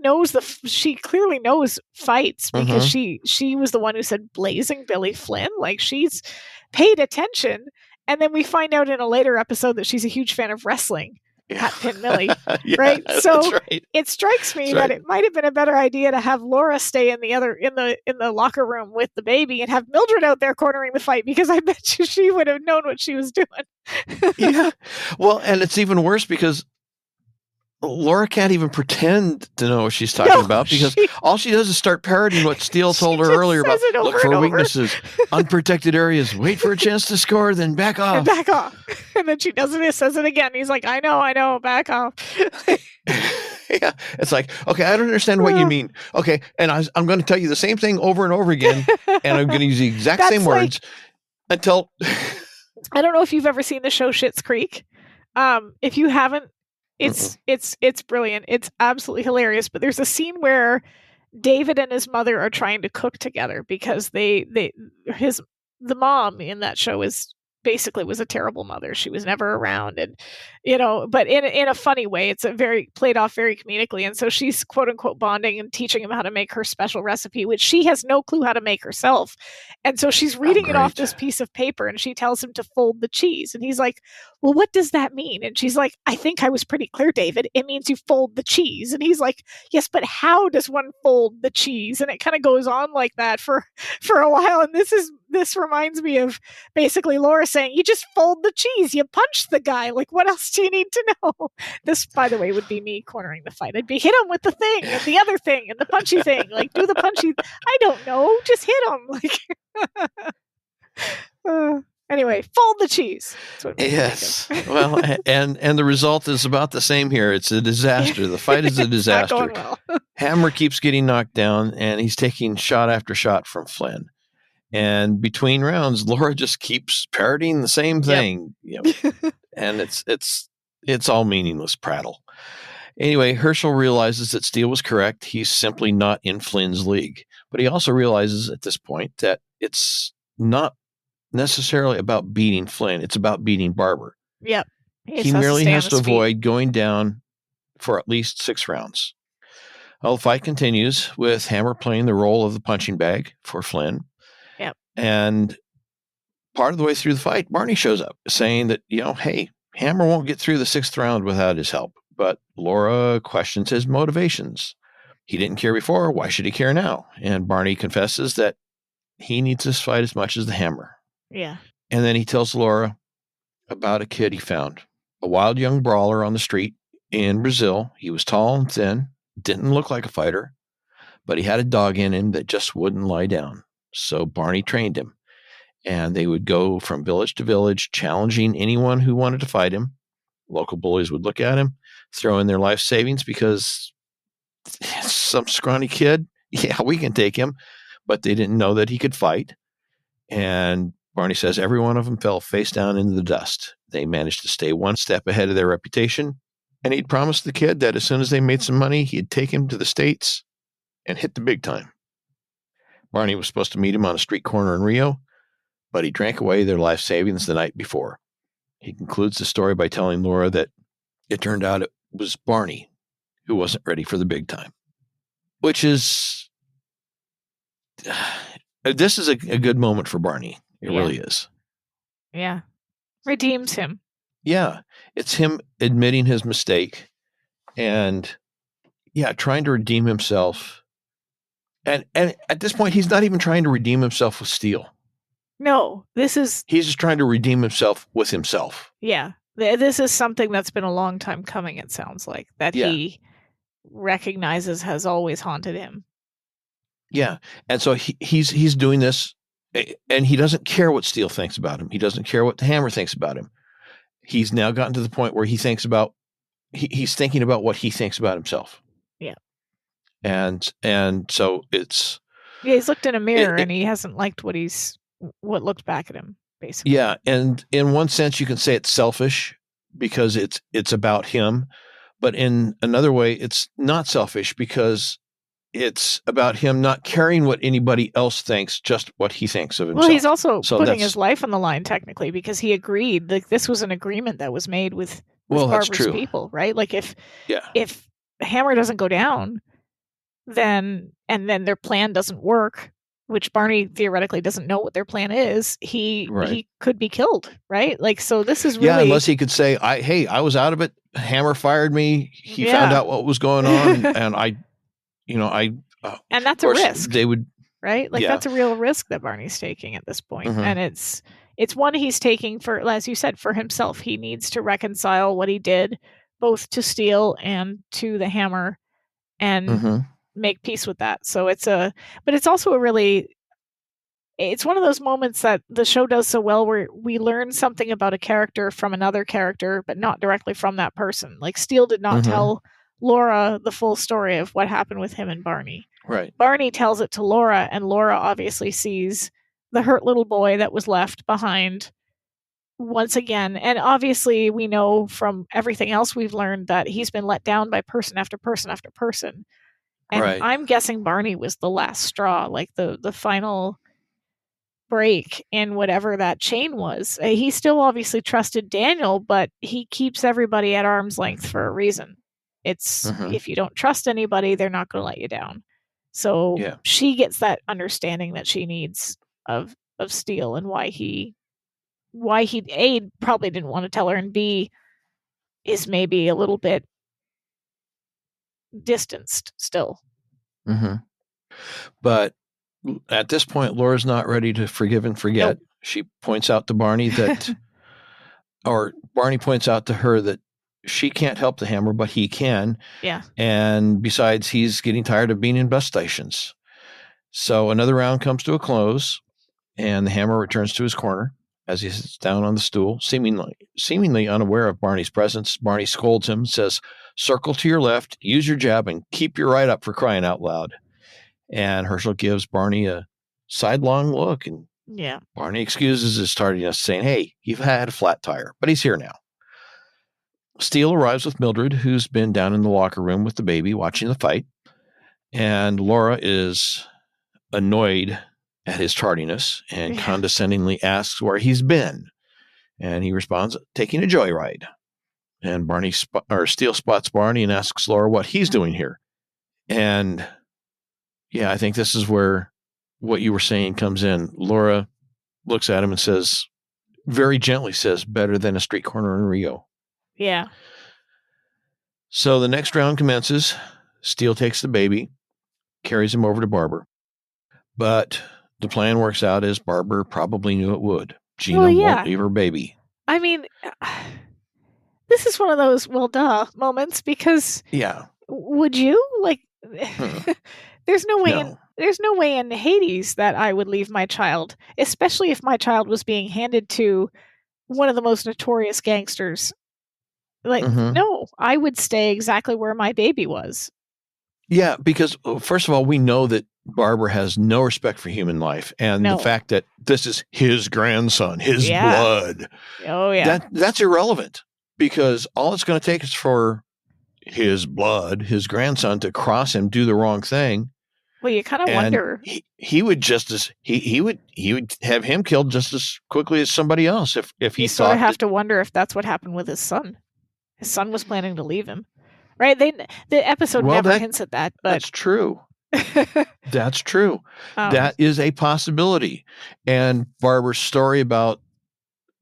clearly knows fights, because she was the one who said blazing Billy Flynn. Like, she's paid attention. And then we find out in a later episode that she's a huge fan of wrestling. Hatpin Millie, right? So it strikes me that it might have been a better idea to have Laura stay in the locker room with the baby and have Mildred out there cornering the fight, because I bet you she would have known what she was doing. Yeah. Well, and it's even worse because Laura can't even pretend to know what she's talking about, because all she does is start parodying what Steele told her earlier about look for weaknesses, unprotected areas, wait for a chance to score, then back off. And back off. And then she does it, says it again. He's like, I know, back off. Yeah. It's like, okay, I don't understand what you mean. Okay. And I'm going to tell you the same thing over and over again. And I'm going to use the exact same words until. I don't know if you've ever seen the show Schitt's Creek. If you haven't, it's brilliant. It's absolutely hilarious. But there's a scene where David and his mother are trying to cook together, because the mom in that show was a terrible mother. She was never around, and but in a funny way. It's played off very comedically. And so she's quote unquote bonding and teaching him how to make her special recipe, which she has no clue how to make herself. And so she's reading it off this piece of paper, and she tells him to fold the cheese. And he's like, well, what does that mean? And she's like, I think I was pretty clear, David. It means you fold the cheese. And he's like, yes, but how does one fold the cheese? And it kind of goes on like that for a while. And this reminds me of basically Laura saying, you just fold the cheese, you punch the guy. Like, what else do you need to know? This, by the way, would be me cornering the fight. I'd be hit him with the thing and the other thing and the punchy thing. Like, do the punchy. I don't know. Just hit him. Like, anyway, fold the cheese. Yes. Well, and the result is about the same here. It's a disaster. The fight is a disaster. Not going well. Hammer keeps getting knocked down, and he's taking shot after shot from Flynn. And between rounds, Laura just keeps parodying the same thing. Yep. And it's all meaningless prattle. Anyway, Herschel realizes that Steele was correct. He's simply not in Flynn's league. But he also realizes at this point that it's not necessarily about beating Flynn. It's about beating Barber. Yep. He merely has to avoid going down for at least 6 rounds. Well, the fight continues with Hammer playing the role of the punching bag for Flynn. Yep. And part of the way through the fight, Barney shows up saying that, hey, Hammer won't get through the 6th round without his help. But Laura questions his motivations. He didn't care before. Why should he care now? And Barney confesses that he needs this fight as much as the Hammer. Yeah. And then he tells Laura about a kid he found, a wild young brawler on the street in Brazil. He was tall and thin, didn't look like a fighter, but he had a dog in him that just wouldn't lie down. So Barney trained him, and they would go from village to village, challenging anyone who wanted to fight him. Local bullies would look at him, throw in their life savings because some scrawny kid, yeah, we can take him, but they didn't know that he could fight. And Barney says every one of them fell face down into the dust. They managed to stay one step ahead of their reputation, and he'd promised the kid that as soon as they made some money, he'd take him to the States and hit the big time. Barney was supposed to meet him on a street corner in Rio, but he drank away their life savings the night before. He concludes the story by telling Laura that it turned out it was Barney who wasn't ready for the big time, which is, this is a good moment for Barney. It really is. Yeah. Redeems him. Yeah. It's him admitting his mistake and, trying to redeem himself. And at this point, he's not even trying to redeem himself with Steele. No, he's just trying to redeem himself with himself. Yeah. This is something that's been a long time coming, it sounds like, that he recognizes has always haunted him. Yeah. And so he's doing this, and he doesn't care what Steele thinks about him. He doesn't care what the Hammer thinks about him. He's now gotten to the point where he's thinking about what he thinks about himself. Yeah. And so it's... Yeah, he's looked in a mirror and he hasn't liked what looked back at him, basically. Yeah, and in one sense you can say it's selfish because it's about him, But in another way, it's not selfish because it's about him not caring what anybody else thinks, just what he thinks of himself. Well, he's also putting his life on the line, technically, because he agreed. Like, this was an agreement that was made with Barbara's people, right? Like, if Hammer doesn't go down, then their plan doesn't work, which Barney theoretically doesn't know what their plan is, he could be killed, right? Like, so this is really... unless he could say, I was out of it. Hammer fired me. He found out what was going on, and and that's a risk. They would, right? Like, that's a real risk that Barney's taking at this point. And it's one he's taking for, as you said, for himself. He needs to reconcile what he did, both to Steele and to the Hammer, and make peace with that. So but it's also it's one of those moments that the show does so well where we learn something about a character from another character, but not directly from that person. Like, Steele did not tell Laura the full story of what happened with him and Barney. Right. Barney tells it to Laura, and Laura obviously sees the hurt little boy that was left behind once again. And obviously we know from everything else we've learned that he's been let down by person after person after person. And I'm guessing Barney was the last straw, like the final break in whatever that chain was. He still obviously trusted Daniel, but he keeps everybody at arm's length for a reason. It's if you don't trust anybody, they're not going to let you down. So she gets that understanding that she needs of Steele, and why he A, probably didn't want to tell her, and B, is maybe a little bit distanced still. But at this point, Laura's not ready to forgive and forget. Nope. She points out to Barney that, or Barney points out to her that she can't help the Hammer, but he can. Yeah. And besides, he's getting tired of being in bus stations. So another round comes to a close, and the Hammer returns to his corner as he sits down on the stool, seemingly unaware of Barney's presence. Barney scolds him, says, "Circle to your left, use your jab, and keep your right up, for crying out loud." And Herschel gives Barney a sidelong look, and Barney excuses his tardiness, saying, "Hey, you've had a flat tire," but he's here now. Steele arrives with Mildred, who's been down in the locker room with the baby watching the fight, and Laura is annoyed at his tardiness and condescendingly asks where he's been, and he responds, "Taking a joyride." And Steele spots Barney and asks Laura what he's doing here. And I think this is where what you were saying comes in. Laura looks at him and says, very gently says, "Better than a street corner in Rio." Yeah. So the next round commences. Steele takes the baby, carries him over to Barbara. But the plan works out as Barbara probably knew it would. Gina won't leave her baby. I mean, this is one of those moments, because would you? Like, there's no way in Hades that I would leave my child, especially if my child was being handed to one of the most notorious gangsters. Like, no, I would stay exactly where my baby was. Yeah, because first of all, we know that Barbara has no respect for human life, and the fact that this is his grandson, his blood. Oh yeah, that's irrelevant, because all it's going to take is for his blood, his grandson, to cross him, do the wrong thing. Well, you kind of wonder. He would he would have him killed just as quickly as somebody else if he thought. You have to wonder if that's what happened with his son. His son was planning to leave him, right? The episode never hints at that, but that's true. That's true. That is a possibility. And Barbara's story about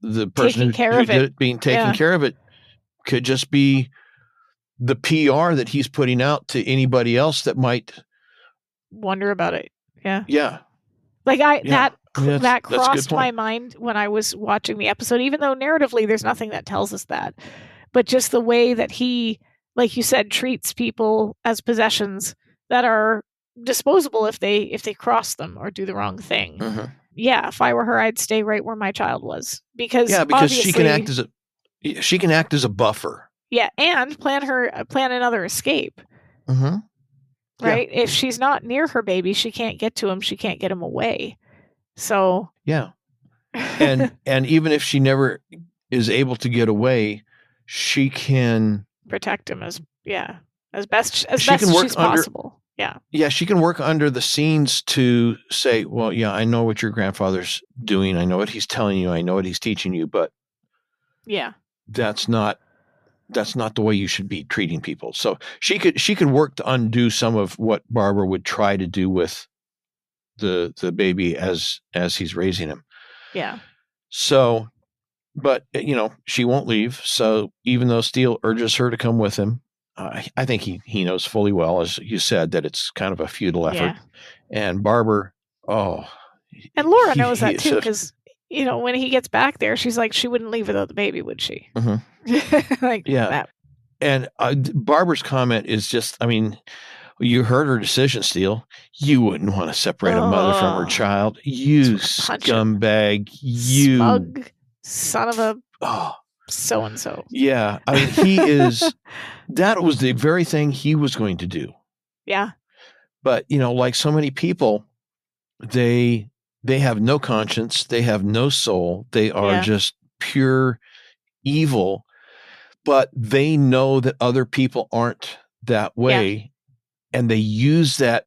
the person who did it being taken care of it could just be the PR that he's putting out to anybody else that might wonder about it. Yeah. Yeah. Like that crossed my mind when I was watching the episode, even though narratively there's nothing that tells us that. But just the way that he, like you said, treats people as possessions that are disposable if they cross them or do the wrong thing. Yeah, if I were her, I'd stay right where my child was, because she can act as a buffer. Yeah, and plan another escape. Right? If she's not near her baby, she can't get to him. She can't get him away. So and even if she never is able to get away, she can protect him as best She as can work she's under- possible. Yeah. Yeah, she can work under the scenes to say, well, yeah, I know what your grandfather's doing. I know what he's telling you. I know what he's teaching you, but Yeah. that's not the way you should be treating people. So she could work to undo some of what Barbara would try to do with the baby as he's raising him. Yeah. So, but she won't leave. So even though Steele urges her to come with him, I think he knows fully well, as you said, that it's kind of a futile effort. Yeah. And Barbara, and Laura knows that too, because when he gets back there, she's like, she wouldn't leave without the baby, would she? Mm-hmm. Like that. And Barbara's comment is just, I mean, you heard her decision, Steele. You wouldn't want to separate a mother from her child. You scumbag. You smug son of a so-and-so. Yeah. I mean, he is, that was the very thing he was going to do. Yeah. But, like so many people, they have no conscience. They have no soul. They are just pure evil. But they know that other people aren't that way. Yeah. And they use that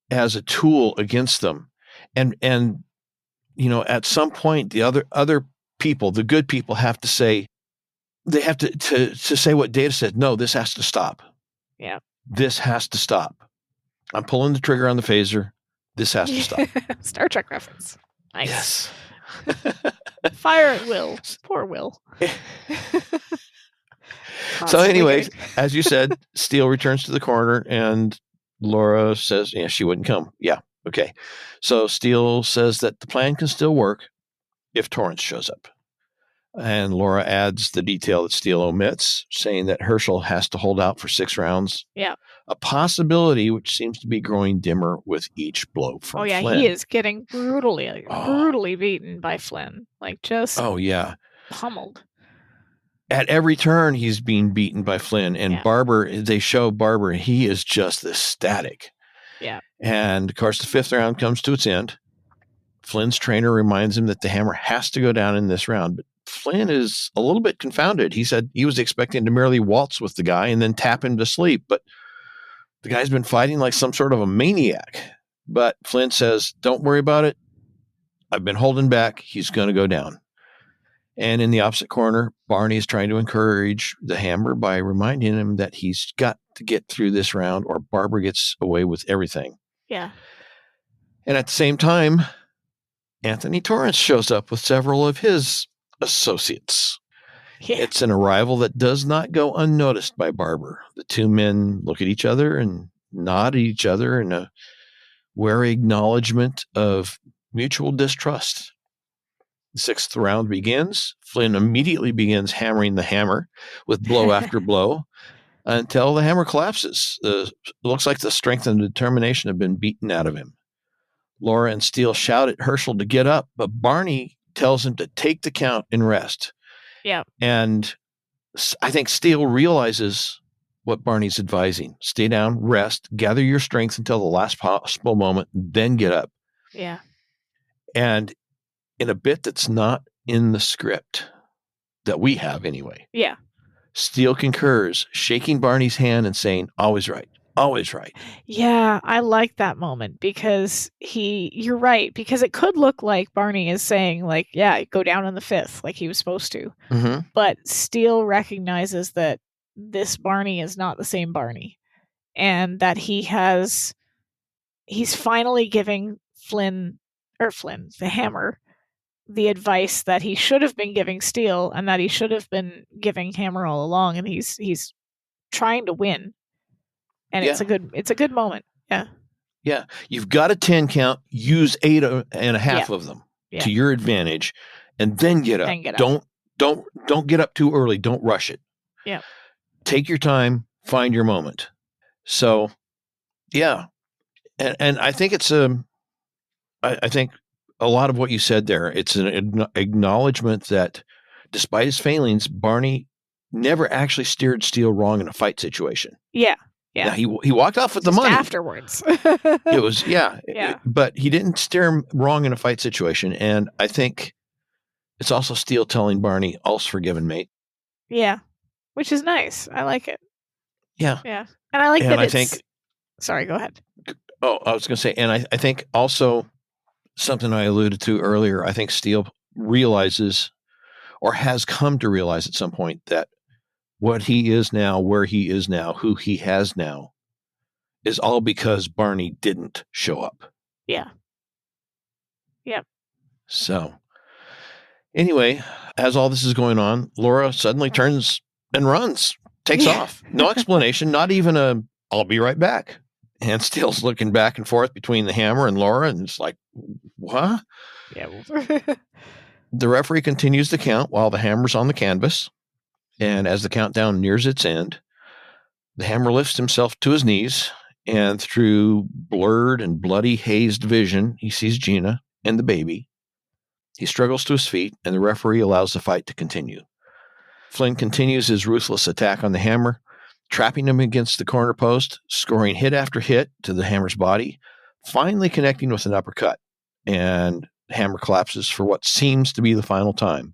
as a tool against them. And at some point, the other people, the good people, have to say, they have to say what Data said. No, this has to stop. Yeah. This has to stop. I'm pulling the trigger on the phaser. This has to stop. Star Trek reference. Nice. Yes. Fire at will. Poor Will. So anyway, as you said, Steele returns to the corner and Laura says, she wouldn't come. Yeah. Okay. So Steele says that the plan can still work if Torrance shows up. And Laura adds the detail that Steele omits, saying that Herschel has to hold out for 6 rounds. Yeah. A possibility which seems to be growing dimmer with each blow from Flynn. He is getting brutally beaten by Flynn. Like just pummeled. At every turn, he's being beaten by Flynn. And they show Barbara, he is just ecstatic. Yeah. And, of course, the 5th round comes to its end. Flynn's trainer reminds him that the hammer has to go down in this round. But Flynn is a little bit confounded. He said he was expecting to merely waltz with the guy and then tap him to sleep. But the guy's been fighting like some sort of a maniac. But Flynn says, don't worry about it. I've been holding back. He's going to go down. And in the opposite corner, Barney is trying to encourage the hammer by reminding him that he's got to get through this round or Barbara gets away with everything. Yeah. And at the same time, Anthony Torrance shows up with several of his associates. Yeah. It's an arrival that does not go unnoticed by Barbara. The 2 men look at each other and nod at each other in a wary acknowledgement of mutual distrust. The 6th round begins. Flynn immediately begins hammering the hammer with blow after blow until the hammer collapses. It looks like the strength and determination have been beaten out of him. Laura and Steele shout at Herschel to get up, but Barney tells him to take the count and rest. Yeah. And I think Steele realizes what Barney's advising. Stay down, rest, gather your strength until the last possible moment, then get up. Yeah. And in a bit that's not in the script that we have anyway. Yeah. Steele concurs, shaking Barney's hand and saying, always right, always right. Yeah, I like that moment because you're right, because it could look like Barney is saying like, yeah, go down in the 5th like he was supposed to. Mm-hmm. But Steele recognizes that this Barney is not the same Barney and that he's finally giving Flynn, the hammer, the advice that he should have been giving Steele and that he should have been giving Hammer all along, and he's trying to win. And it's a good moment. Yeah. Yeah. You've got a 10 count, use 8 and a half of them to your advantage, and then get up. Don't get up too early. Don't rush it. Yeah. Take your time, find your moment. So yeah. And I think it's I think a lot of what you said there, it's an acknowledgement that despite his failings, Barney never actually steered Steele wrong in a fight situation. Yeah. Yeah. Now, he walked off with the money afterwards. It was, but he didn't steer him wrong in a fight situation. And I think it's also Steele telling Barney, all's forgiven, mate. Yeah. which is nice. I like it. Yeah. Yeah. And I like that I think... Sorry, go ahead. Oh, I was going to say, and I think also something I alluded to earlier, I think Steele realizes, or has come to realize at some point, that what he is now, where he is now, who he has now, is all because Barney didn't show up. Yeah. Yep. So, anyway, as all this is going on, Laura suddenly turns and runs, takes off. No explanation, not even a, I'll be right back. And Steele's looking back and forth between the hammer and Laura, and it's like, what? Yeah. The referee continues to count while the hammer's on the canvas. And as the countdown nears its end, the hammer lifts himself to his knees, and through blurred and bloody hazed vision, he sees Gina and the baby. He struggles to his feet, and the referee allows the fight to continue. Flynn continues his ruthless attack on the hammer, trapping him against the corner post, scoring hit after hit to the hammer's body, finally connecting with an uppercut, and the hammer collapses for what seems to be the final time.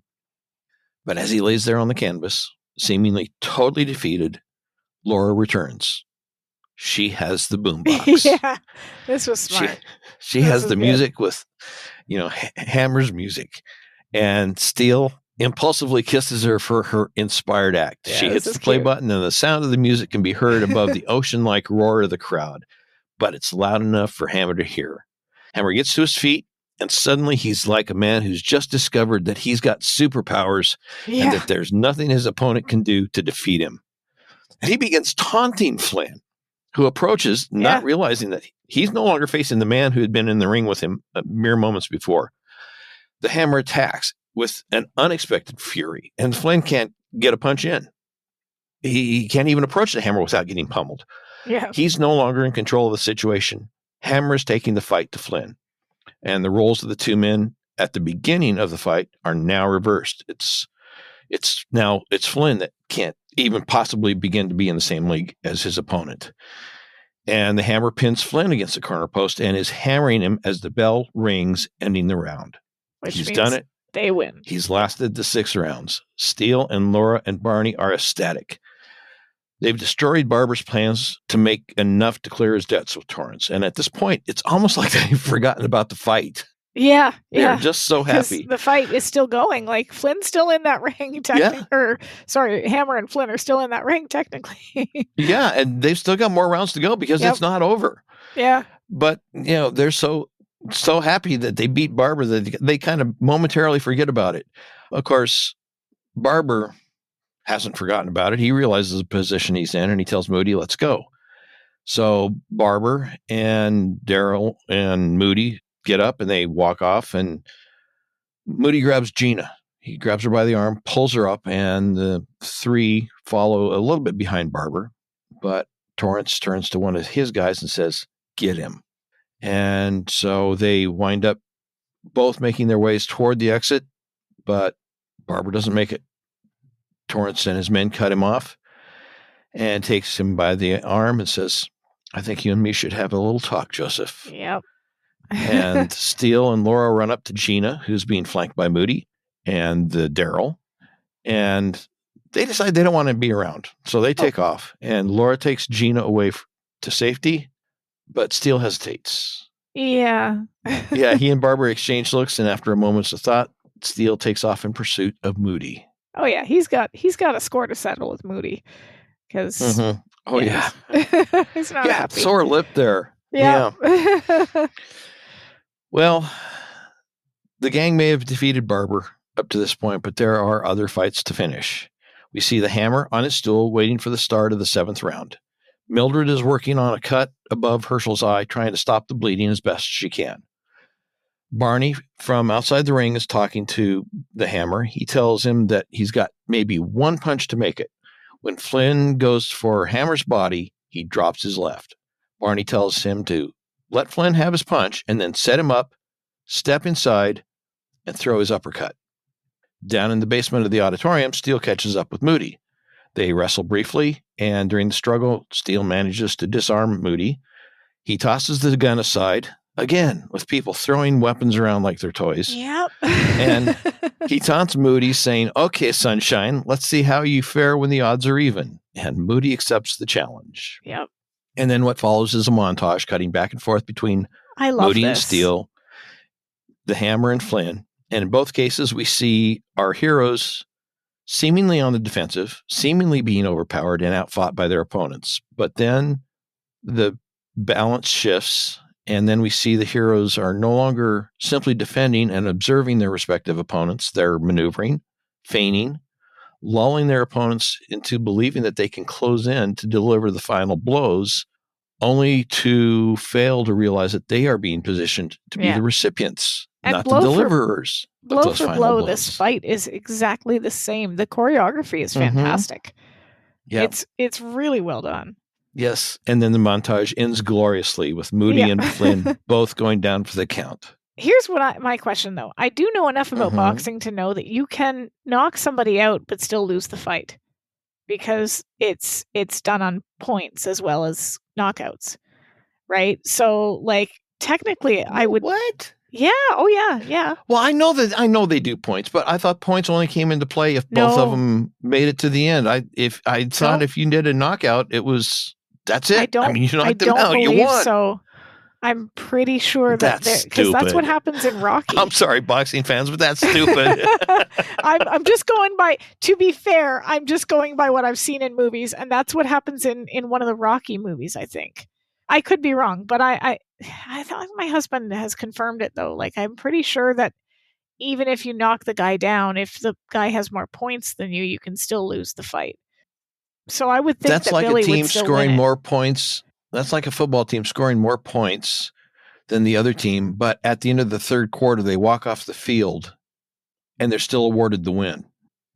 But as he lays there on the canvas, seemingly totally defeated, Laura returns. She has the boombox. Yeah, this was smart. She has the music with, Hammer's music. And Steele impulsively kisses her for her inspired act. Yeah, she hits the play button, and the sound of the music can be heard above the ocean-like roar of the crowd. But it's loud enough for Hammer to hear. Hammer gets to his feet, and suddenly he's like a man who's just discovered that he's got superpowers and that there's nothing his opponent can do to defeat him. And he begins taunting Flynn, who approaches, not realizing that he's no longer facing the man who had been in the ring with him mere moments before. The hammer attacks with an unexpected fury, and Flynn can't get a punch in. He can't even approach the hammer without getting pummeled. Yeah. He's no longer in control of the situation. Hammer is taking the fight to Flynn. And the roles of the two men at the beginning of the fight are now reversed. It's Flynn that can't even possibly begin to be in the same league as his opponent. And the hammer pins Flynn against the corner post and is hammering him as the bell rings, ending the round. He's done it. They win. He's lasted the 6 rounds. Steele and Laura and Barney are ecstatic. They've destroyed Barber's plans to make enough to clear his debts with Torrance. And at this point, it's almost like they've forgotten about the fight. Yeah. They're just so happy. The fight is still going. Like, Flynn's still in that ring, technically. Hammer and Flynn are still in that ring, technically. Yeah, and they've still got more rounds to go because it's not over. Yeah. But, they're so happy that they beat Barber that they kind of momentarily forget about it. Of course, Barber hasn't forgotten about it. He realizes the position he's in, and he tells Moody, let's go. So Barber and Daryl and Moody get up, and they walk off, and Moody grabs Gina. He grabs her by the arm, pulls her up, and the 3 follow a little bit behind Barber. But Torrance turns to one of his guys and says, get him. And so they wind up both making their ways toward the exit, but Barber doesn't make it. Torrance and his men cut him off and takes him by the arm and says, I think you and me should have a little talk, Joseph. Yep. And Steele and Laura run up to Gina, who's being flanked by Moody and the Daryl, and they decide they don't want to be around. So they take off, and Laura takes Gina away to safety, but Steele hesitates. Yeah. Yeah, he and Barber exchange looks, and after a moment's of thought, Steele takes off in pursuit of Moody. Oh yeah, he's got a score to settle with Moody because he's not happy. Sore lip there. Yeah. Well, the gang may have defeated Barber up to this point, but there are other fights to finish. We see the hammer on his stool waiting for the start of the 7th round. Mildred is working on a cut above Herschel's eye, trying to stop the bleeding as best she can. Barney from outside the ring is talking to the hammer. He tells him that he's got maybe one punch to make it. When Flynn goes for Hammer's body, he drops his left. Barney tells him to let Flynn have his punch and then set him up, step inside, and throw his uppercut. Down in the basement of the auditorium, Steele catches up with Moody. They wrestle briefly, and during the struggle, Steele manages to disarm Moody. He tosses the gun aside, again with people throwing weapons around like they're toys. Yep. And he taunts Moody, saying, "Okay, Sunshine, let's see how you fare when the odds are even." And Moody accepts the challenge. Yep. And then what follows is a montage cutting back and forth between Moody and Steele, the Hammer and Flynn. And in both cases, we see our heroes seemingly on the defensive, seemingly being overpowered and outfought by their opponents. But then the balance shifts, and then we see the heroes are no longer simply defending and observing their respective opponents. They're maneuvering, feigning, lulling their opponents into believing that they can close in to deliver the final blows, only to fail to realize that they are being positioned to be the recipients, and not the deliverers. Blow for blow, this fight is exactly the same. The choreography is fantastic. Yeah, it's really well done. Yes, and then the montage ends gloriously with Moody and Flynn both going down for the count. Here's my question, though. I do know enough about boxing to know that you can knock somebody out but still lose the fight, because it's done on points as well as knockouts, right? So, like, technically, I would... What? Yeah. Oh, yeah. Well, I know they do points, but I thought points only came into play if both of them made it to the end. If you did a knockout, it was... That's it. I mean, you knocked them out. You won. So I'm pretty sure that's because that's what happens in Rocky. I'm sorry, boxing fans, but that's stupid. I'm just going by. To be fair, I'm just going by what I've seen in movies, and that's what happens in one of the Rocky movies. I think I could be wrong, but I thought my husband has confirmed it though. Like, I'm pretty sure that even if you knock the guy down, if the guy has more points than you can still lose the fight. So I would think that's like Billy a team would still scoring win more points. That's like a football team scoring more points than the other team. But at the end of the third quarter, they walk off the field and they're still awarded the win.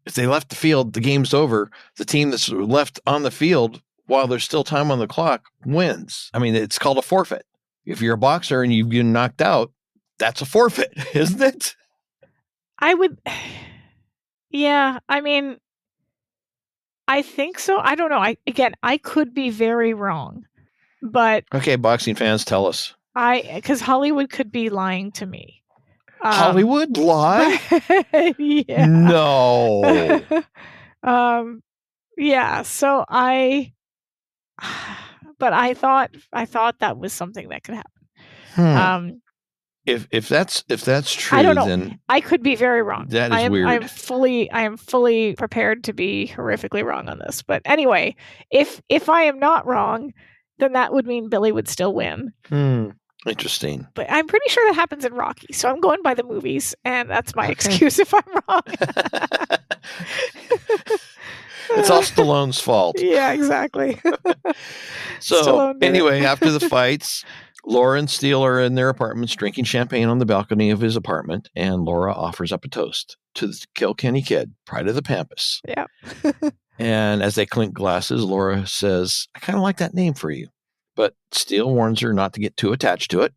If they left the field, the game's over. The team that's left on the field while there's still time on the clock wins. I mean, it's called a forfeit. If you're a boxer and you've been knocked out, that's a forfeit, isn't it? Yeah, I mean, I think so. I don't know. I could be very wrong, but okay, boxing fans, tell us. Because Hollywood could be lying to me. Hollywood lie? Yeah. No. Yeah. So but I thought that was something that could happen. If that's true, I don't know. then I could be very wrong. That is weird. I am fully prepared to be horrifically wrong on this. But anyway, if I am not wrong, then that would mean Billy would still win. Interesting. But I'm pretty sure that happens in Rocky, so I'm going by the movies, and that's my excuse if I'm wrong. It's all Stallone's fault. Yeah, exactly. So anyway, after the fights, Laura and Steele are in their apartments drinking champagne on the balcony of his apartment, and Laura offers up a toast to the Kilkenny Kid, pride of the Pampas. Yeah. And as they clink glasses, Laura says, "I kind of like that name for you." But Steele warns her not to get too attached to it.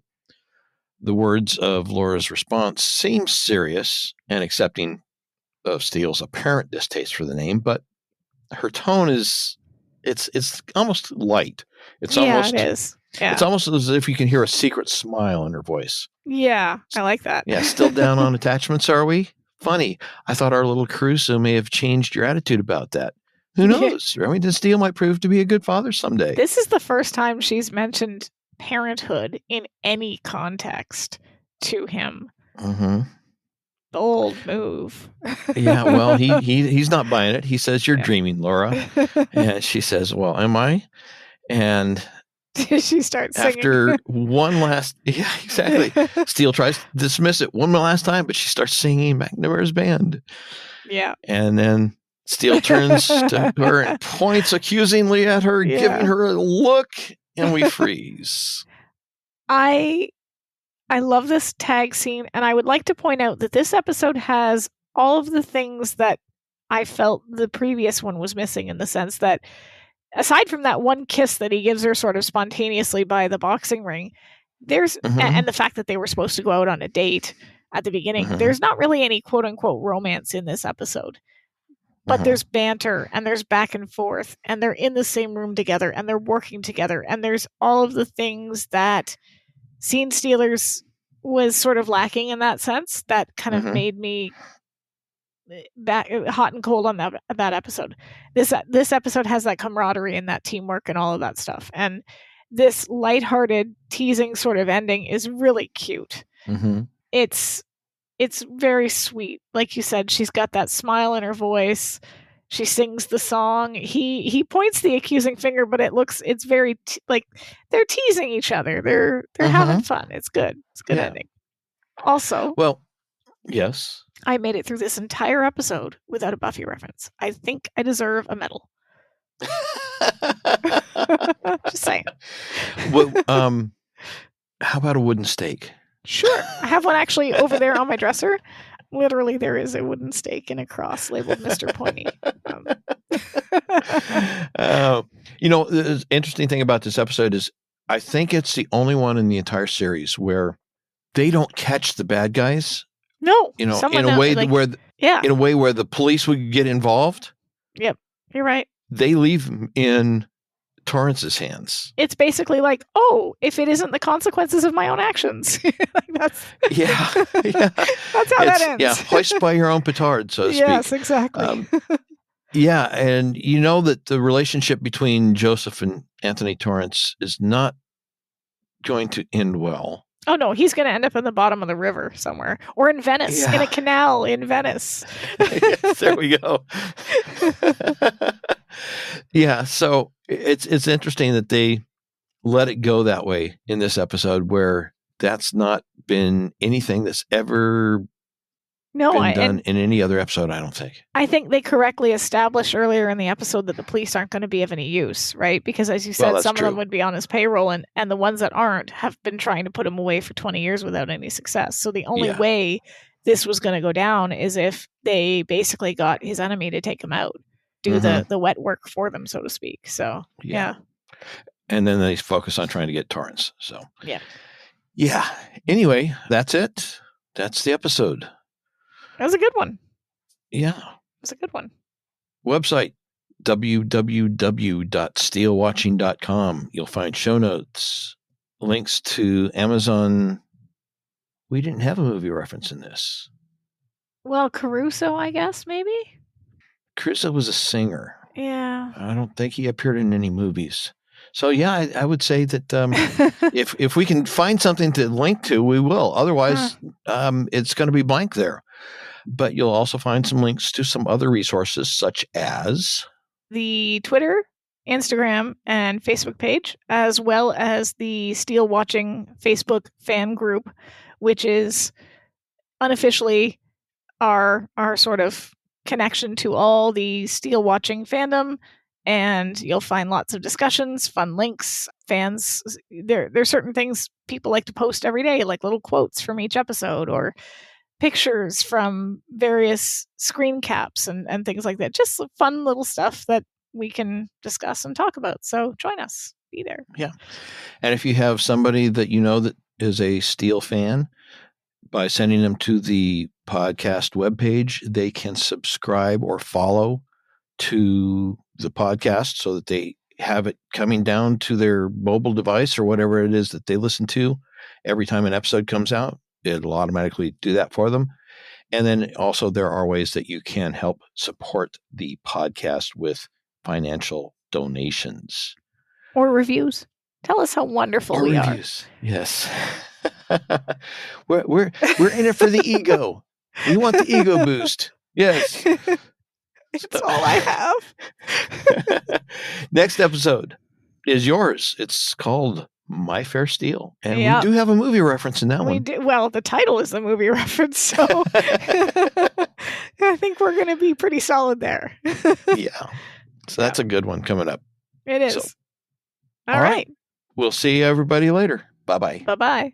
The words of Laura's response seem serious and accepting of Steele's apparent distaste for the name, but her tone is, it's almost light. It is. Yeah. It's almost as if you can hear a secret smile in her voice. Yeah, I like that. Yeah, still down on attachments, are we? Funny. I thought our little Caruso may have changed your attitude about that. Who knows? Remington Steele might prove to be a good father someday. This is the first time she's mentioned parenthood in any context to him. Bold move. Yeah, well, he's not buying it. He says, "You're dreaming, Laura." And she says, "Well, am I?" And she starts singing. After one last... Yeah, exactly. Steele tries to dismiss it one last time, but she starts singing McNeil's band. Yeah. And then Steele turns to her and points accusingly at her, giving her a look, and we freeze. I love this tag scene, and I would like to point out that this episode has all of the things that I felt the previous one was missing, in the sense that aside from that one kiss that he gives her sort of spontaneously by the boxing ring, there's and the fact that they were supposed to go out on a date at the beginning, there's not really any quote unquote romance in this episode. But there's banter and there's back and forth, and they're in the same room together and they're working together, and there's all of the things that Scene Stealers was sort of lacking in that sense. That kind of made me back hot and cold on that episode. This episode has that camaraderie and that teamwork and all of that stuff. And this lighthearted, teasing sort of ending is really cute. It's very sweet. Like you said, she's got that smile in her voice. She sings the song. He points the accusing finger, but it's very like they're teasing each other. They're having fun. It's good. It's a good ending. Also, well, yes, I made it through this entire episode without a Buffy reference. I think I deserve a medal. Just saying. Well, how about a wooden stake? Sure. I have one actually over there on my dresser. Literally, there is a wooden stake and a cross labeled Mr. Pointy. The interesting thing about this episode is I think it's the only one in the entire series where they don't catch the bad guys. No. In a way where the police would get involved. Yep. You're right. They leave them in Torrance's hands. It's basically like, oh, if it isn't the consequences of my own actions. That's yeah. That's how that ends. Yeah, hoist by your own petard, so to speak. Yes, exactly. And you know that the relationship between Joseph and Anthony Torrance is not going to end well. Oh, no, he's going to end up in the bottom of the river somewhere. Or in Venice, in a canal in Venice. Yes, there we go. Yeah, so it's interesting that they let it go that way in this episode where that's not been anything that's ever been done in any other episode, I don't think. I think they correctly established earlier in the episode that the police aren't going to be of any use, right? Because as you said, some of them would be on his payroll and the ones that aren't have been trying to put him away for 20 years without any success. So the only way this was going to go down is if they basically got his enemy to take him out, do the wet work for them, so to speak. So, yeah. And then they focus on trying to get Torrance. So, yeah. Anyway, that's it. That's the episode. That was a good one. Yeah. It was a good one. Website, www.SteeleWatching.com. You'll find show notes, links to Amazon. We didn't have a movie reference in this. Well, Caruso, I guess, maybe? Caruso was a singer. Yeah. I don't think he appeared in any movies. So, yeah, I would say that if we can find something to link to, we will. Otherwise, it's going to be blank there. But you'll also find some links to some other resources, such as the Twitter, Instagram, and Facebook page, as well as the SteeleWatching Facebook fan group, which is unofficially our sort of connection to all the SteeleWatching fandom. And you'll find lots of discussions, fun links, fans. There's certain things people like to post every day, like little quotes from each episode or pictures from various screen caps and things like that. Just fun little stuff that we can discuss and talk about. So join us. Be there. Yeah. And if you have somebody that you know that is a Steele fan, by sending them to the podcast webpage, they can subscribe or follow to the podcast so that they have it coming down to their mobile device or whatever it is that they listen to every time an episode comes out. It'll automatically do that for them. And then also there are ways that you can help support the podcast with financial donations. Or reviews. Tell us how wonderful we are. Yes. we're in it for the ego. We want the ego boost. Yes. It's all I have. Next episode is yours. It's called My Fair Steele. And we do have a movie reference in that one. Well, the title is the movie reference, so I think we're going to be pretty solid there. Yeah. So that's a good one coming up. It is. So, all right. We'll see everybody later. Bye-bye. Bye-bye.